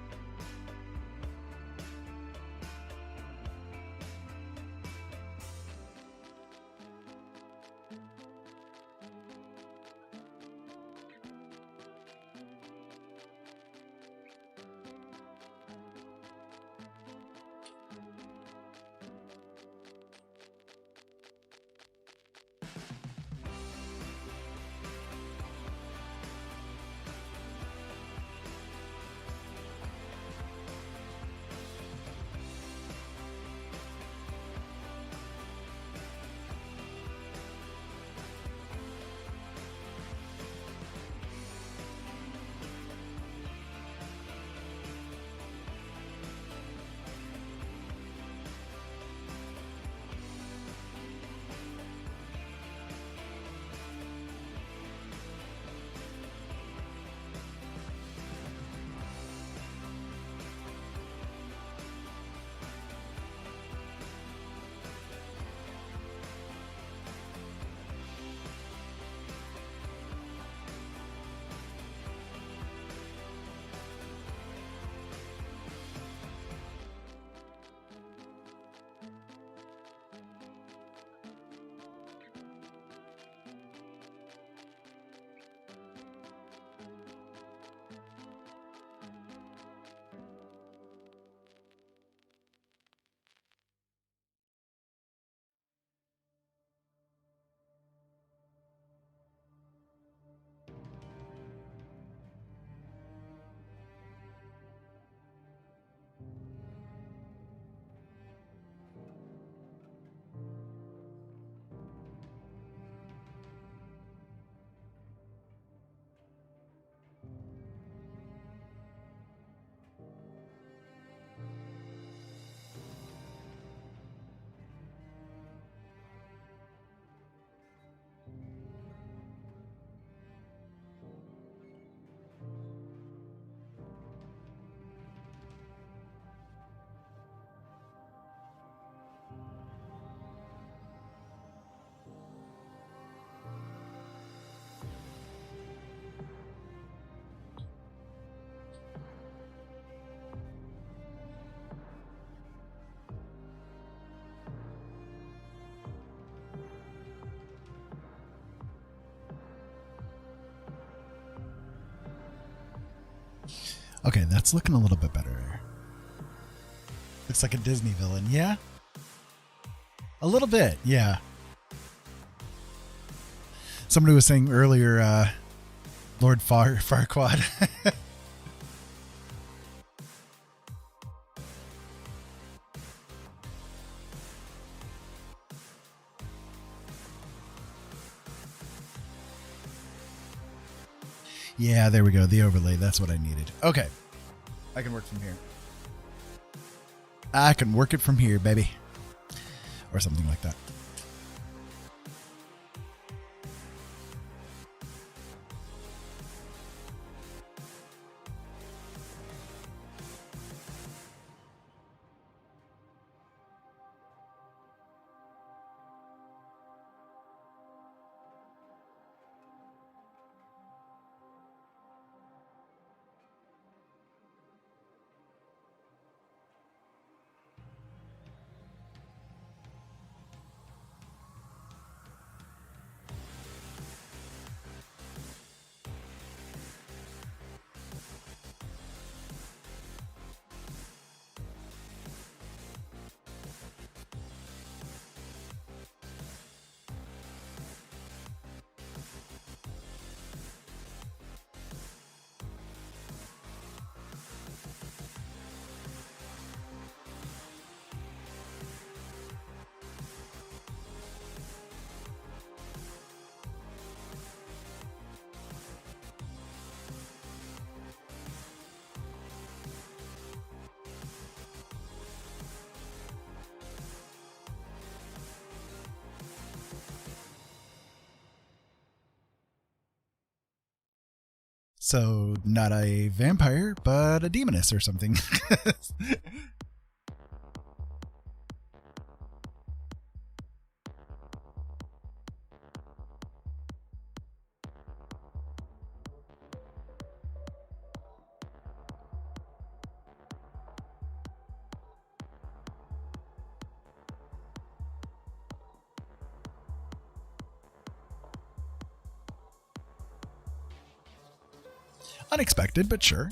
Speaker 1: Okay, that's looking a little bit better. Looks like a Disney villain. Yeah? A little bit, yeah. Somebody was saying earlier, Lord Farquaad. Yeah, there we go. The overlay. That's what I needed. Okay. I can work from here. I can work it from here, baby. Or something like that. So, not a vampire, but a demoness or something. Unexpected, but sure.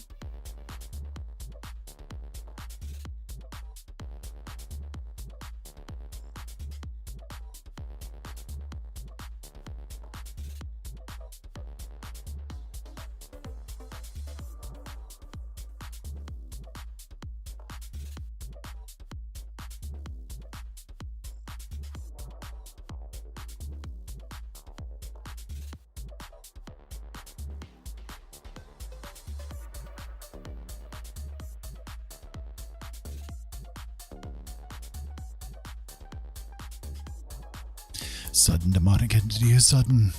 Speaker 1: Sudden demonic entity is sudden.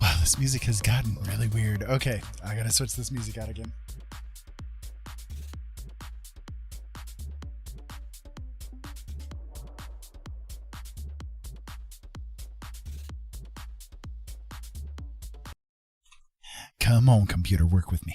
Speaker 1: Wow, this music has gotten really weird. Okay, I gotta switch this music out again. Come on, computer, work with me.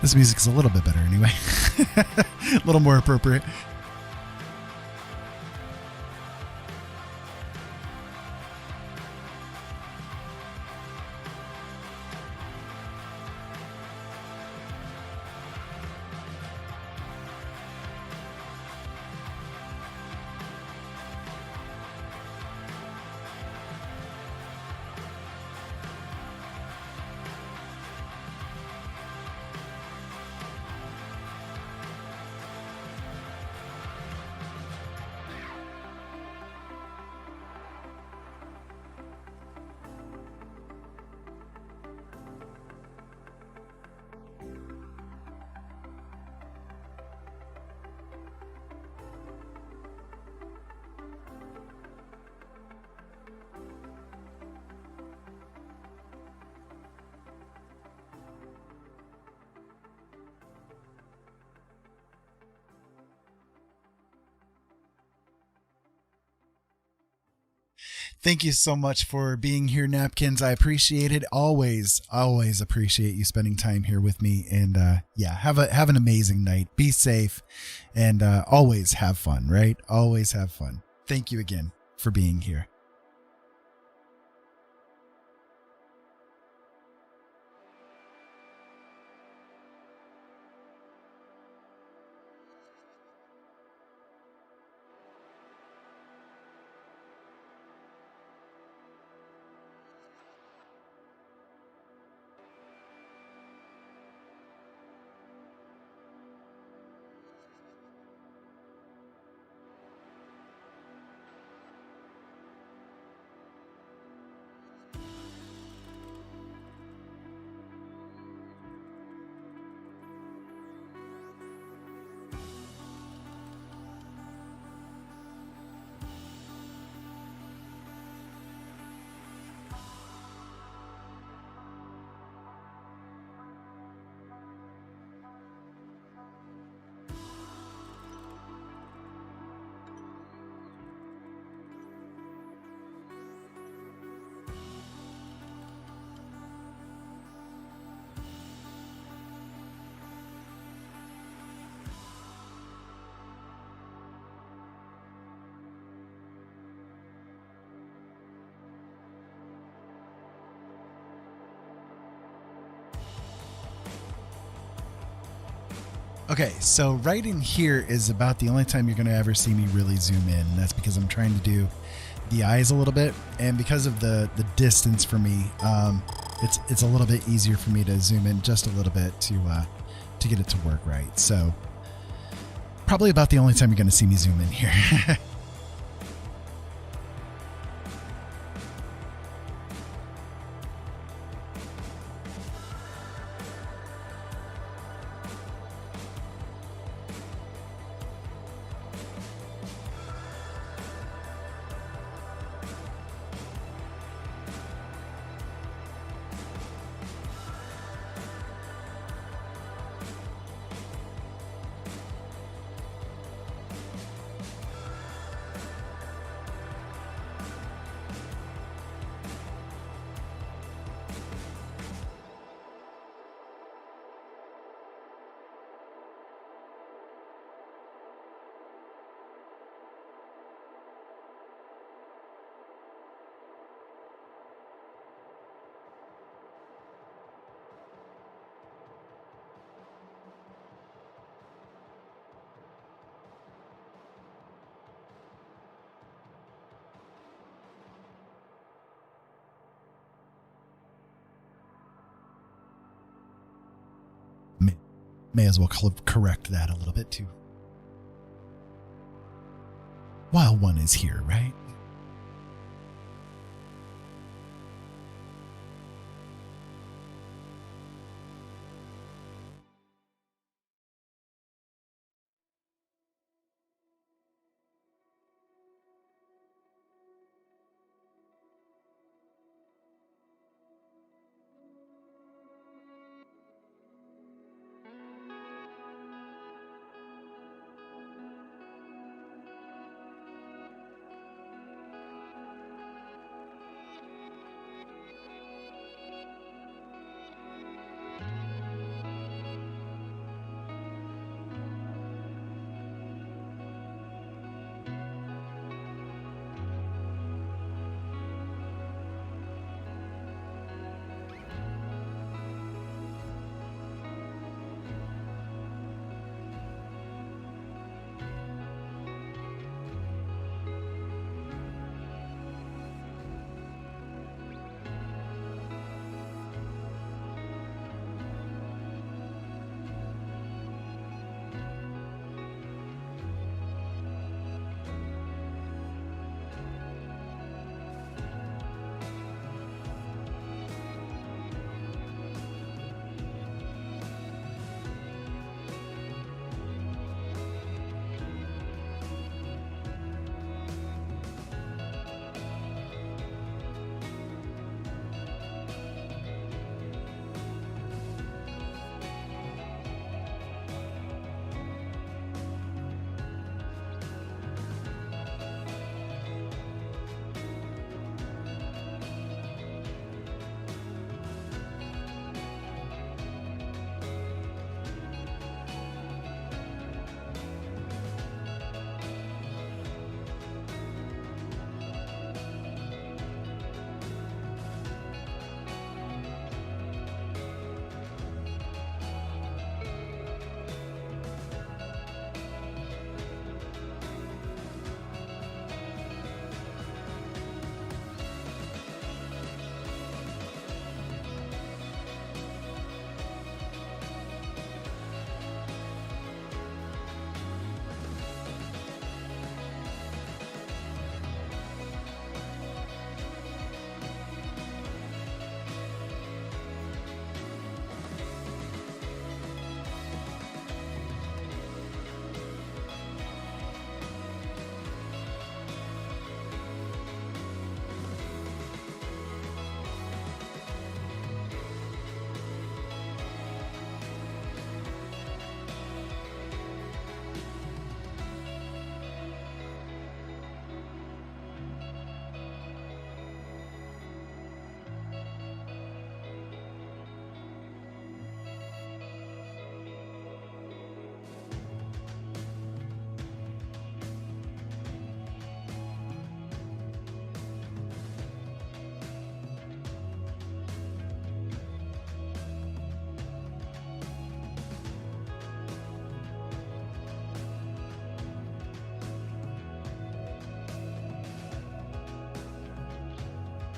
Speaker 1: This music's a little bit better anyway. A little more appropriate. Thank you so much for being here, Napkins. I appreciate it. Always appreciate you spending time here with me. And yeah, have an amazing night. Be safe, and always have fun, right? Always have fun. Thank you again for being here. Okay, so right in here is about the only time you're going to ever see me really zoom in. That's because I'm trying to do the eyes a little bit, and because of the distance for me, it's a little bit easier for me to zoom in just a little bit to get it to work right. So probably about the only time you're going to see me zoom in here. May as well correct that a little bit too. While one is here, right?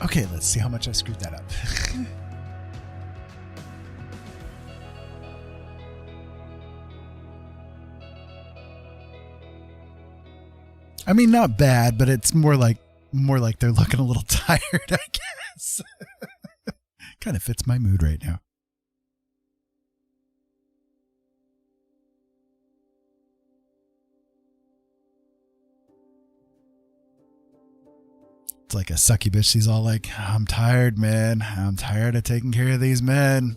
Speaker 1: Okay, let's see how much I screwed that up. I mean, not bad, but it's more like they're looking a little tired, I guess. Kind of fits my mood right now. It's like a succubus. She's all like, I'm tired, man. I'm tired of taking care of these men.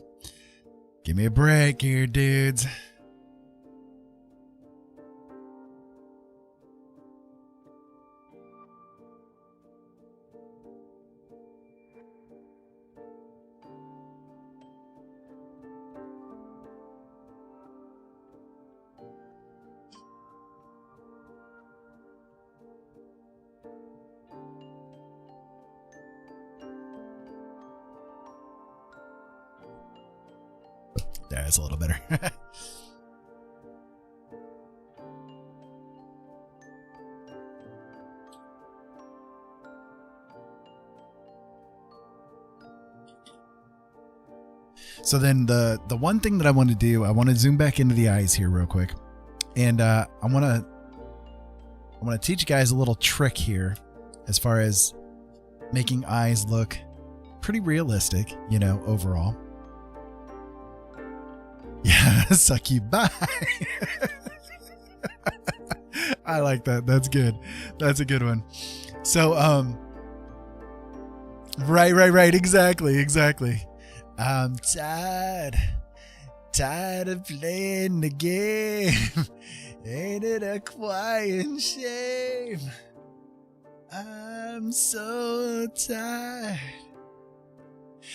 Speaker 1: Give me a break here, dudes. That's a little better. So then the one thing that I want to do, I want to zoom back into the eyes here real quick. And I want to teach you guys a little trick here as far as making eyes look pretty realistic, you know, overall. Yeah, suck you. Bye. I like that. That's good. That's a good one. So, right. Exactly. I'm tired of playing the game. Ain't it a quiet shame? I'm so tired.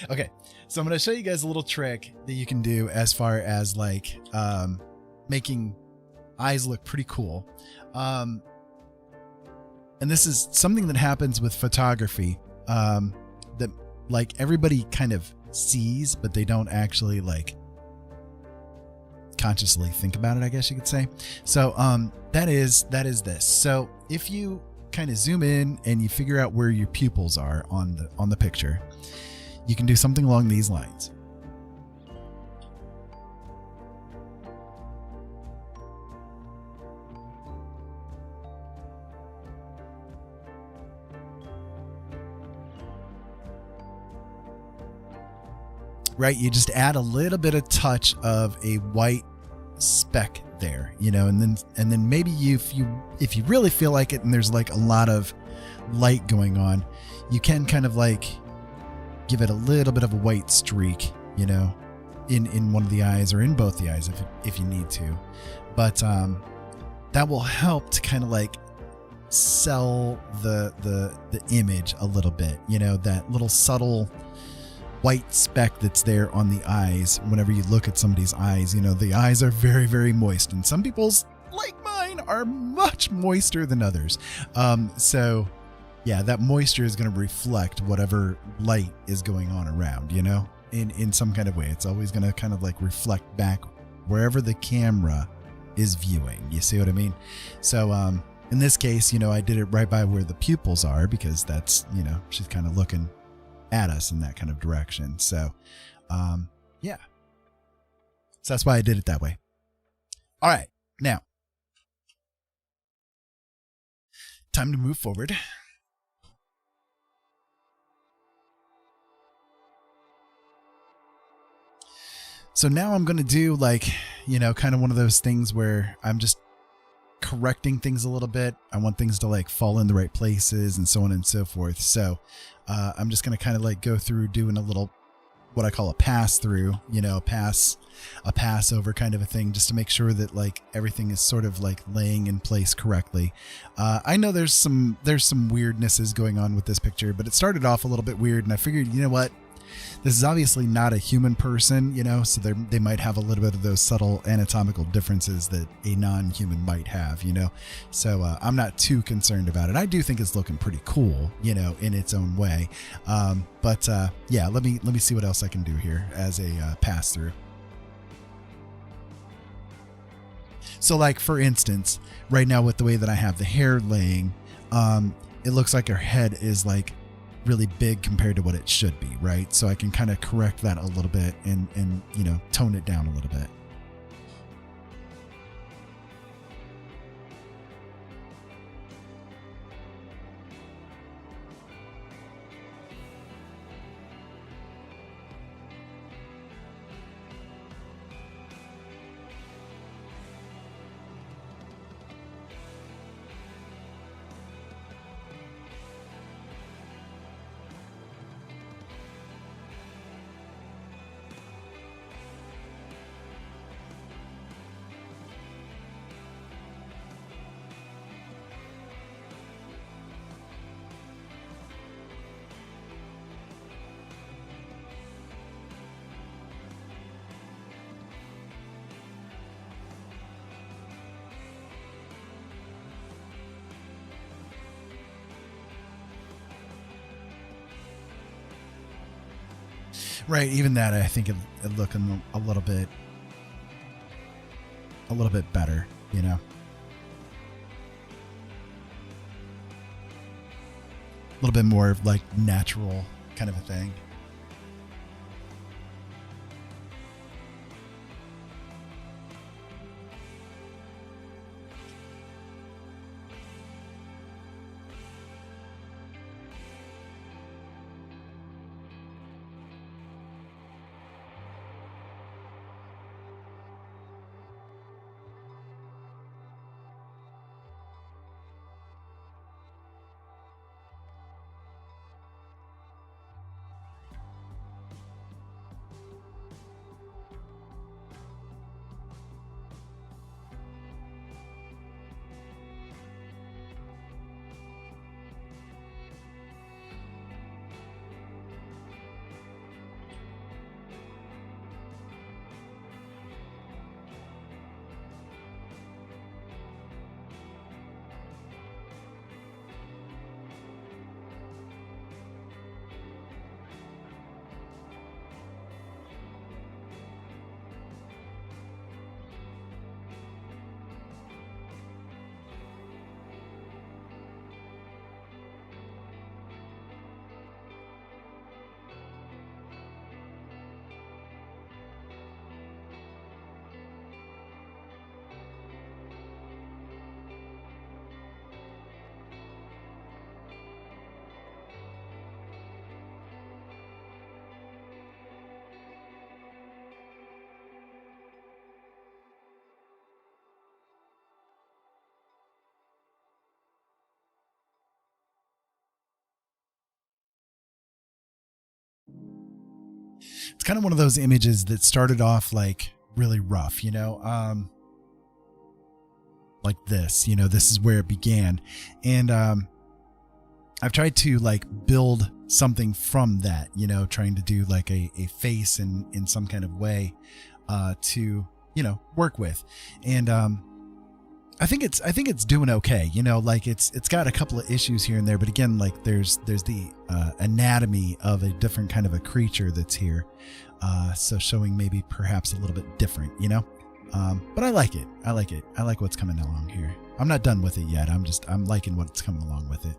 Speaker 1: Okay, so I'm going to show you guys a little trick that you can do as far as like making eyes look pretty cool. And this is something that happens with photography that like everybody kind of sees, but they don't actually like consciously think about it, I guess you could say. So that is this. So if you kind of zoom in and you figure out where your pupils are on the picture, you can do something along these lines. Right, you just add a little bit of touch of a white speck there, you know, and then maybe if you really feel like it and there's like a lot of light going on, you can kind of like give it a little bit of a white streak, you know, in one of the eyes or in both the eyes if you need to. But that will help to kind of like sell the image a little bit, you know, that little subtle white speck that's there on the eyes. Whenever you look at somebody's eyes, you know, the eyes are very, very moist, and some people's, like mine, are much moister than others. So yeah, that moisture is going to reflect whatever light is going on around, you know, in some kind of way. It's always going to kind of like reflect back wherever the camera is viewing. You see what I mean? So in this case, you know, I did it right by where the pupils are because that's, you know, she's kind of looking at us in that kind of direction. So yeah, so that's why I did it that way. All right, now time to move forward. So now I'm going to do like, you know, kind of one of those things where I'm just correcting things a little bit. I want things to like fall in the right places and so on and so forth. So I'm just going to kind of like go through doing a little, what I call a pass through, you know, a pass over kind of a thing, just to make sure that like everything is sort of like laying in place correctly. I know there's some weirdnesses going on with this picture, but it started off a little bit weird, and I figured, you know what? This is obviously not a human person, you know, so they might have a little bit of those subtle anatomical differences that a non-human might have, you know. So I'm not too concerned about it. I do think it's looking pretty cool, you know, in its own way. But yeah, let me see what else I can do here as a pass through. So like, for instance, right now with the way that I have the hair laying, it looks like her head is like really big compared to what it should be, right? So I can kind of correct that a little bit and tone it down a little bit. Right, even that I think it looking a little bit better, you know. A little bit more like natural kind of a thing. It's kind of one of those images that started off like really rough, like this, this is where it began. And I've tried to like build something from that, trying to do like a face in some kind of way to, work with. And I think it's doing okay, like it's got a couple of issues here and there, but again, like there's the anatomy of a different kind of a creature that's here. So showing maybe perhaps a little bit different, but I like it. I like what's coming along here. I'm not done with it yet. I'm liking what's coming along with it.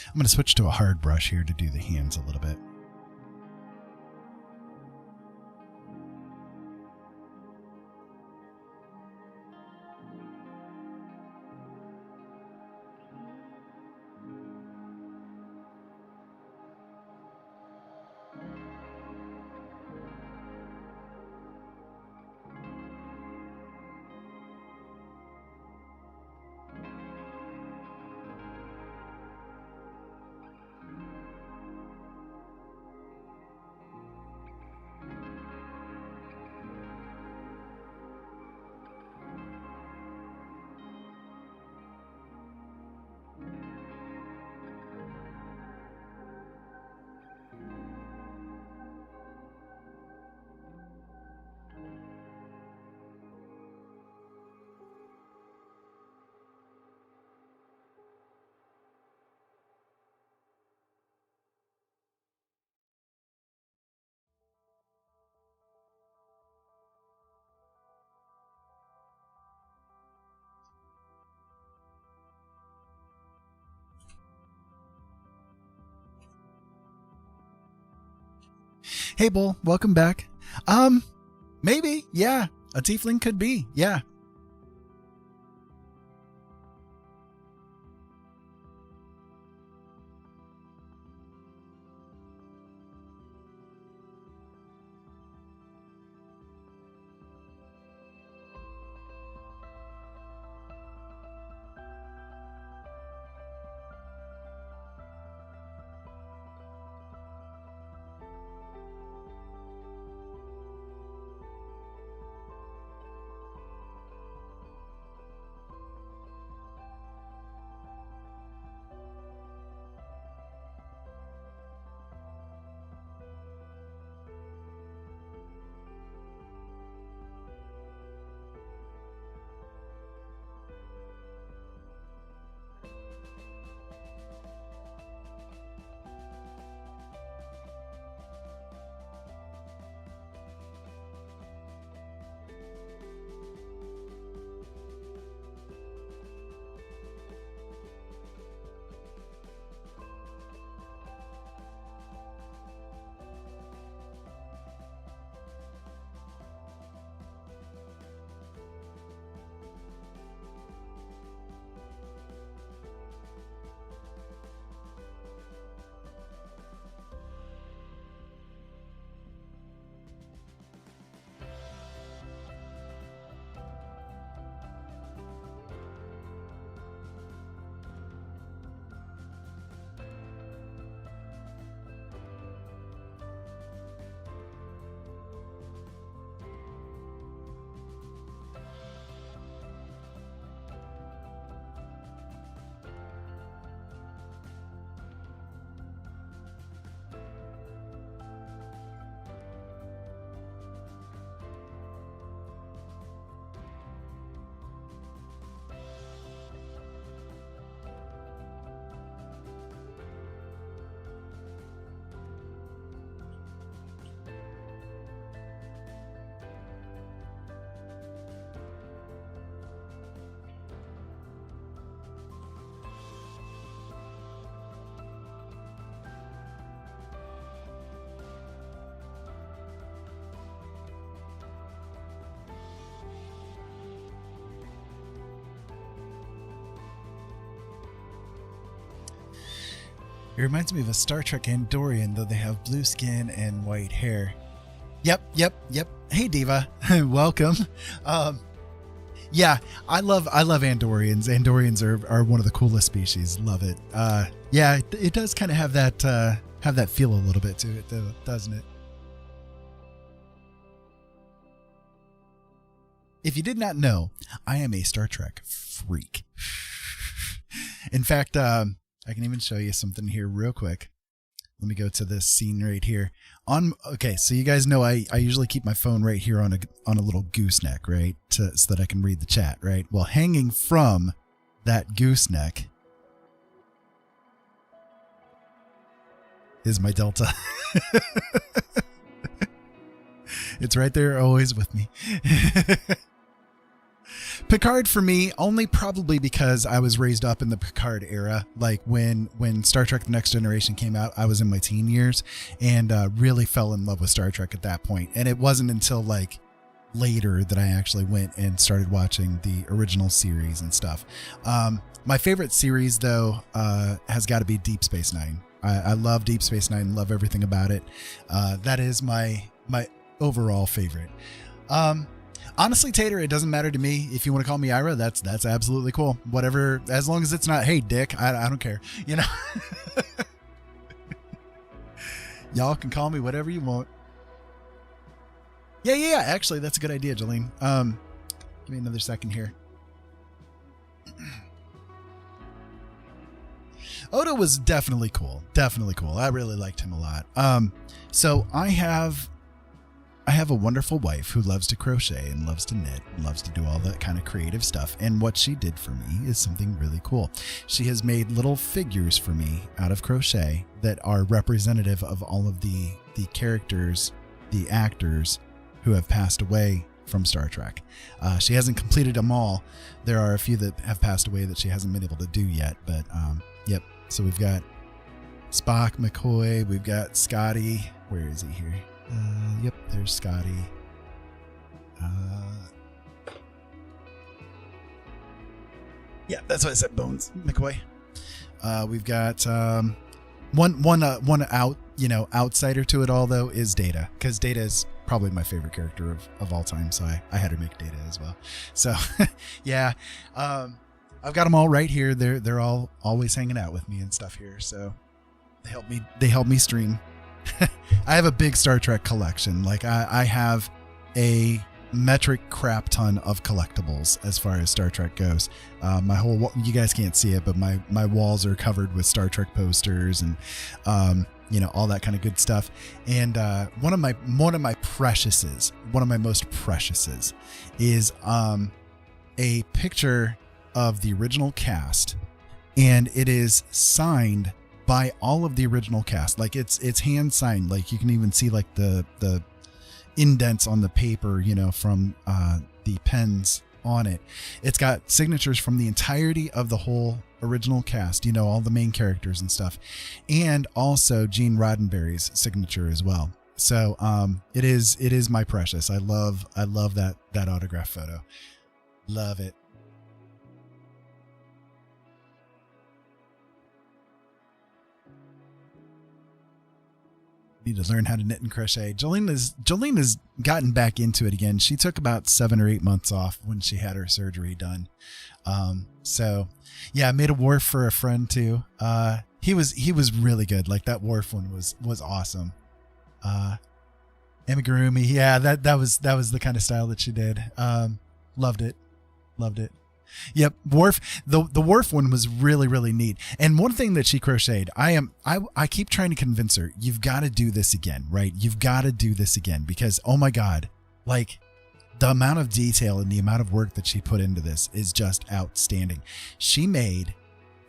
Speaker 1: I'm going to switch to a hard brush here to do the hands a little bit. Hey, Bull, welcome back. Maybe, yeah. A tiefling could be, yeah. It reminds me of a Star Trek Andorian, though they have blue skin and white hair. Yep. Hey, Diva. Welcome. Yeah, I love Andorians. Andorians are one of the coolest species. Love it. Yeah, it does kind of have that feel a little bit to it, doesn't it? If you did not know, I am a Star Trek freak. In fact, I can even show you something here real quick. Let me go to this scene right here. Okay, so you guys know I usually keep my phone right here on a little gooseneck, right? So that I can read the chat, right? Well, hanging from that gooseneck is my Delta. It's right there, always with me. Picard for me, only probably because I was raised up in the Picard era. Like when Star Trek The Next Generation came out, I was in my teen years and really fell in love with Star Trek at that point. And it wasn't until like later that I actually went and started watching the original series and stuff. My favorite series, though, has got to be Deep Space Nine. I love Deep Space Nine, love everything about it. That is my overall favorite. Honestly, Tater, it doesn't matter to me. If you want to call me Ira, that's absolutely cool. Whatever, as long as it's not, hey, Dick, I don't care. You know, y'all can call me whatever you want. Yeah. Actually, that's a good idea, Jolene. Give me another second here. Odo was definitely cool. I really liked him a lot. So I have a wonderful wife who loves to crochet and loves to knit and loves to do all that kind of creative stuff. And what she did for me is something really cool. She has made little figures for me out of crochet that are representative of all of the characters, the actors who have passed away from Star Trek. She hasn't completed them all. There are a few that have passed away that she hasn't been able to do yet. But yep. So we've got Spock, McCoy. We've got Scotty. Where is he here? Yep, there's Scotty. Yeah, that's what I said, Bones McCoy. We've got one outsider to it all though is Data, because Data is probably my favorite character of all time, so I had to make Data as well. So yeah, I've got them all right here. They're all always hanging out with me and stuff here, so they help me stream. I have a big Star Trek collection. Like I have a metric crap ton of collectibles as far as Star Trek goes. My whole, you guys can't see it, but my walls are covered with Star Trek posters and all that kind of good stuff. And one of my most preciouses is a picture of the original cast, and it is signed by all of the original cast. Like it's hand signed. Like you can even see like the indents on the paper, from the pens on it. It's got signatures from the entirety of the whole original cast, all the main characters and stuff, and also Gene Roddenberry's signature as well. So it is my precious. I love that autograph photo. Love it. Need to learn how to knit and crochet. Jolene has gotten back into it again. She took about 7 or 8 months off when she had her surgery done. So yeah, I made a wharf for a friend too. He was really good. Like that wharf one was awesome. Amigurumi. Yeah, that was the kind of style that she did. Loved it. Yep, Wharf. The Wharf one was really, really neat. And one thing that she crocheted, I keep trying to convince her, you've got to do this again, right? You've got to do this again, because oh my God, like the amount of detail and the amount of work that she put into this is just outstanding. She made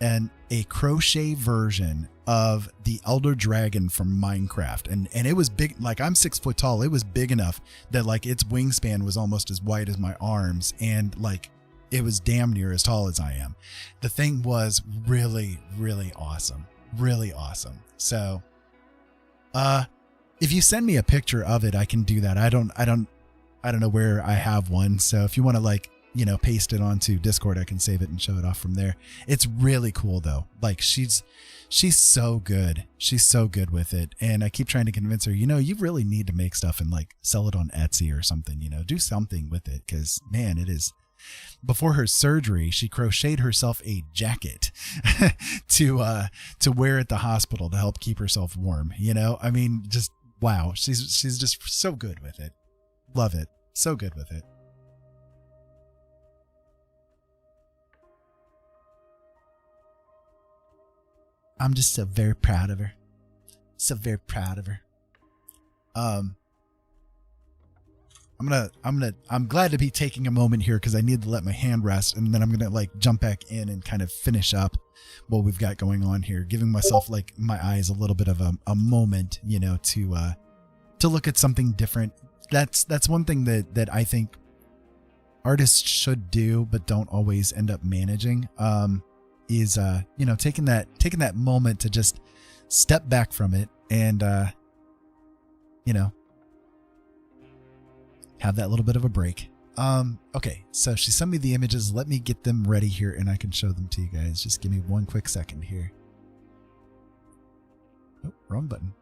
Speaker 1: a crochet version of the Elder Dragon from Minecraft, and it was big. Like I'm 6 foot tall. It was big enough that like its wingspan was almost as wide as my arms, and like it was damn near as tall as I am. The thing was really, really awesome. Really awesome. So, if you send me a picture of it, I can do that. I don't know where I have one. So if you want to paste it onto Discord, I can save it and show it off from there. It's really cool though. Like she's so good. She's so good with it. And I keep trying to convince her, you really need to make stuff and like sell it on Etsy or something, do something with it. 'Cause man, it is. Before her surgery, she crocheted herself a jacket to wear at the hospital to help keep herself warm. I mean, just wow. She's just so good with it. Love it. So good with it. I'm just so very proud of her. So very proud of her. I'm glad to be taking a moment here because I need to let my hand rest, and then I'm gonna like jump back in and kind of finish up what we've got going on here, giving myself like my eyes a little bit of a moment, to look at something different. That's one thing that I think artists should do, but don't always end up managing. Is taking that moment to just step back from it and have that little bit of a break. Okay, so she sent me the images. Let me get them ready here and I can show them to you guys. Just give me one quick second here. Oh, wrong button.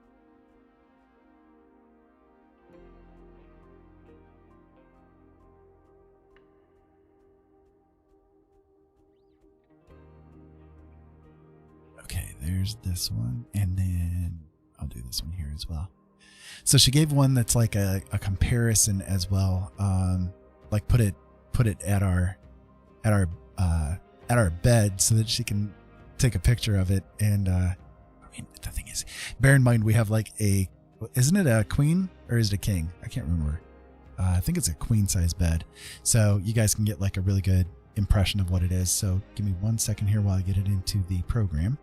Speaker 1: Okay, there's this one, and then I'll do this one here as well. So she gave one that's like a comparison as well. Like put it at our bed so that she can take a picture of it. And I mean, the thing is, bear in mind we have like isn't it a queen or is it a king? I can't remember. I think it's a queen size bed. So you guys can get like a really good impression of what it is. So give me 1 second here while I get it into the program.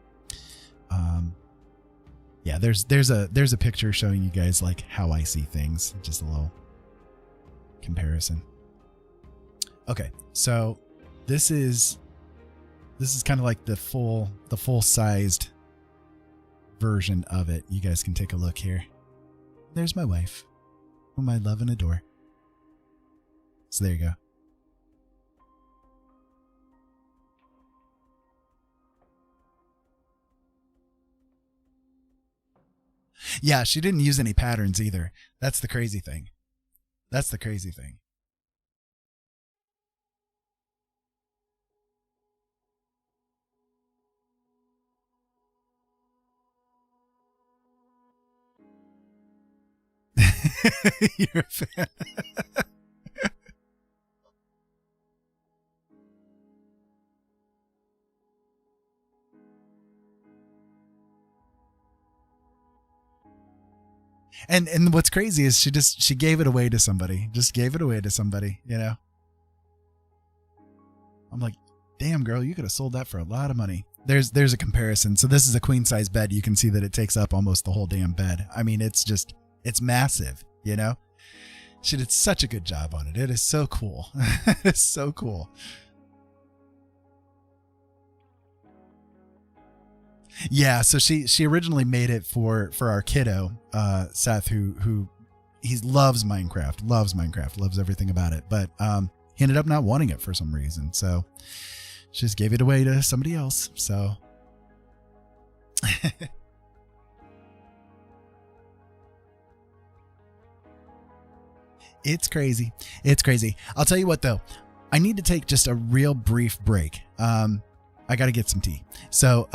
Speaker 1: Yeah, there's a picture showing you guys like how I see things. Just a little comparison. Okay, so this is kind of like the full sized version of it. You guys can take a look here. there's my wife, whom I love and adore. So there you go. Yeah, she didn't use any patterns either. That's the crazy thing. That's the crazy thing. You're a fan. And what's crazy is she gave it away to somebody. Just gave it away to somebody, you know. I'm like, damn girl, you could have sold that for a lot of money. There's a comparison. So this is a queen size bed. You can see that it takes up almost the whole damn bed. I mean, it's massive, you know. She did such a good job on it. It is so cool. It's so cool. Yeah, so she originally made it for our kiddo, Seth, who he loves Minecraft, loves everything about it, but he ended up not wanting it for some reason, so she just gave it away to somebody else. So it's crazy. It's crazy. I'll tell you what though, I need to take just a real brief break. I got to get some tea. So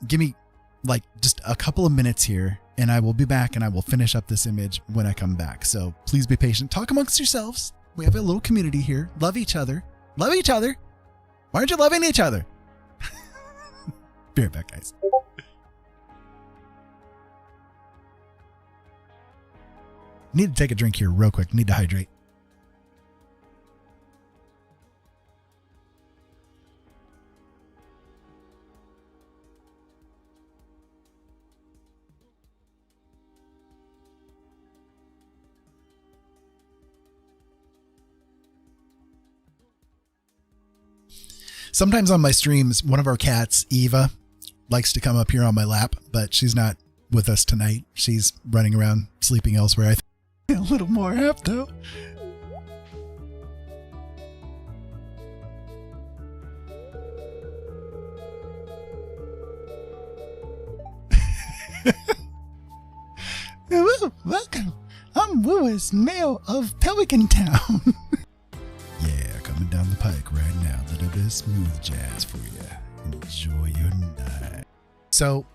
Speaker 1: give me like just a couple of minutes here and I will be back and I will finish up this image when I come back. So please be patient. Talk amongst yourselves. We have a little community here. Love each other. Love each other. Why aren't you loving each other? Be right back, guys. Need to take a drink here real quick. Need to hydrate. Sometimes on my streams, one of our cats, Eva, likes to come up here on my lap, but she's not with us tonight. She's running around sleeping elsewhere. I think a little more apt though. Welcome. I'm Willis, mayor of Pelican Town. Yeah, coming down the pike right now. A little bit of smooth jazz for you. Enjoy your night. So,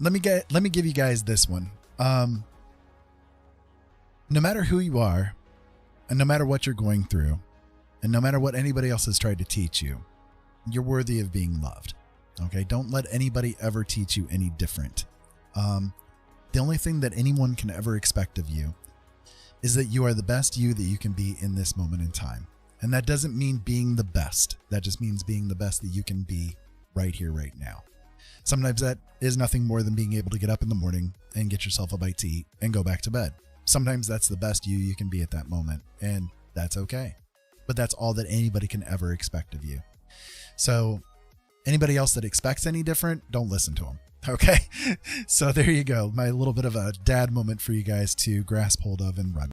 Speaker 1: let me give you guys this one. No matter who you are, and no matter what you're going through, and no matter what anybody else has tried to teach you, you're worthy of being loved. Okay? Don't let anybody ever teach you any different. The only thing that anyone can ever expect of you is that you are the best you that you can be in this moment in time. And that doesn't mean being the best. That just means being the best that you can be right here, right now. Sometimes that is nothing more than being able to get up in the morning and get yourself a bite to eat and go back to bed. Sometimes that's the best you can be at that moment, and that's okay. But that's all that anybody can ever expect of you. So anybody else that expects any different, don't listen to them. Okay? So there you go. My little bit of a dad moment for you guys to grasp hold of and run.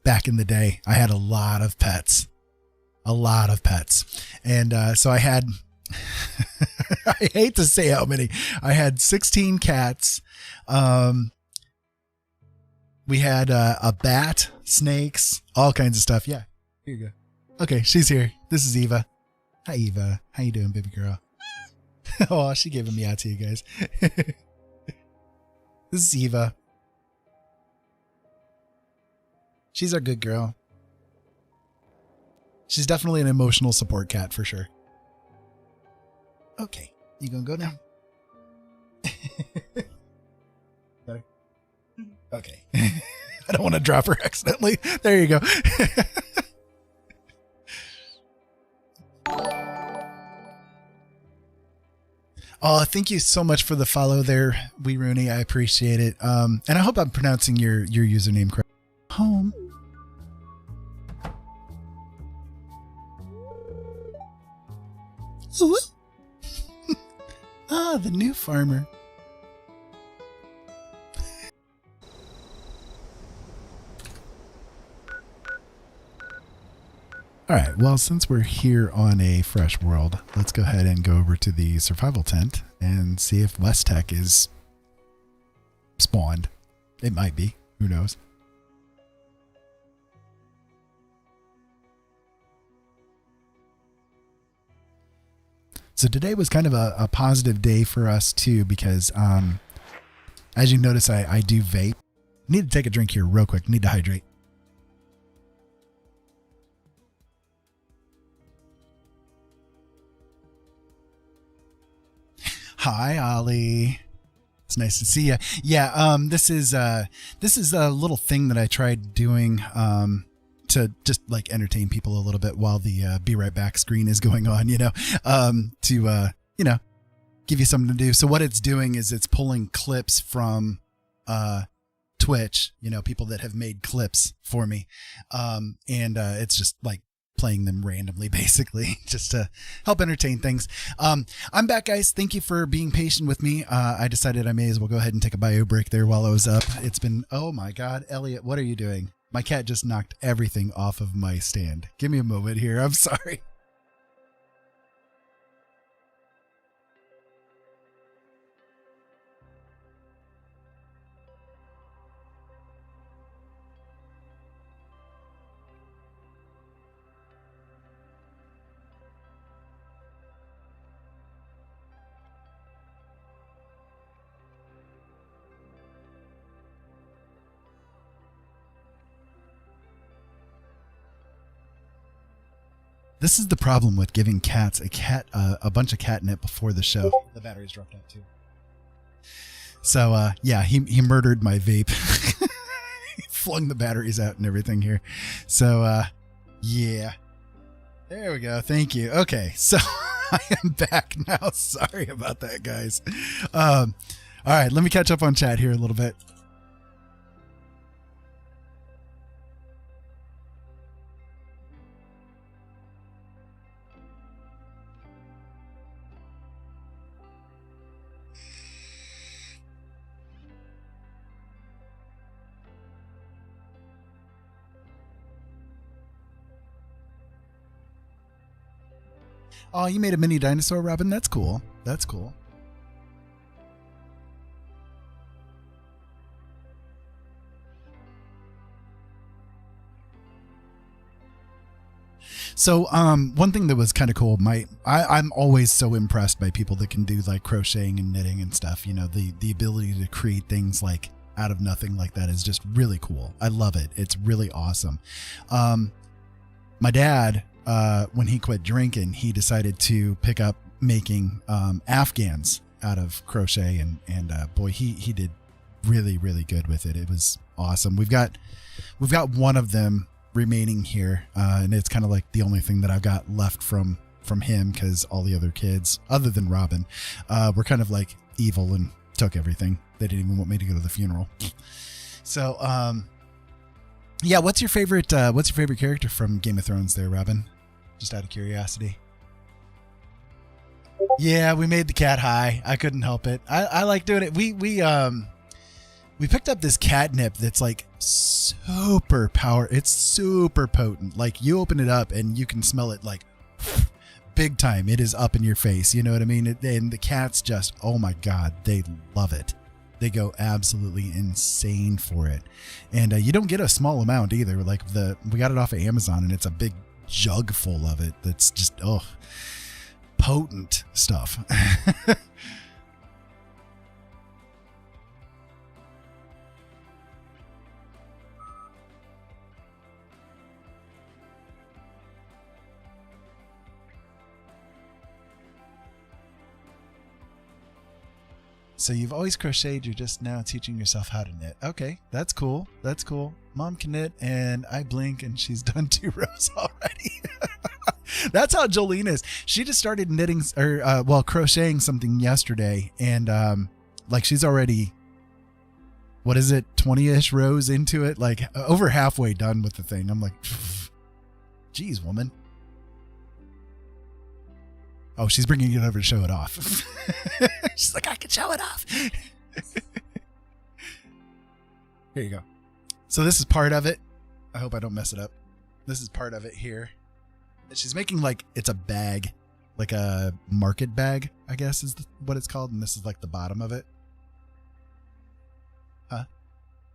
Speaker 1: Back in the day, I had a lot of pets. And so I had, I hate to say how many, I had 16 cats. We had a bat, snakes, all kinds of stuff. Yeah, here you go. Okay, she's here. This is Eva. Hi, Eva. How you doing, baby girl? Oh, she gave a meow to you guys. This is Eva. She's our good girl. She's definitely an emotional support cat for sure. Okay, you gonna go now? Okay. I don't want to drop her accidentally. There you go. Oh, thank you so much for the follow there, Wee Rooney. I appreciate it. And I hope I'm pronouncing your username correct. Home. Ooh. Ah, the new farmer. All right, well, since we're here on a fresh world, let's go ahead and go over to the survival tent and see if West Tech is spawned. It might be. Who knows? So today was kind of a positive day for us, too, because as you notice, I do vape. Need to take a drink here real quick. Need to hydrate. Hi, Ollie. It's nice to see you. Yeah, this is a little thing that I tried doing to just like entertain people a little bit while the be right back screen is going on, to give you something to do. So what it's doing is it's pulling clips from Twitch, people that have made clips for me. And it's just like playing them randomly, basically, just to help entertain things. I'm back, guys. Thank you for being patient with me. I decided I may as well go ahead and take a bio break there while I was up. It's been, oh my God, Elliot, what are you doing? My cat just knocked everything off of my stand. Give me a moment here. I'm sorry. This is the problem with giving cats a bunch of catnip before the show. The batteries dropped out too. So yeah, he murdered my vape. He flung the batteries out and everything here. So yeah. There we go. Thank you. Okay, so I am back now. Sorry about that, guys. All right, let me catch up on chat here a little bit. Oh, you made a mini dinosaur, Robin? That's cool. That's cool. So, one thing that was kind of cool, I'm always so impressed by people that can do like crocheting and knitting and stuff. The ability to create things like out of nothing like that is just really cool. I love it. It's really awesome. My dad, when he quit drinking, he decided to pick up making Afghans out of crochet, and boy, he did really, really good with it. It was awesome. We've got one of them remaining here, and it's kind of like the only thing that I've got left from him, because all the other kids, other than Robin, were kind of like evil and took everything. They didn't even want me to go to the funeral. So, yeah, what's your favorite character from Game of Thrones there, Robin? Just out of curiosity. Yeah, we made the cat high. I couldn't help it. I like doing it. We picked up this catnip that's like super it's super potent. Like you open it up and you can smell it like big time. It is up in your face. You know what I mean? And the cats just, oh my God, they love it. They go absolutely insane for it. And you don't get a small amount either. Like we got it off of Amazon, and it's a big jug full of it. That's just, potent stuff. So you've always crocheted, you're just now teaching yourself how to knit. Okay, that's cool. That's cool. Mom can knit, and I blink, and she's done 2 rows already. That's how Jolene is. She just started knitting, or crocheting something yesterday, and like she's already, what is it, 20-ish rows into it, like over halfway done with the thing. I'm like, geez, woman. Oh, she's bringing it over to show it off. She's like, I can show it off. Here you go. So this is part of it. I hope I don't mess it up. This is part of it here. She's making like, it's a bag, like a market bag, I guess is what it's called. And this is like the bottom of it. Huh?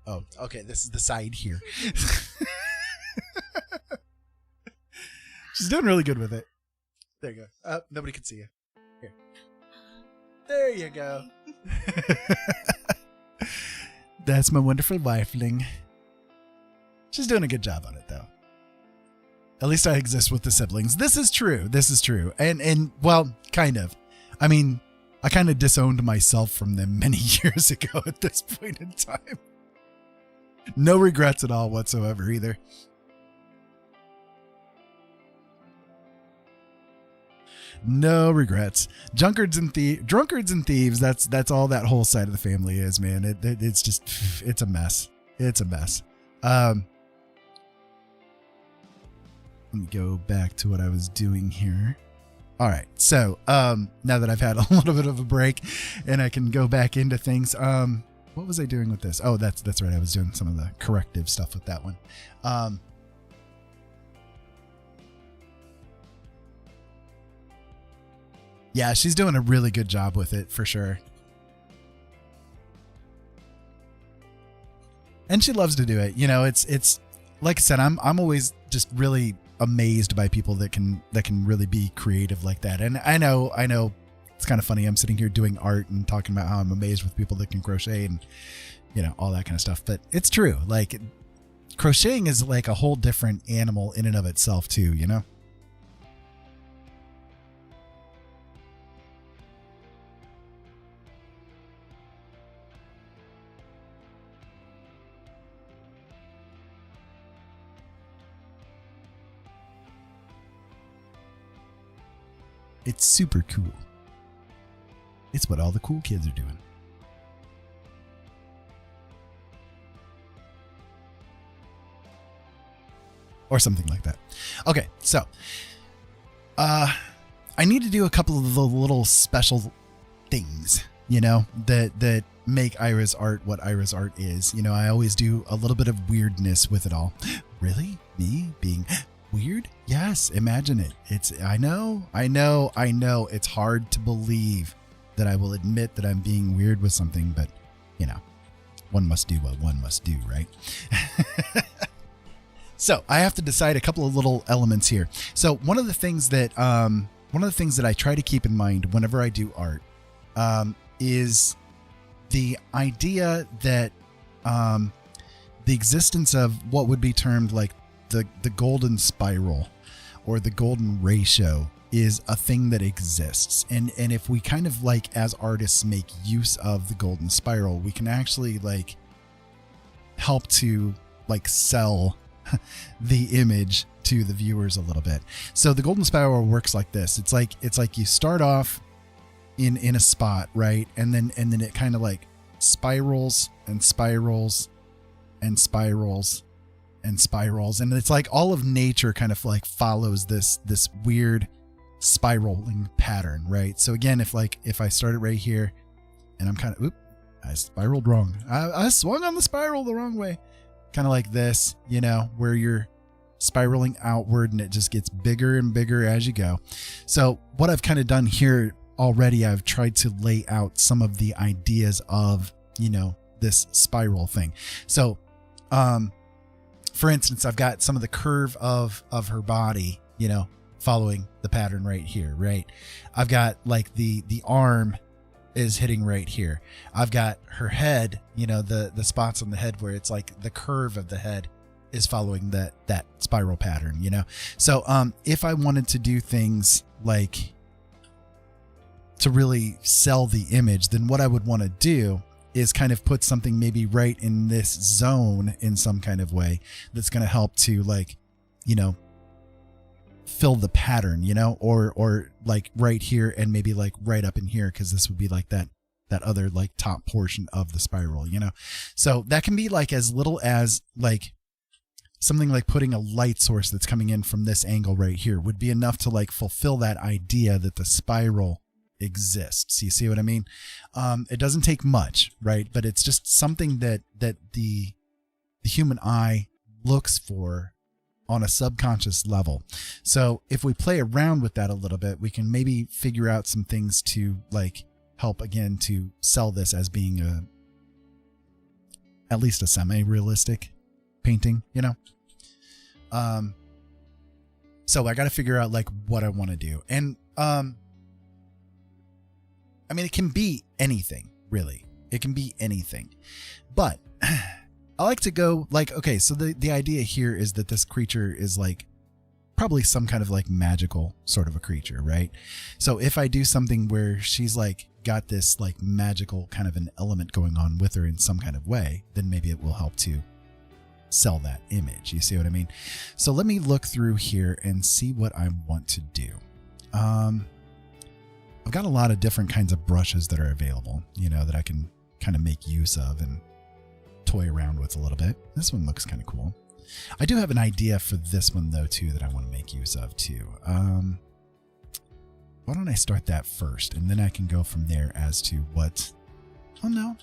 Speaker 1: Oh, okay. This is the side here. She's doing really good with it. There you go. Nobody can see you. Here. There you go. That's my wonderful wifeling. She's doing a good job on it, though. At least I exist with the siblings. This is true. This is true. And well, kind of. I mean, I kind of disowned myself from them many years ago at this point in time. No regrets at all whatsoever either. No regrets. Drunkards and thieves. That's all that whole side of the family is, man. It's just, it's a mess. It's a mess. Let me go back to what I was doing here. All right. So, now that I've had a little bit of a break and I can go back into things, what was I doing with this? Oh, that's right. I was doing some of the corrective stuff with that one. Yeah, she's doing a really good job with it for sure. And she loves to do it. You know, it's like I said, I'm always just really amazed by people that can really be creative like that. And I know it's kind of funny. I'm sitting here doing art and talking about how I'm amazed with people that can crochet and, you know, all that kind of stuff. But it's true. Like, crocheting is like a whole different animal in and of itself too, you know? It's super cool. It's what all the cool kids are doing. Or something like that. Okay, so I need to do a couple of the little special things, you know, that make Ira's art what Ira's art is. You know, I always do a little bit of weirdness with it all. Really? Me being weird? Yes, imagine it. I know. It's hard to believe that I will admit that I'm being weird with something, but, you know, one must do what one must do, right? So I have to decide a couple of little elements here. So one of the things that I try to keep in mind whenever I do art is the idea that the existence of what would be termed like the golden spiral or the golden ratio is a thing that exists. And if we kind of like as artists make use of the golden spiral, we can actually like help to like sell the image to the viewers a little bit. So the golden spiral works like this. It's like you start off in a spot, right? And then it kind of like spirals and spirals and spirals and spirals. And it's like all of nature kind of like follows this weird spiraling pattern, right? So again, if I started right here and I'm kind of, I spiraled wrong. I swung on the spiral the wrong way. Kind of like this, you know, where you're spiraling outward and it just gets bigger and bigger as you go. So what I've kind of done here already, I've tried to lay out some of the ideas of, you know, this spiral thing. So, for instance, I've got some of the curve of her body, you know, following the pattern right here, right? I've got like the arm is hitting right here. I've got her head, you know, the spots on the head where it's like the curve of the head is following that spiral pattern, you know? So, if I wanted to do things like to really sell the image, then what I would want to do is kind of put something maybe right in this zone in some kind of way that's going to help to, like, you know, fill the pattern, you know, or like right here and maybe like right up in here, because this would be like that other like top portion of the spiral, you know. So that can be like as little as like something like putting a light source that's coming in from this angle right here would be enough to like fulfill that idea that the spiral exists. You see what I mean? It doesn't take much, right? But it's just something that the human eye looks for on a subconscious level. So if we play around with that a little bit, we can maybe figure out some things to like help again to sell this as being at least a semi-realistic painting, you know. So I got to figure out like what I want to do. And I mean, it can be anything, really. It can be anything. But I like to go like, okay, so the idea here is that this creature is like probably some kind of like magical sort of a creature, right? So if I do something where she's like got this like magical kind of an element going on with her in some kind of way, then maybe it will help to sell that image. You see what I mean? So let me look through here and see what I want to do. I've got a lot of different kinds of brushes that are available, you know, that I can kind of make use of and toy around with a little bit. This one looks kind of cool. I do have an idea for this one though too that I want to make use of too. Why don't I start that first and then I can go from there as to what... Oh no,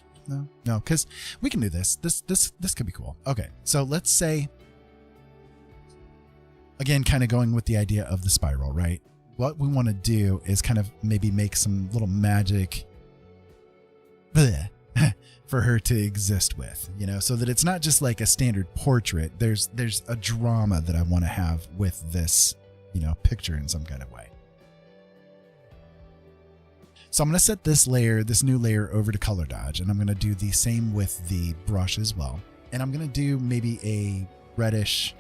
Speaker 1: because we can do this. This could be cool. Okay, so let's say, again, kind of going with the idea of the spiral, right? What we want to do is kind of maybe make some little magic for her to exist with, you know, so that it's not just like a standard portrait. There's a drama that I want to have with this, you know, picture in some kind of way. So I'm going to set this new layer over to color dodge, and I'm going to do the same with the brush as well. And I'm going to do maybe a reddish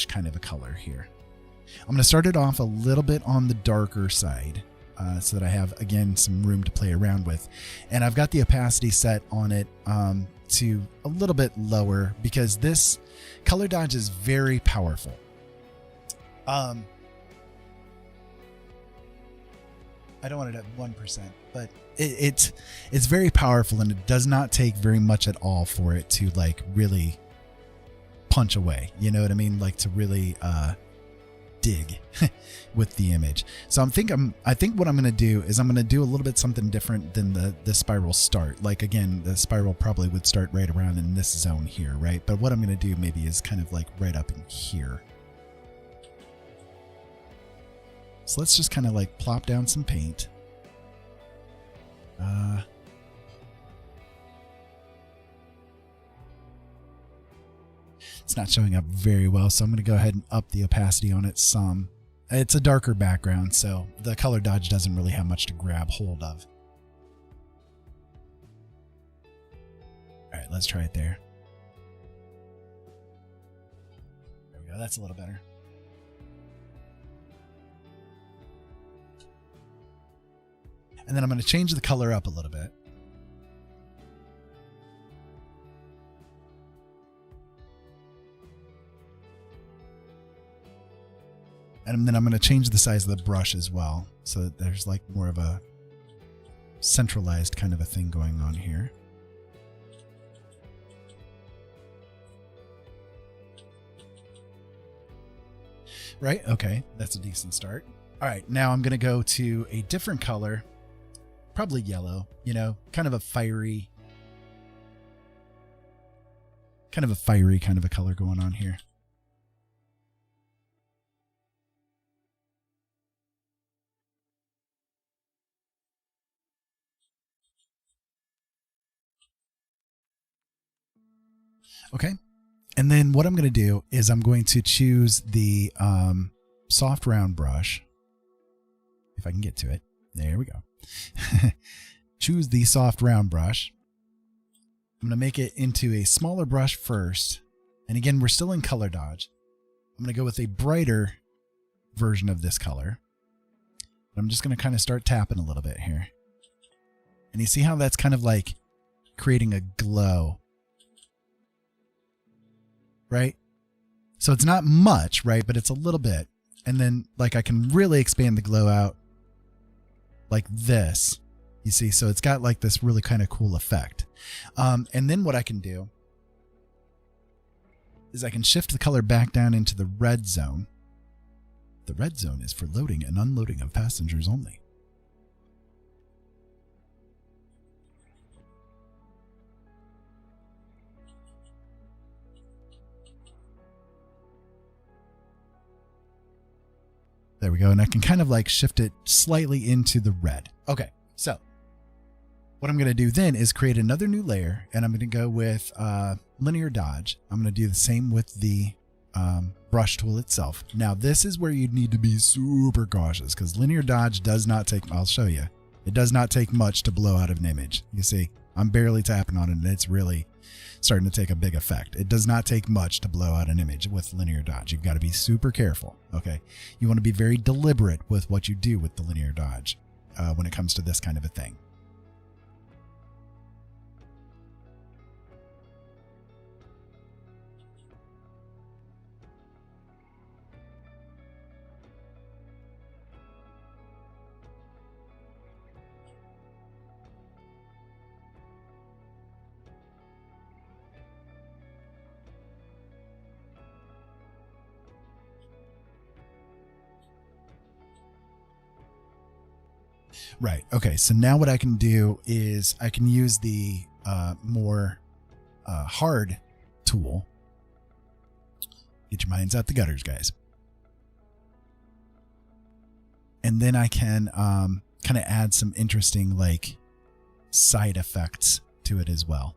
Speaker 1: kind of a color here. I'm going to start it off a little bit on the darker side so that I have, again, some room to play around with. And I've got the opacity set on it to a little bit lower because this color dodge is very powerful. I don't want it at 1%, but it's very powerful, and it does not take very much at all for it to like really punch away. You know what I mean? Like to really dig with the image. So I think what I'm going to do is I'm going to do a little bit something different than the spiral start. Like again, the spiral probably would start right around in this zone here, right? But what I'm going to do maybe is kind of like right up in here. So let's just kind of like plop down some paint. It's not showing up very well, so I'm going to go ahead and up the opacity on it some. It's a darker background, so the color dodge doesn't really have much to grab hold of. All right, let's try it there. There we go. That's a little better. And then I'm going to change the color up a little bit. And then I'm going to change the size of the brush as well, so that there's like more of a centralized kind of a thing going on here. Right? Okay, that's a decent start. All right, now I'm going to go to a different color. Probably yellow, you know, kind of a fiery kind of a color going on here. Okay. And then what I'm going to do is I'm going to choose the soft round brush. If I can get to it. There we go. Choose the soft round brush. I'm going to make it into a smaller brush first. And again, we're still in color dodge. I'm going to go with a brighter version of this color. I'm just going to kind of start tapping a little bit here. And you see how that's kind of like creating a glow, right? So it's not much, right? But it's a little bit. And then like I can really expand the glow out like this, you see? So it's got like this really kind of cool effect. And then what I can do is I can shift the color back down into the red zone. The red zone is for loading and unloading of passengers only. There we go. And I can kind of like shift it slightly into the red. Okay. So what I'm going to do then is create another new layer, and I'm going to go with linear dodge. I'm going to do the same with the brush tool itself. Now this is where you need to be super cautious because linear dodge does not take, I'll show you. It does not take much to blow out of an image. You see, I'm barely tapping on it and it's really starting to take a big effect. It does not take much to blow out an image with linear dodge. You've got to be super careful. Okay. You want to be very deliberate with what you do with the linear dodge when it comes to this kind of a thing. Right. Okay. So now what I can do is I can use the more hard tool. Get your minds out the gutters, guys. And then I can kind of add some interesting like side effects to it as well.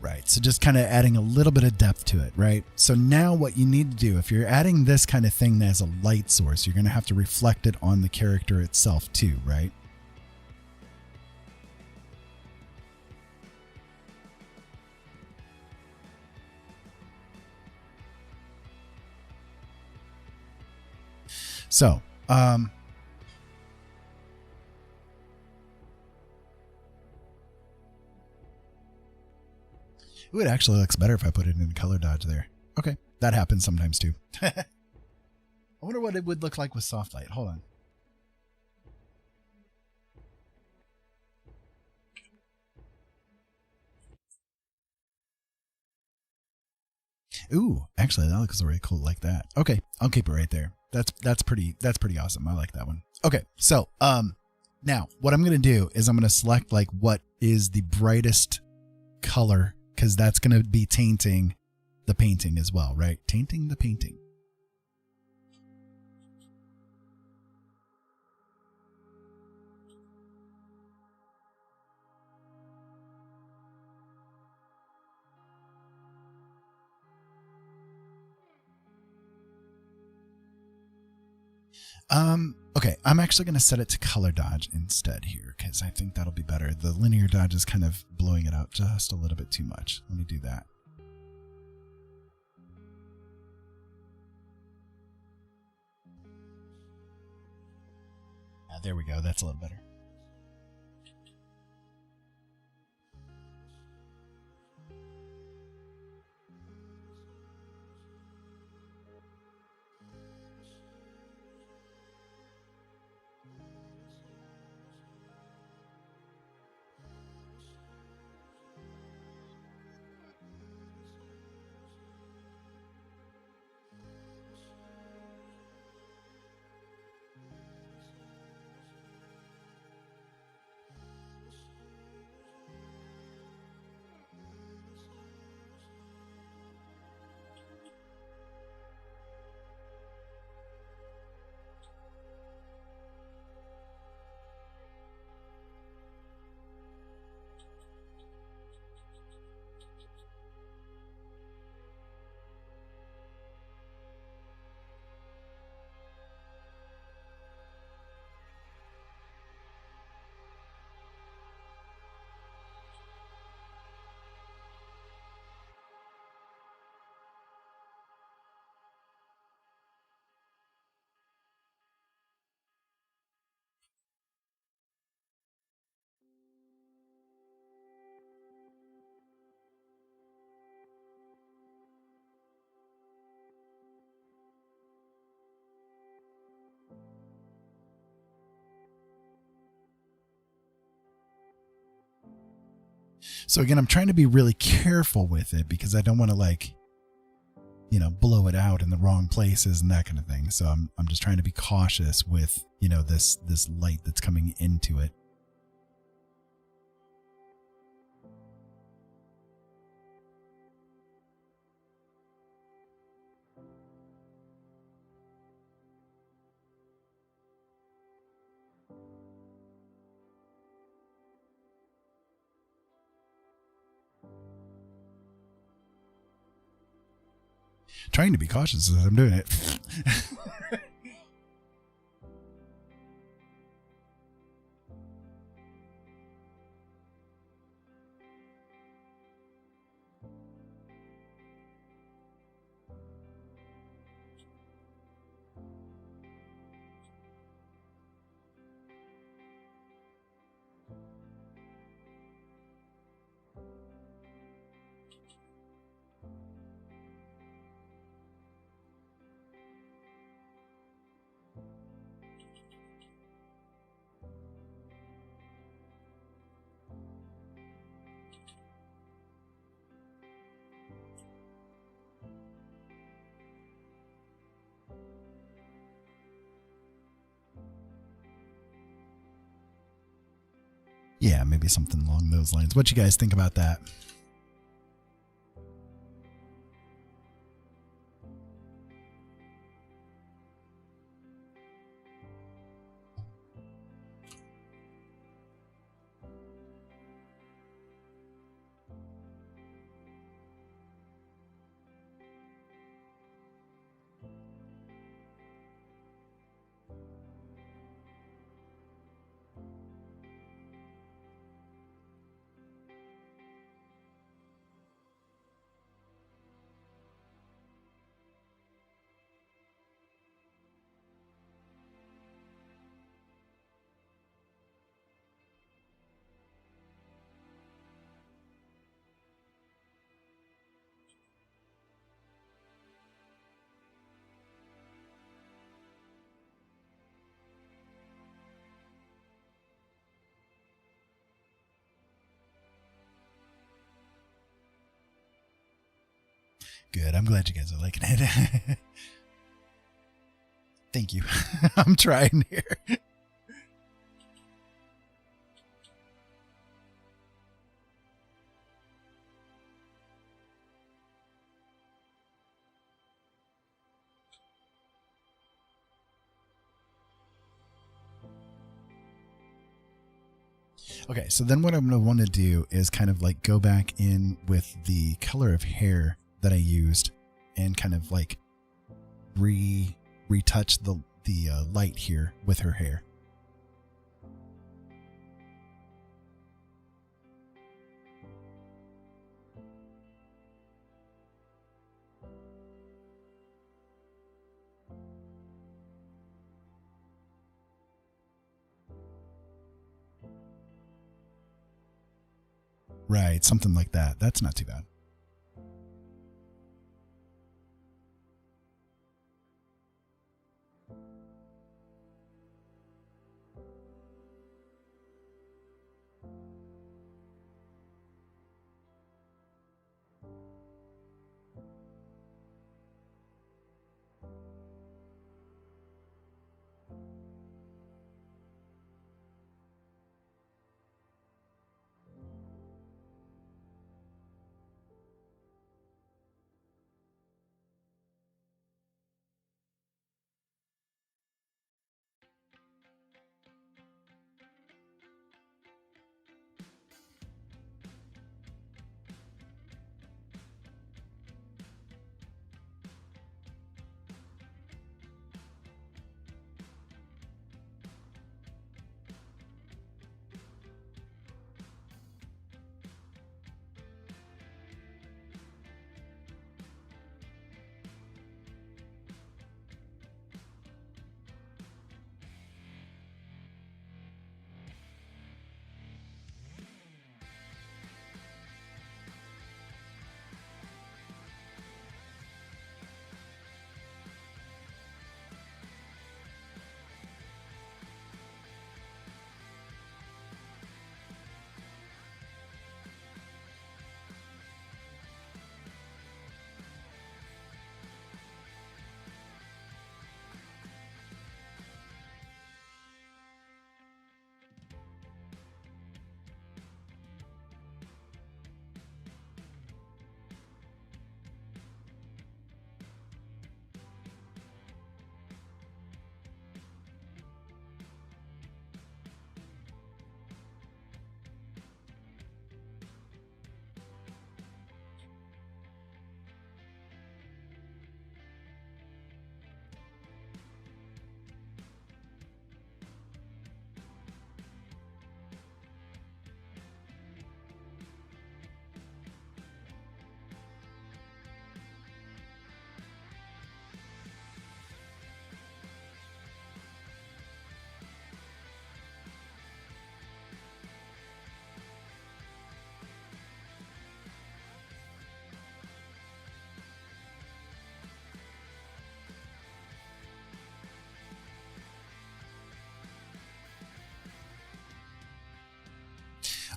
Speaker 1: Right. So just kind of adding a little bit of depth to it, right? So now what you need to do, if you're adding this kind of thing as a light source, you're going to have to reflect it on the character itself too, right? So, ooh, it actually looks better if I put it in color dodge there. Okay, that happens sometimes too. I wonder what it would look like with soft light. Hold on. Ooh, actually that looks really cool like that. Okay, I'll keep it right there. That's pretty awesome. I like that one. Okay, so now what I'm gonna do is I'm gonna select like what is the brightest color, because that's gonna be tainting the painting as well, right? Tainting the painting. Okay, I'm actually going to set it to color dodge instead here because I think that'll be better. The linear dodge is kind of blowing it out just a little bit too much. Let me do that. There we go. That's a little better. So again, I'm trying to be really careful with it because I don't want to blow it out in the wrong places and that kind of thing. So I'm just trying to be cautious with, this light that's coming into it. Trying to be cautious as I'm doing it. Yeah, maybe something along those lines. What you guys think about that? Good. I'm glad you guys are liking it. Thank you. I'm trying here. Okay, so then what I'm going to want to do is kind of like go back in with the color of hair that I used and kind of like retouch light here with her hair. Right, something like that. That's not too bad.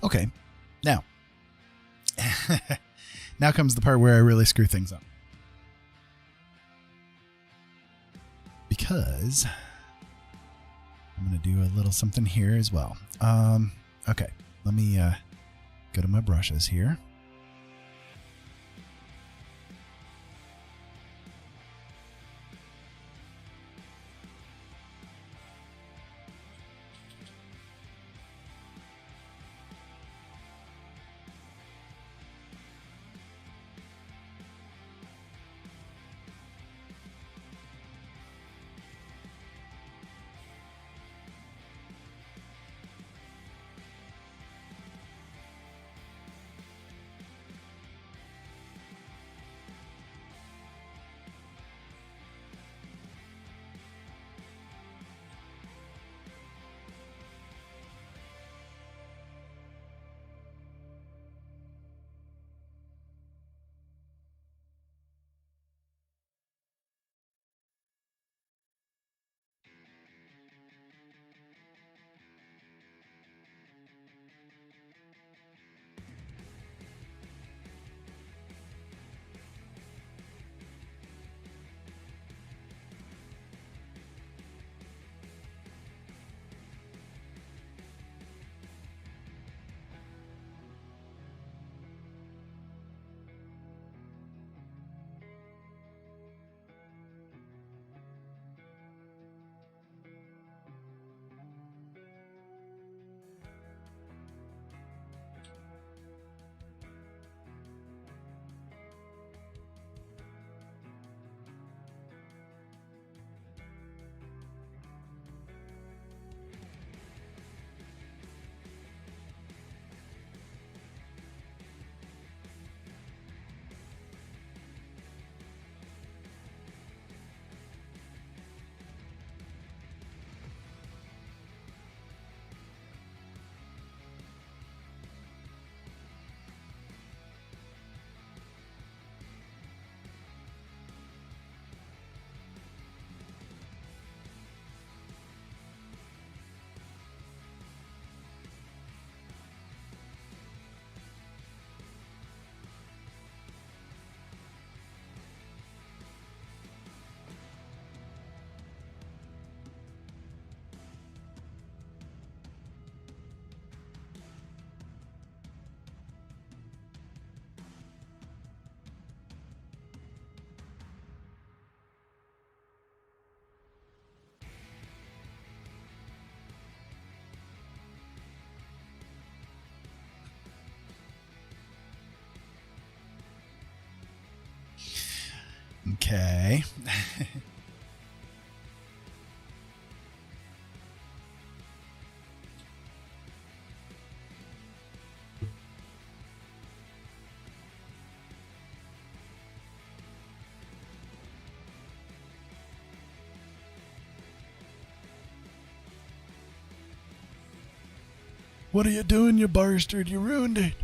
Speaker 1: Okay, now, now comes the part where I really screw things up. Because I'm going to do a little something here as well. Okay, let me go to my brushes here. Okay. What are you doing, you bastard? You ruined it.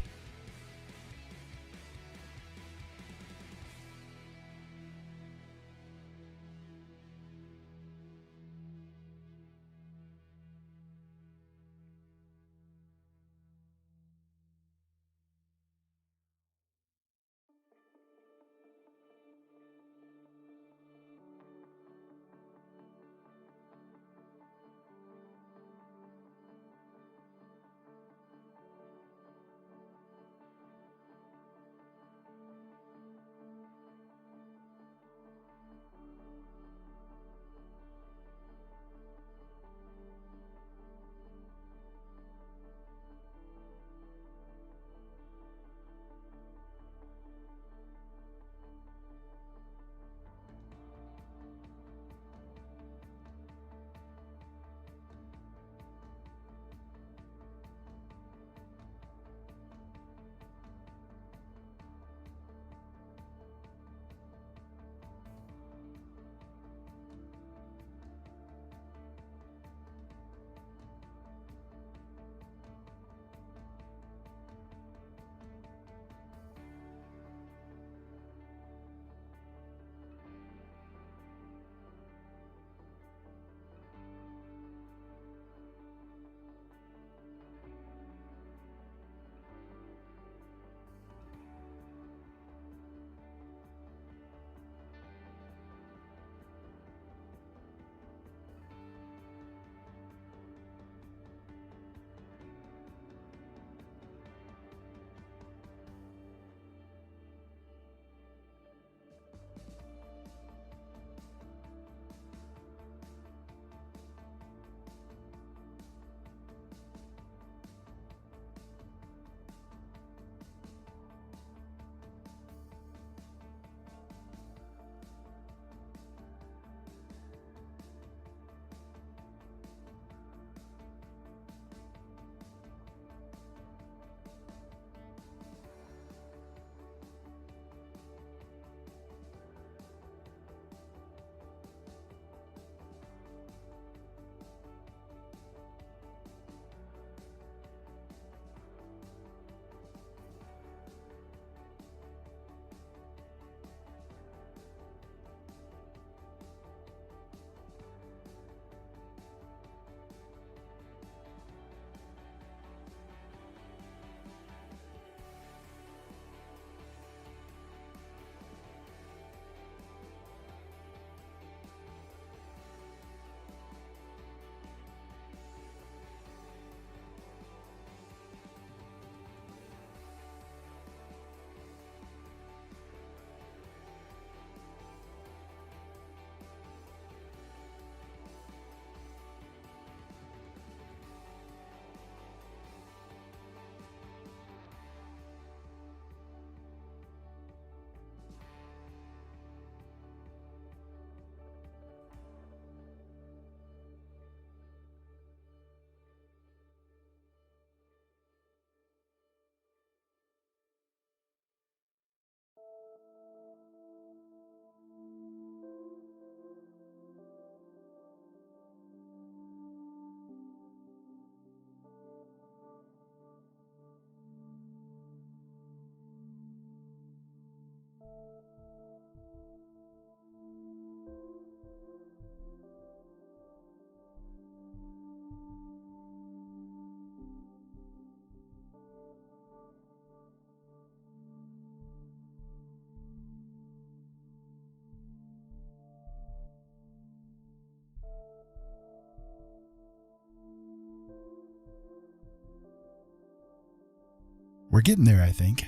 Speaker 1: We're getting there, I think.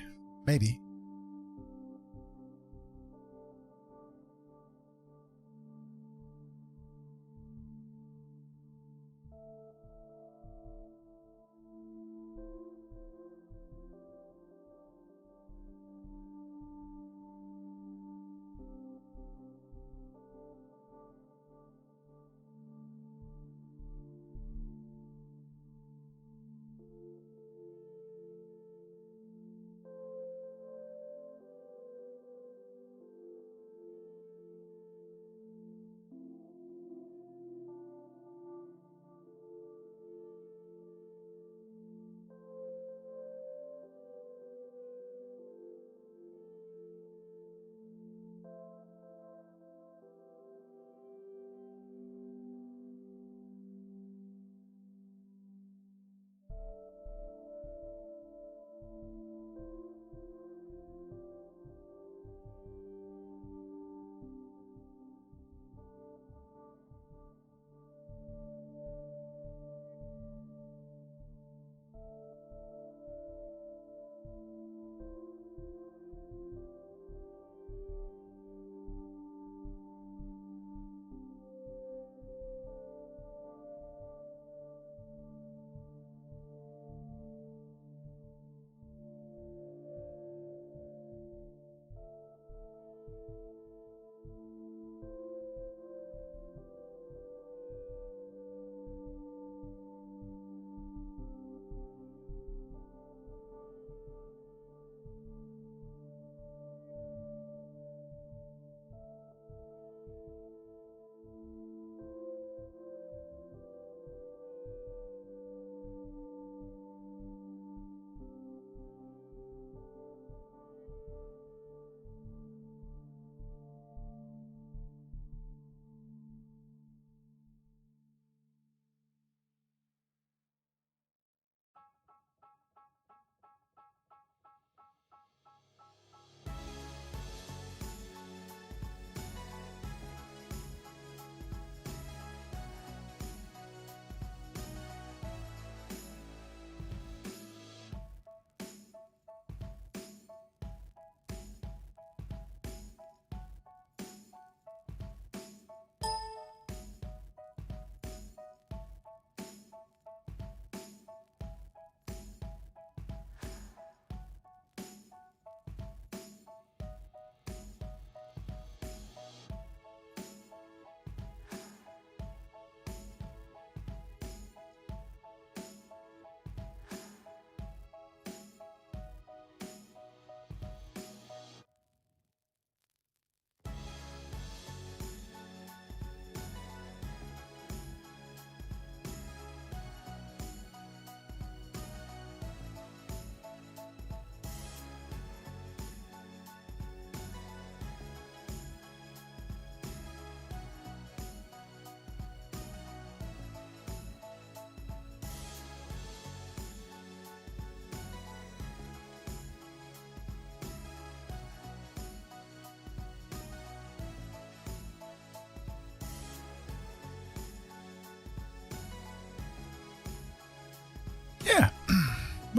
Speaker 1: Maybe.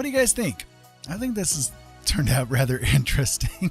Speaker 1: What do you guys think? I think this has turned out rather interesting.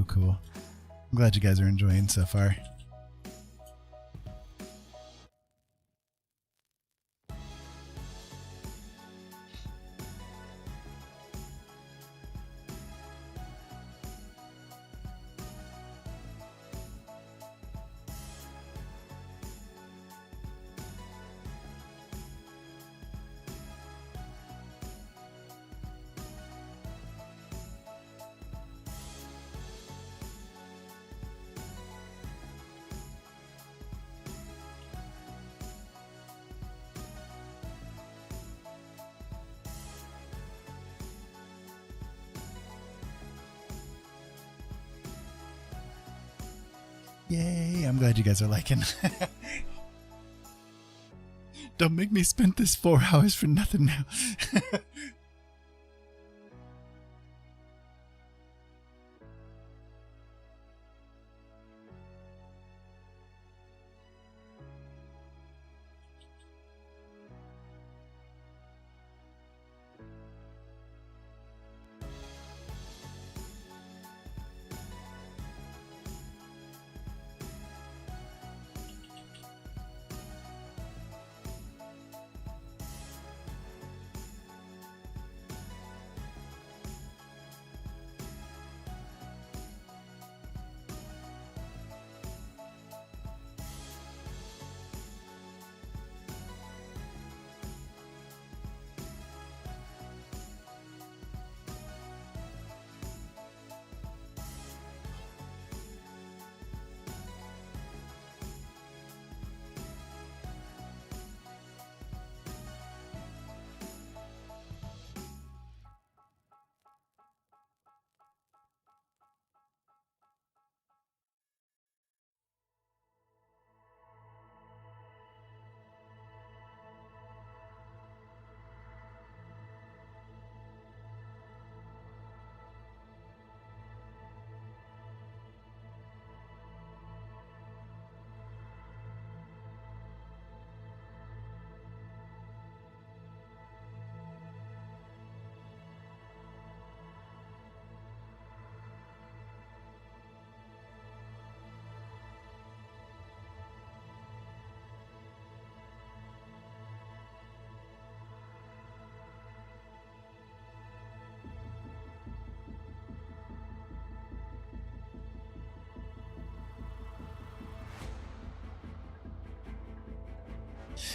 Speaker 1: Cool. I'm glad you guys are enjoying so far. Yay, I'm glad you guys are liking. Don't make me spend this 4 hours for nothing now.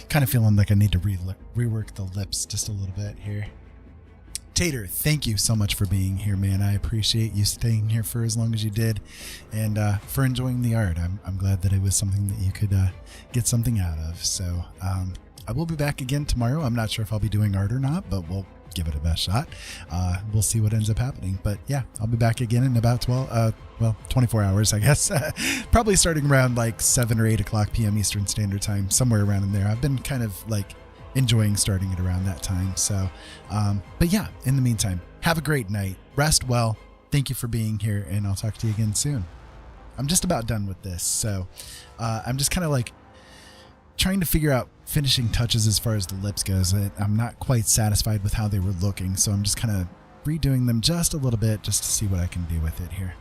Speaker 1: Kind of feeling like I need to rework the lips just a little bit here. Tater, thank you so much for being here, man. I appreciate you staying here for as long as you did, and for enjoying the art. I'm glad that it was something that you could get something out of. So I will be back again tomorrow. I'm not sure if I'll be doing art or not, but we'll give it a best shot. We'll see what ends up happening. But yeah, I'll be back again in about 24 hours, I guess. Probably starting around like 7 or 8 o'clock p.m. Eastern Standard Time, somewhere around in there. I've been kind of like enjoying starting it around that time. So, but yeah, in the meantime, have a great night. Rest well. Thank you for being here, and I'll talk to you again soon. I'm just about done with this. So I'm just kind of like trying to figure out finishing touches as far as the lips goes. I'm not quite satisfied with how they were looking, so I'm just kind of redoing them just a little bit just to see what I can do with it here.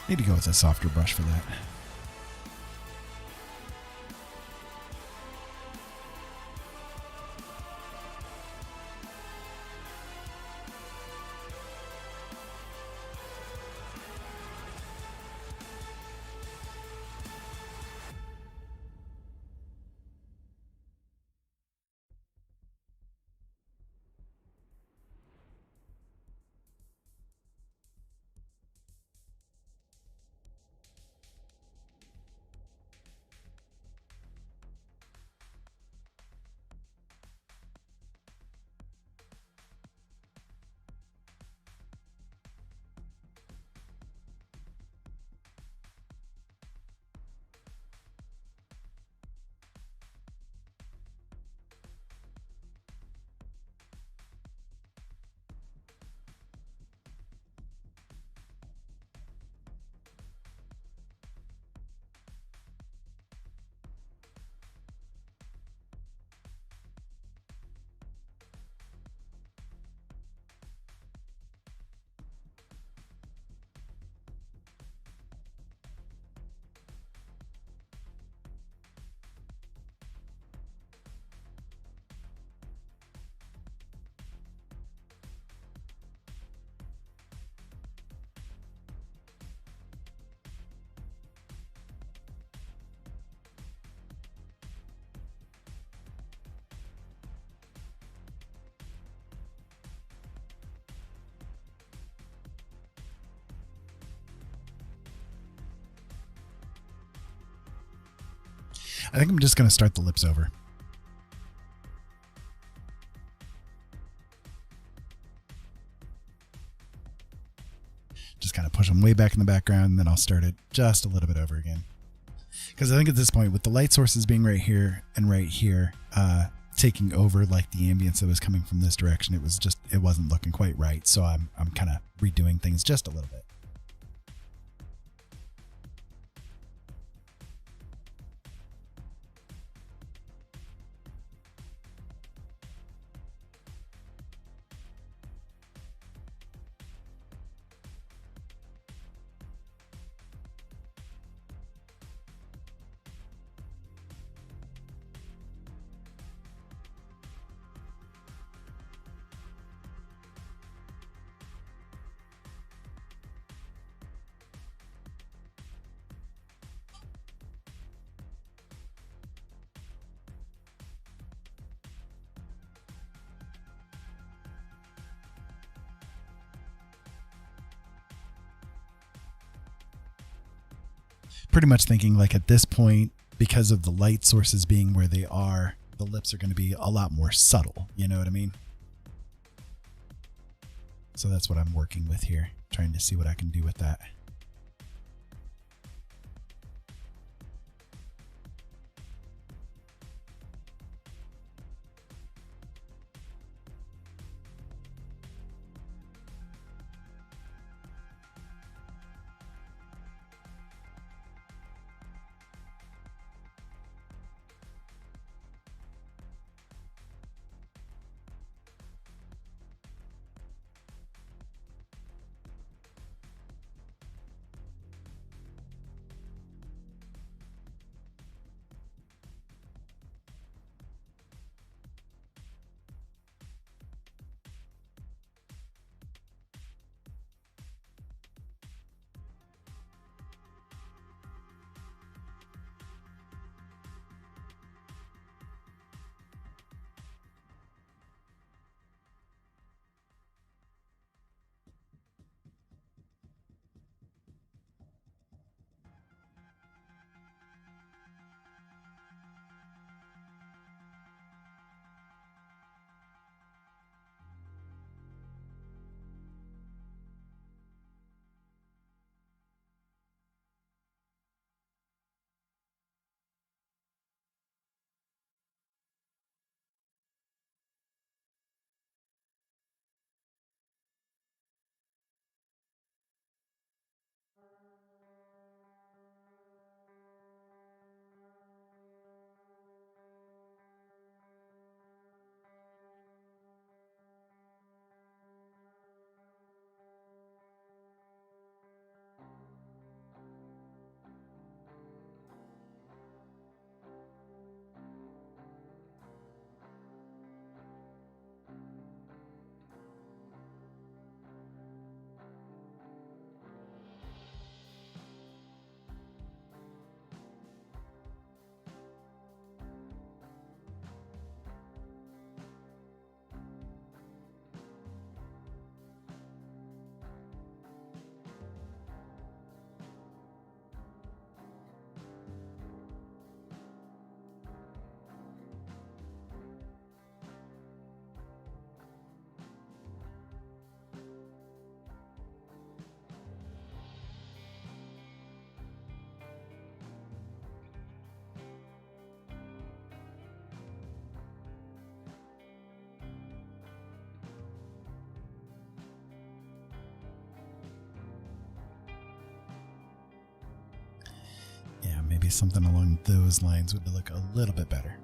Speaker 1: Need to go with a softer brush for that. I think I'm just going to start the lips over. Just kind of push them way back in the background, and then I'll start it just a little bit over again. Because I think at this point, with the light sources being right here and right here, taking over like the ambience that was coming from this direction, it wasn't looking quite right. So I'm kind of redoing things just a little bit. Pretty much thinking like at this point, because of the light sources being where they are, the lips are going to be a lot more subtle. You know what I mean? So that's what I'm working with here, trying to see what I can do with that. something along those lines would look a little bit better.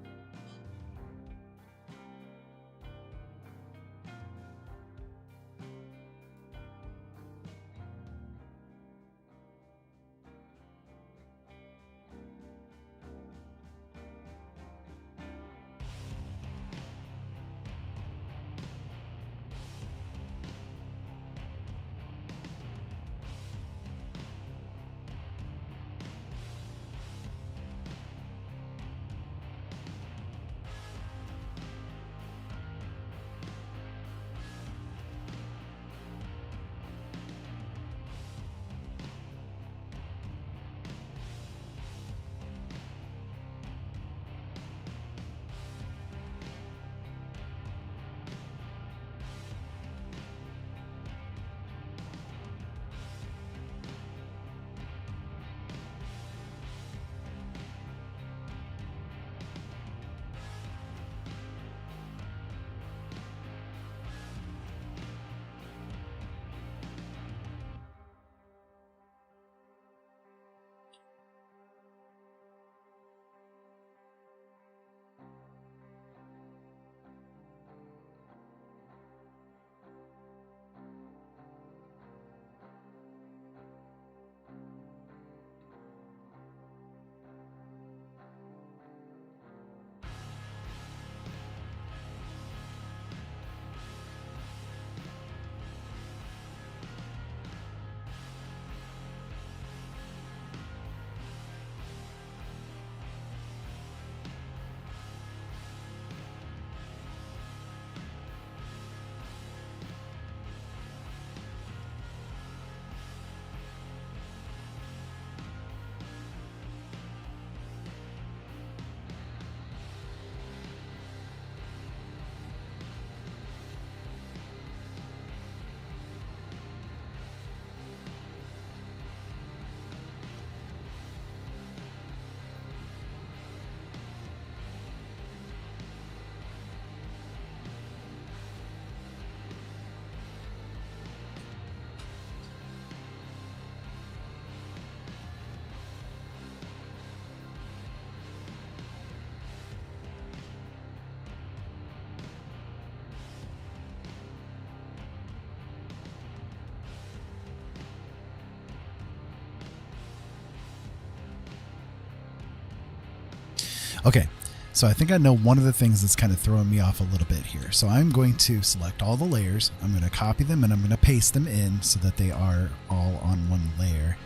Speaker 1: Okay, so I think I know one of the things that's kind of throwing me off a little bit here. So I'm going to select all the layers. I'm going to copy them and I'm going to paste them in so that they are all on one layer.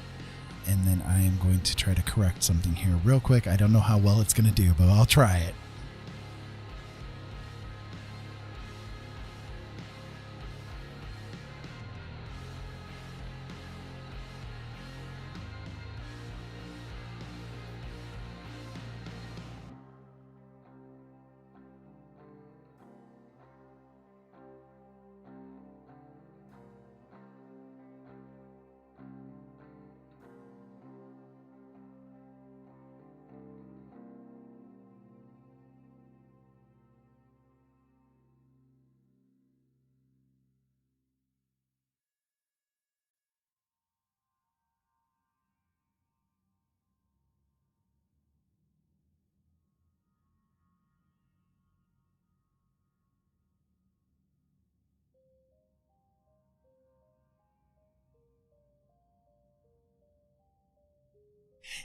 Speaker 1: And then I am going to try to correct something here real quick. I don't know how well it's going to do, but I'll try it.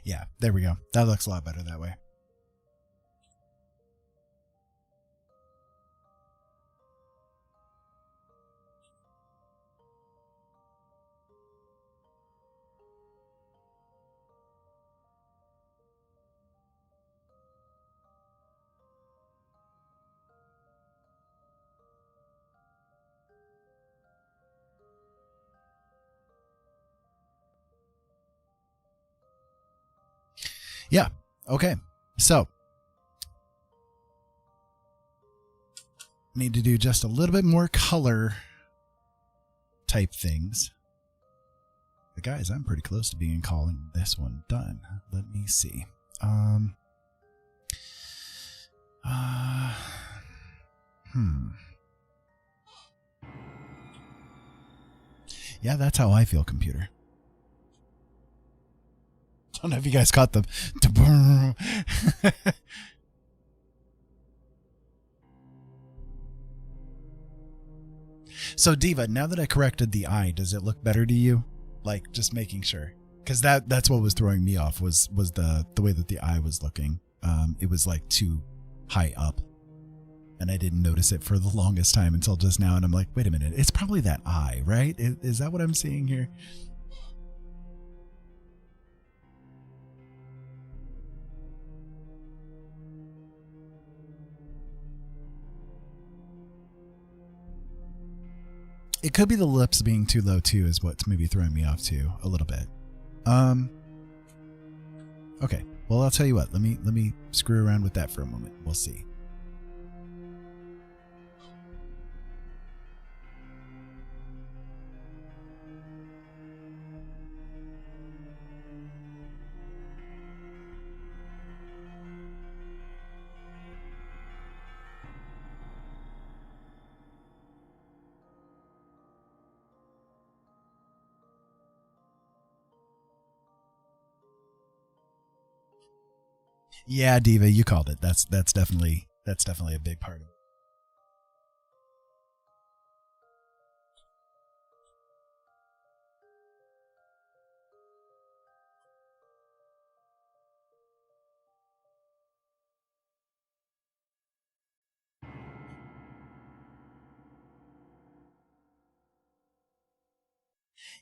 Speaker 1: Yeah, there we go. That looks a lot better that way. Yeah. Okay. So need to do just a little bit more color type things. But guys, I'm pretty close to being calling this one done. Let me see. Yeah, that's how I feel, computer. Don't know if you guys caught the. So Diva, now that I corrected the eye, does it look better to you? Like, just making sure, because that's what was throwing me off was the way that the eye was looking. It was like too high up, and I didn't notice it for the longest time until just now. And I'm like, wait a minute, it's probably that eye, right? Is that what I'm seeing here? It could be the lips being too low too, is what's maybe throwing me off too a little bit. Okay. Well, I'll tell you what. Let me screw around with that for a moment. We'll see. Yeah, Diva, you called it. That's definitely a big part of it.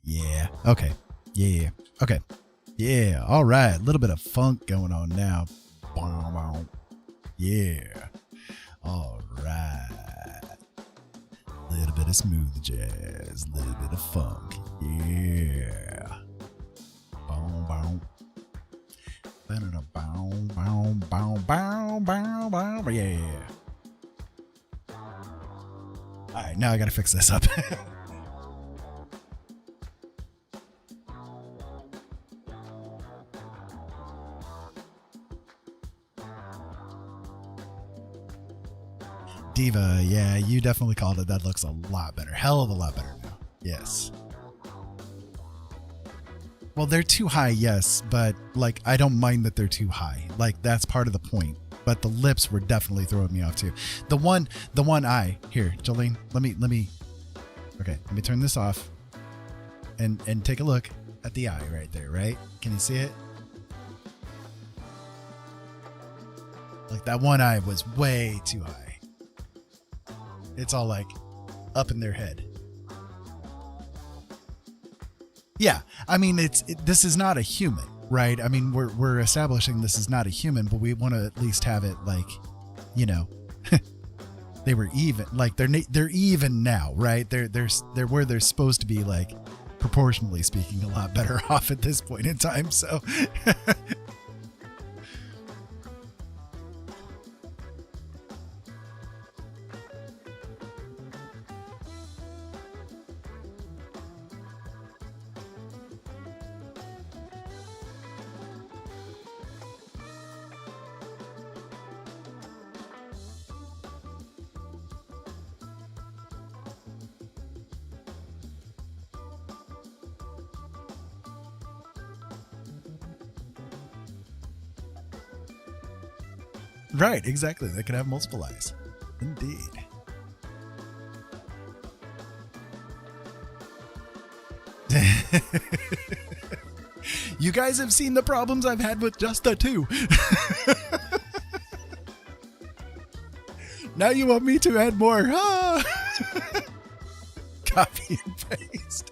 Speaker 1: Yeah. Okay. Yeah. Okay. Yeah. All right. A little bit of funk going on now. Yeah. All right. A little bit of smooth jazz. A little bit of funk. Yeah. Boom, boom. Boom, boom, boom, boom, boom, boom. Yeah. All right. Now I got to fix this up. Diva, yeah, you definitely called it. That looks a lot better. Hell of a lot better now. Yes. Well, they're too high, yes, but like I don't mind that they're too high. Like that's part of the point. But the lips were definitely throwing me off too. The one eye. Here, Jolene, let me okay, let me turn this off and take a look at the eye right there, right? Can you see it? Like that one eye was way too high. It's all like up in their head. Yeah, I mean, this is not a human, right? I mean, we're establishing this is not a human, but we want to at least have it like, you know, they were even. Like they're even now, right? They're where they're supposed to be, like proportionally speaking, a lot better off at this point in time. So. Right, exactly. They could have multiple eyes. Indeed. You guys have seen the problems I've had with just the two. Now you want me to add more. Ah! Copy and paste.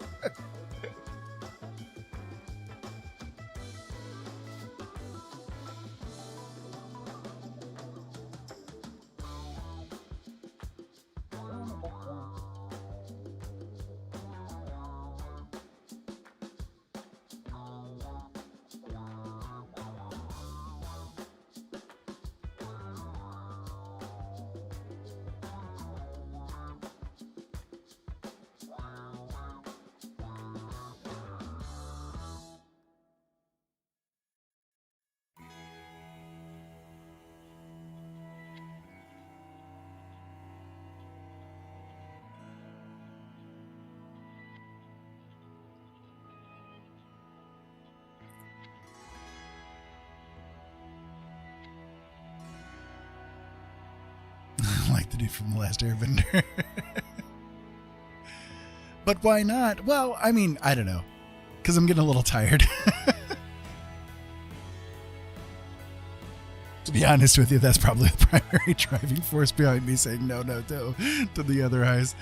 Speaker 1: like the dude from The Last Airbender. But why not? Well, I mean, I don't know. Because I'm getting a little tired. To be honest with you, that's probably the primary driving force behind me saying no to the other eyes.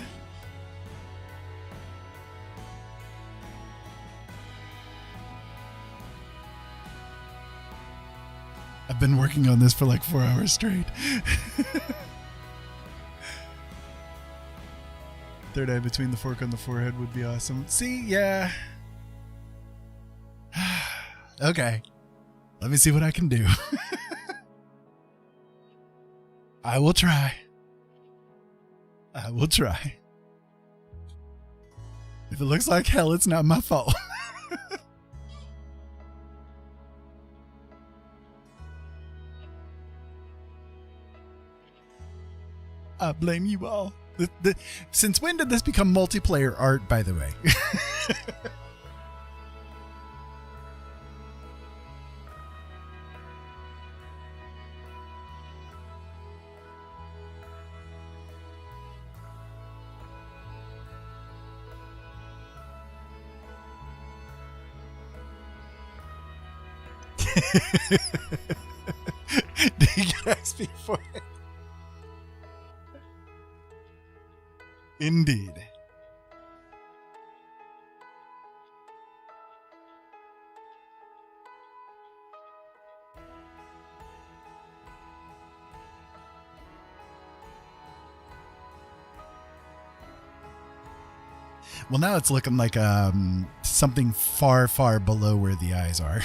Speaker 1: I've been working on this for like 4 hours straight. Third eye between the fork on the forehead would be awesome. See, yeah. Okay. Let me see what I can do. I will try. I will try. If it looks like hell, it's not my fault. I blame you all. Since when did this become multiplayer art, by the way? Do you guys speak for it? Indeed. Well, now it's looking like something far, far below where the eyes are.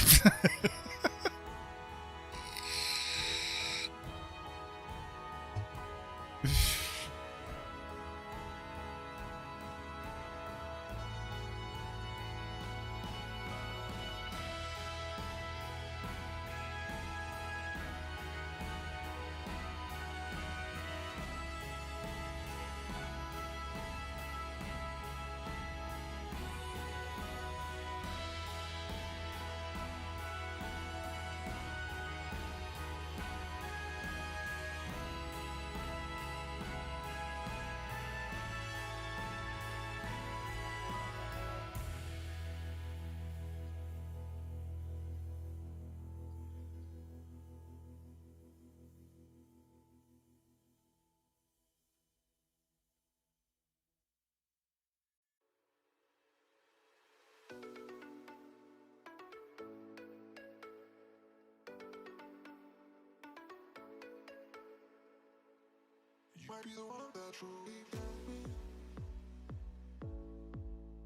Speaker 3: Might be the one that truly got me.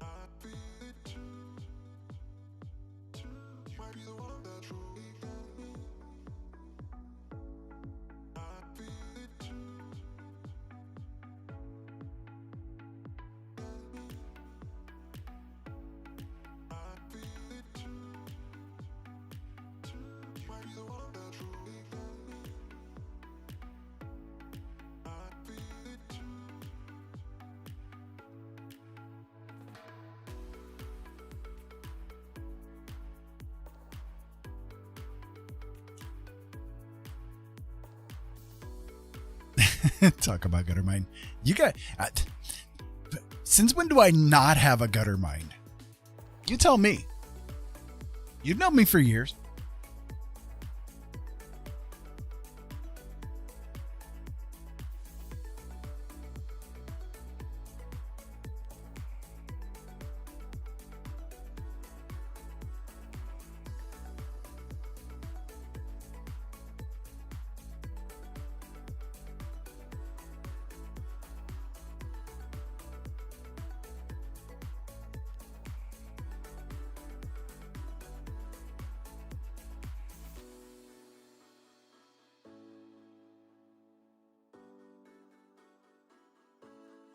Speaker 3: I feel it too. You might be the one that truly got me. I feel it too. I feel it too. You might be the one that truly got me.
Speaker 1: Talk about gutter mind. You got. Since when do I not have a gutter mind? You tell me. You've known me for years.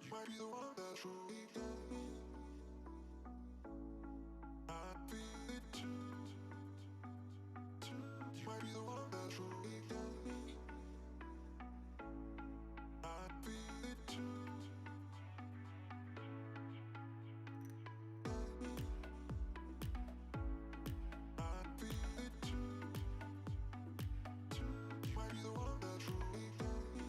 Speaker 3: You might be the one that truly got me. I feel it too. You might be the one that truly got me. I feel it too. I feel it too. You might be the one that truly got me.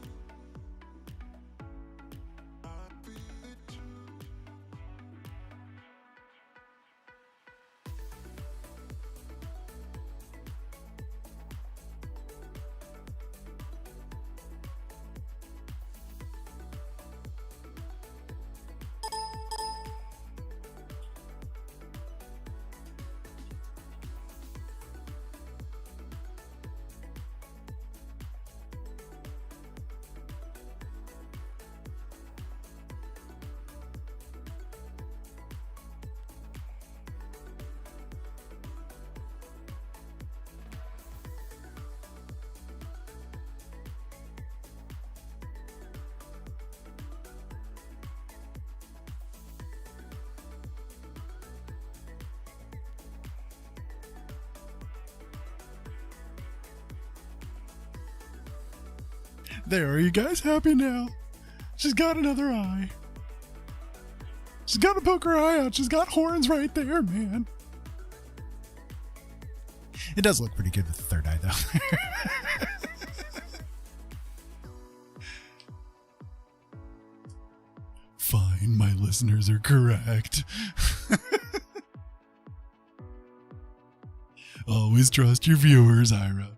Speaker 1: There, are you guys happy now? She's got another eye. She's got to poke her eye out. She's got horns right there, man. It does look pretty good with the third eye, though. Fine, my listeners are correct. Always trust your viewers, Ira.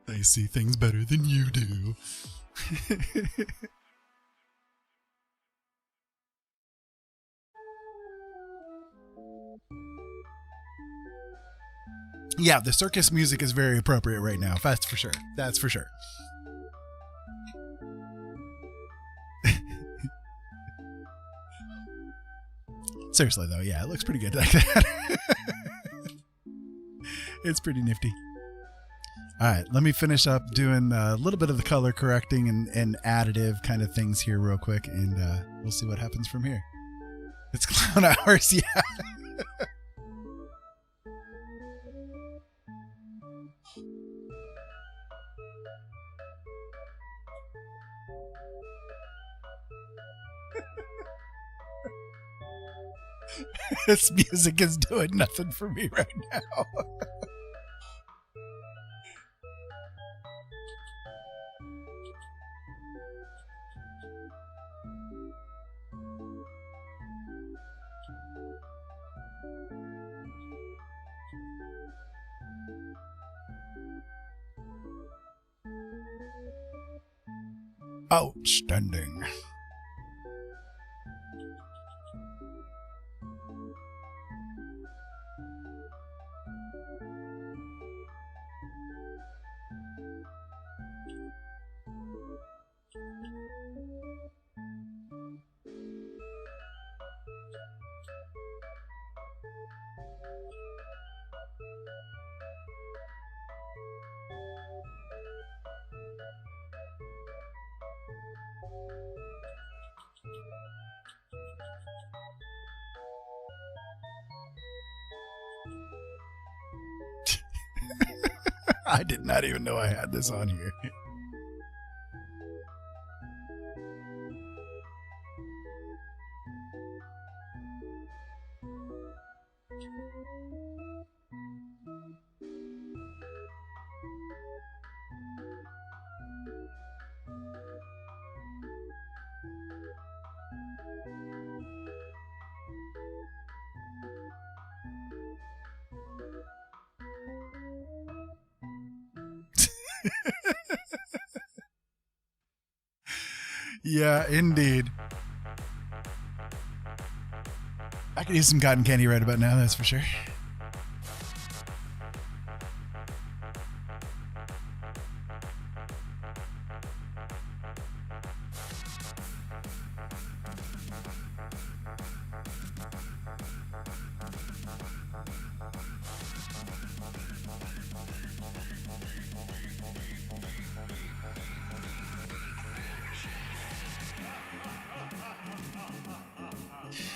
Speaker 1: They see things better than you do. Yeah, the circus music is very appropriate right now. That's for sure. That's for sure. Seriously, though, yeah, it looks pretty good like that. It's pretty nifty. All right, let me finish up doing a little bit of the color correcting and additive kind of things here real quick, and we'll see what happens from here. It's clown hours, yeah. This music is doing nothing for me right now. Outstanding. I did not even know I had this on here. Yeah, indeed. I could use some cotton candy right about now, that's for sure.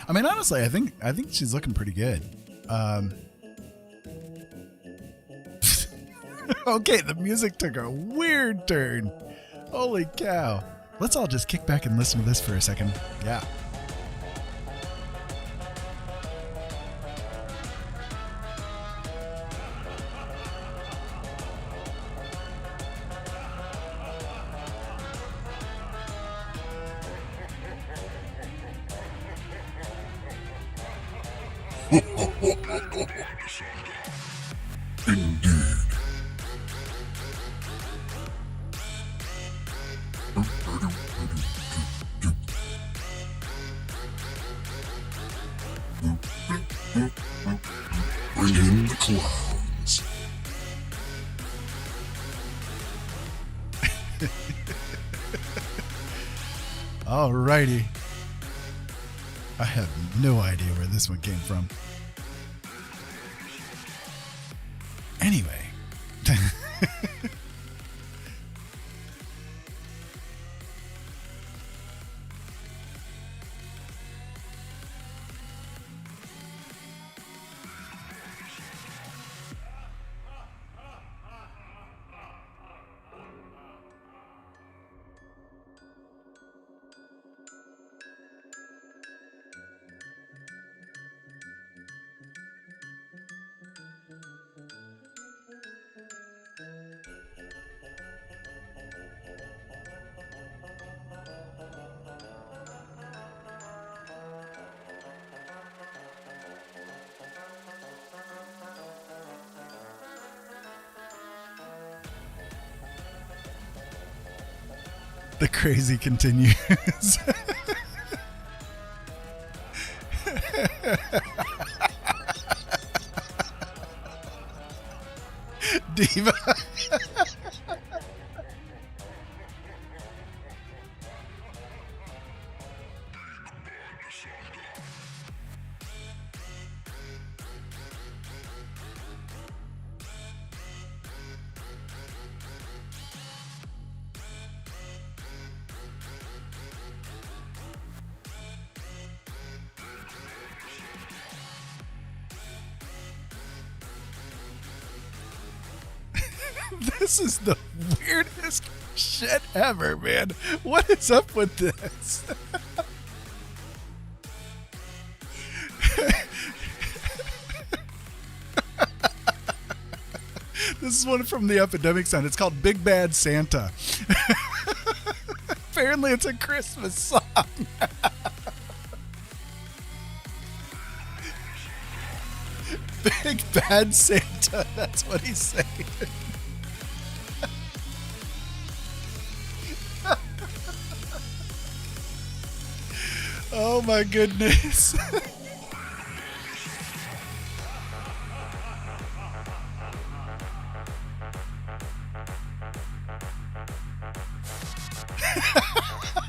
Speaker 1: I mean, honestly, I think she's looking pretty good. Okay, the music took a weird turn. Holy cow. Let's all just kick back and listen to this for a second. Yeah.
Speaker 2: Indeed. Bring in the clowns.
Speaker 1: Alrighty. I have no idea where this one came from. Anyway. The crazy continues. Diva. This is the weirdest shit ever, man. What is up with this? This is one from the Epidemic Sound. It's called Big Bad Santa. Apparently it's a Christmas song. Big Bad Santa. That's what he's saying. Oh my goodness.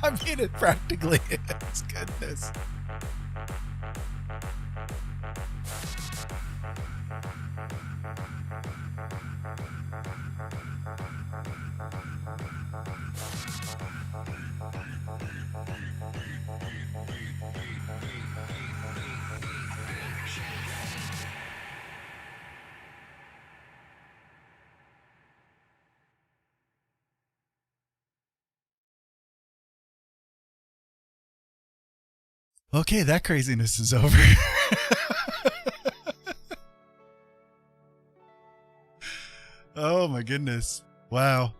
Speaker 1: I mean, it practically is. Goodness. Okay, that craziness is over. Oh my goodness. Wow.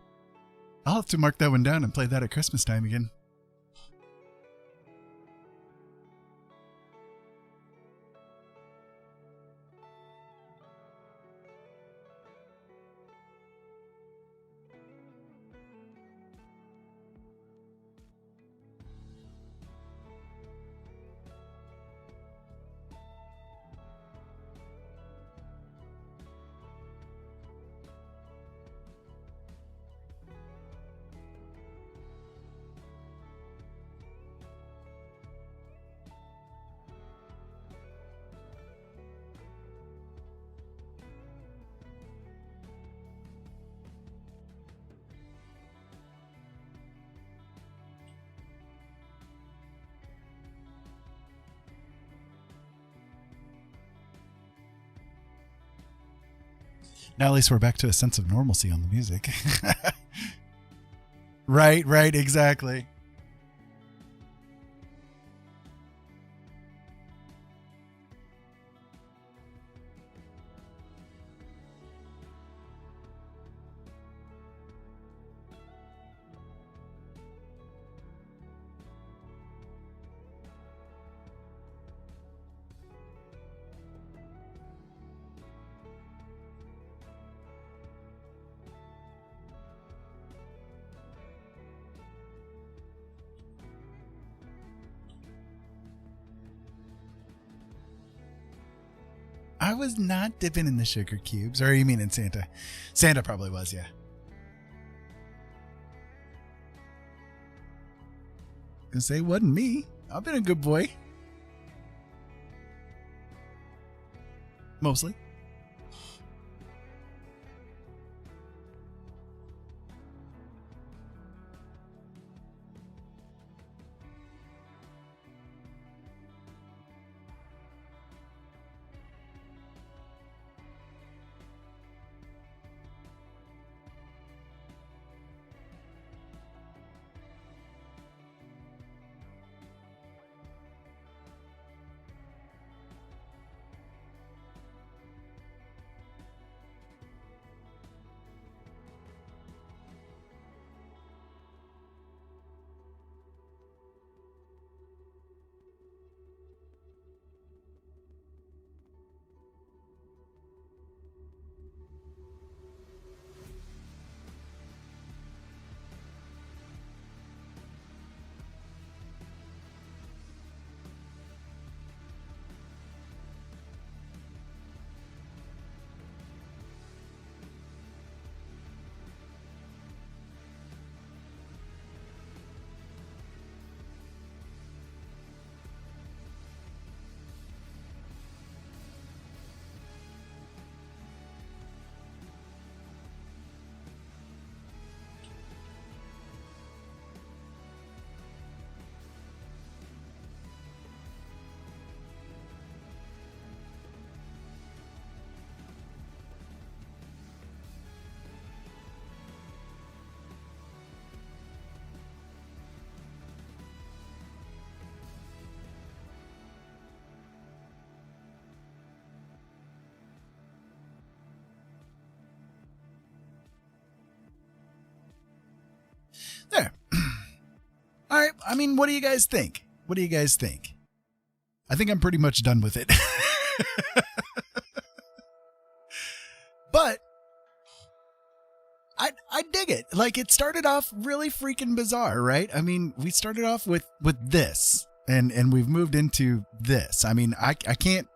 Speaker 1: I'll have to mark that one down and play that at Christmas time again. Now at least we're back to a sense of normalcy on the music. Right, exactly. I was not dipping in the sugar cubes. Or you mean in Santa? Santa probably was, yeah. Gonna say it wasn't me. I've been a good boy. Mostly. mean, what do you guys think? What do you guys think? I think I'm pretty much done with it. But I dig it. Like, it started off really freaking bizarre, right? I mean, we started off with this and we've moved into this. I mean, I can't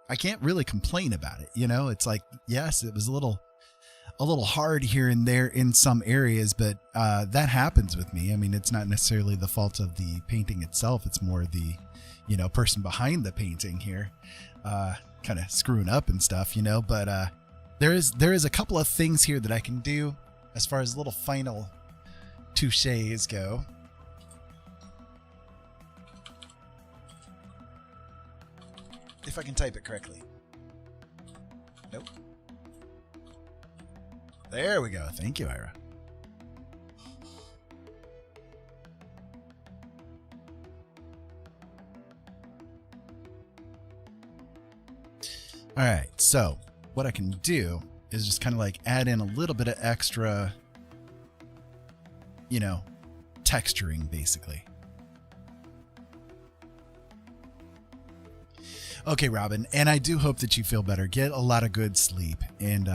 Speaker 1: really complain about it. You know, it's like, yes, it was a little hard here and there in some areas, but that happens with me. I mean, it's not necessarily the fault of the painting itself. It's more the, you know, person behind the painting here, kind of screwing up and stuff, you know, but there is a couple of things here that I can do as far as little final touches go. If I can type it correctly. Nope. There we go. Thank you, Ira. All right. So what I can do is just kind of like add in a little bit of extra, you know, texturing basically. Okay, Robin, and I do hope that you feel better. Get a lot of good sleep. And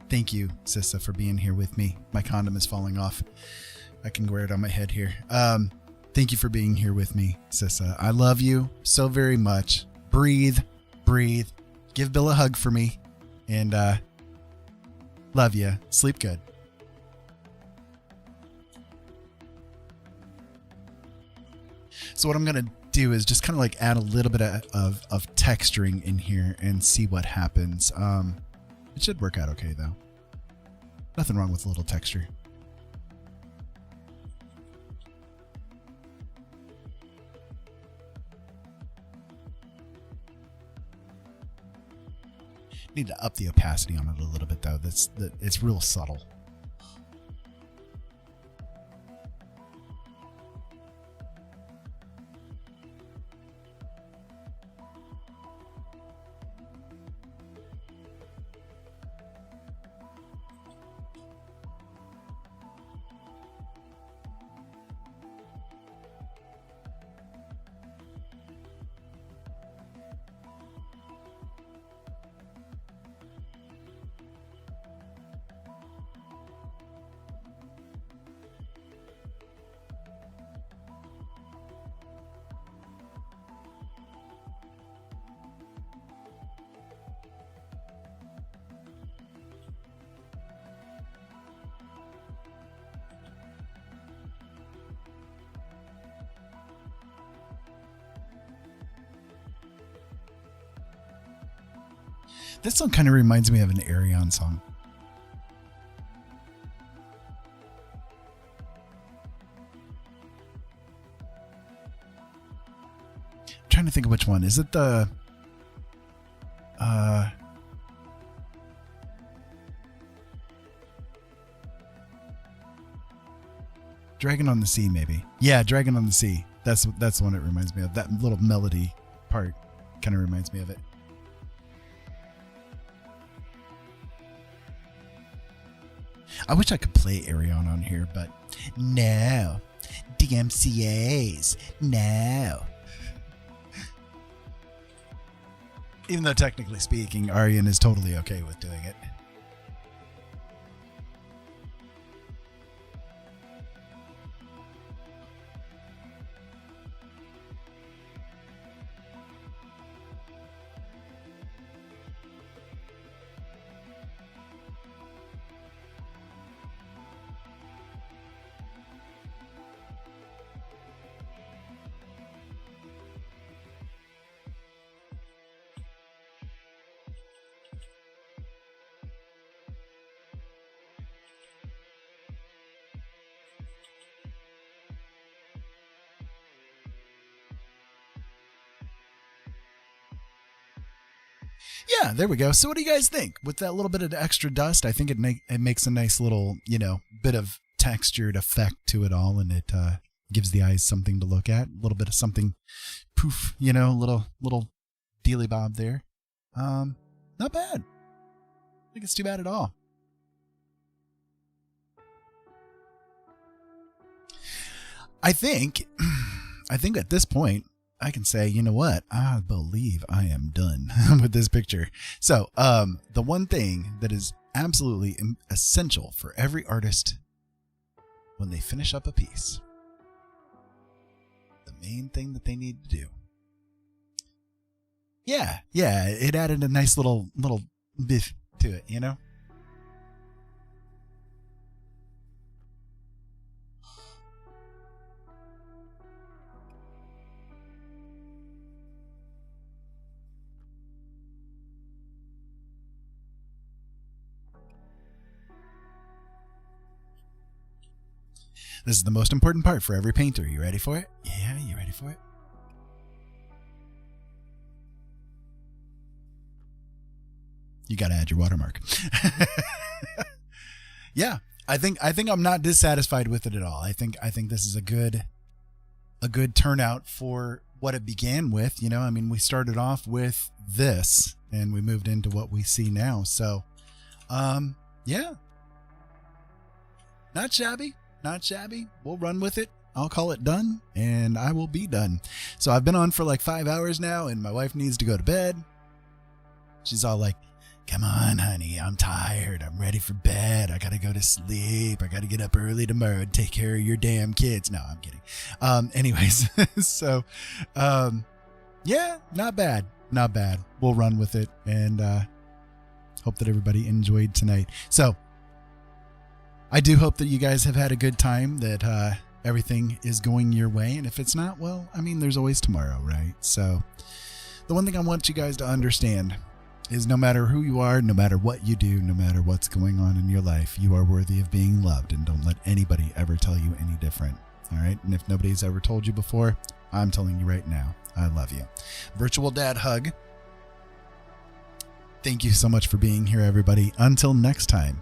Speaker 1: thank you, Sissa, for being here with me. My condom is falling off. I can wear it on my head here. Thank you for being here with me, Sissa. I love you so very much. Breathe. Give Bill a hug for me. And love you. Sleep good. So what I'm going to do is just kind of like add a little bit of texturing in here and see what happens. It should work out okay though. Nothing wrong with a little texture. Need to up the opacity on it a little bit though. It's real subtle. This song kind of reminds me of an Arion song. I'm trying to think of which one. Is it the Dragon on the Sea, maybe? Yeah, Dragon on the Sea. That's the one it reminds me of. That little melody part kind of reminds me of it. I wish I could play Arion on here, but no. DMCAs. No. Even though technically speaking, Arion is totally okay with doing it. Yeah, there we go. So what do you guys think? With that little bit of extra dust, I think it makes a nice little, you know, bit of textured effect to it all, and it gives the eyes something to look at. A little bit of something poof, you know, little dealy bob there. Not bad. I think it's too bad at all. I think I think at this point, I can say, you know what? I believe I am done with this picture. So the one thing that is absolutely essential for every artist when they finish up a piece, the main thing that they need to do. Yeah, it added a nice little biff to it, you know? This is the most important part for every painter. You ready for it? Yeah, you ready for it? You got to add your watermark. Yeah, I think I'm not dissatisfied with it at all. I think this is a good turnout for what it began with. You know, I mean, we started off with this and we moved into what we see now. So, yeah, not shabby. Not shabby. We'll run with it. I'll call it done and I will be done. So I've been on for like 5 hours now and my wife needs to go to bed. She's all like, come on, honey, I'm tired. I'm ready for bed. I got to go to sleep. I got to get up early tomorrow and take care of your damn kids. No, I'm kidding. Anyways, so, yeah, not bad. Not bad. We'll run with it and, hope that everybody enjoyed tonight. So, I do hope that you guys have had a good time, that everything is going your way. And if it's not, well, I mean, there's always tomorrow, right? So the one thing I want you guys to understand is no matter who you are, no matter what you do, no matter what's going on in your life, you are worthy of being loved. And don't let anybody ever tell you any different. All right. And if nobody's ever told you before, I'm telling you right now, I love you. Virtual dad hug. Thank you so much for being here, everybody. Until next time.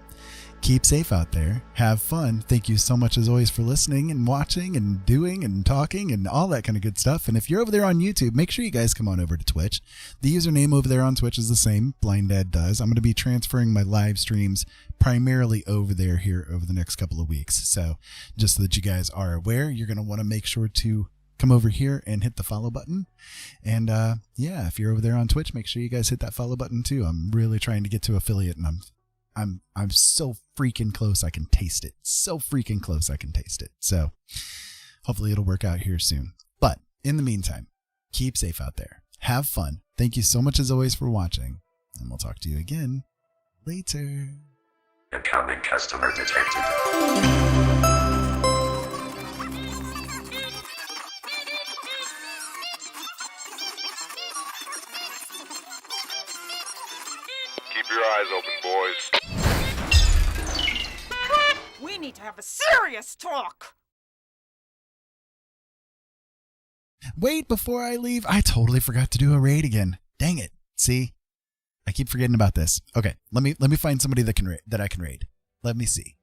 Speaker 1: Keep safe out there. Have fun. Thank you so much as always for listening and watching and doing and talking and all that kind of good stuff. And if you're over there on YouTube, make sure you guys come on over to Twitch. The username over there on Twitch is the same, Blind Dad Does. I'm going to be transferring my live streams primarily over there here over the next couple of weeks. So just so that you guys are aware, you're going to want to make sure to come over here and hit the follow button. And yeah, if you're over there on Twitch, make sure you guys hit that follow button too. I'm really trying to get to affiliate and I'm so freaking close I can taste it. So freaking close I can taste it. So hopefully it'll work out here soon. But in the meantime, keep safe out there. Have fun. Thank you so much as always for watching. And we'll talk to you again later.
Speaker 2: Incoming customer detected.
Speaker 3: Keep your eyes open, boys.
Speaker 4: We need to have a serious talk.
Speaker 1: Wait, before I leave, I totally forgot to do a raid again. Dang it. See? I keep forgetting about this. Okay, let me find somebody that I can raid. Let me see.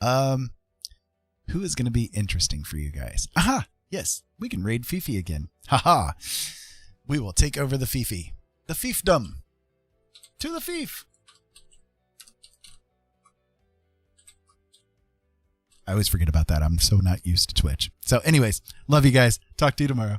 Speaker 1: Who is going to be interesting for you guys? Aha! Yes, we can raid Fifi again. Haha. We will take over the Fifi. The fiefdom. To the fief. I always forget about that. I'm so not used to Twitch. So anyways, love you guys. Talk to you tomorrow.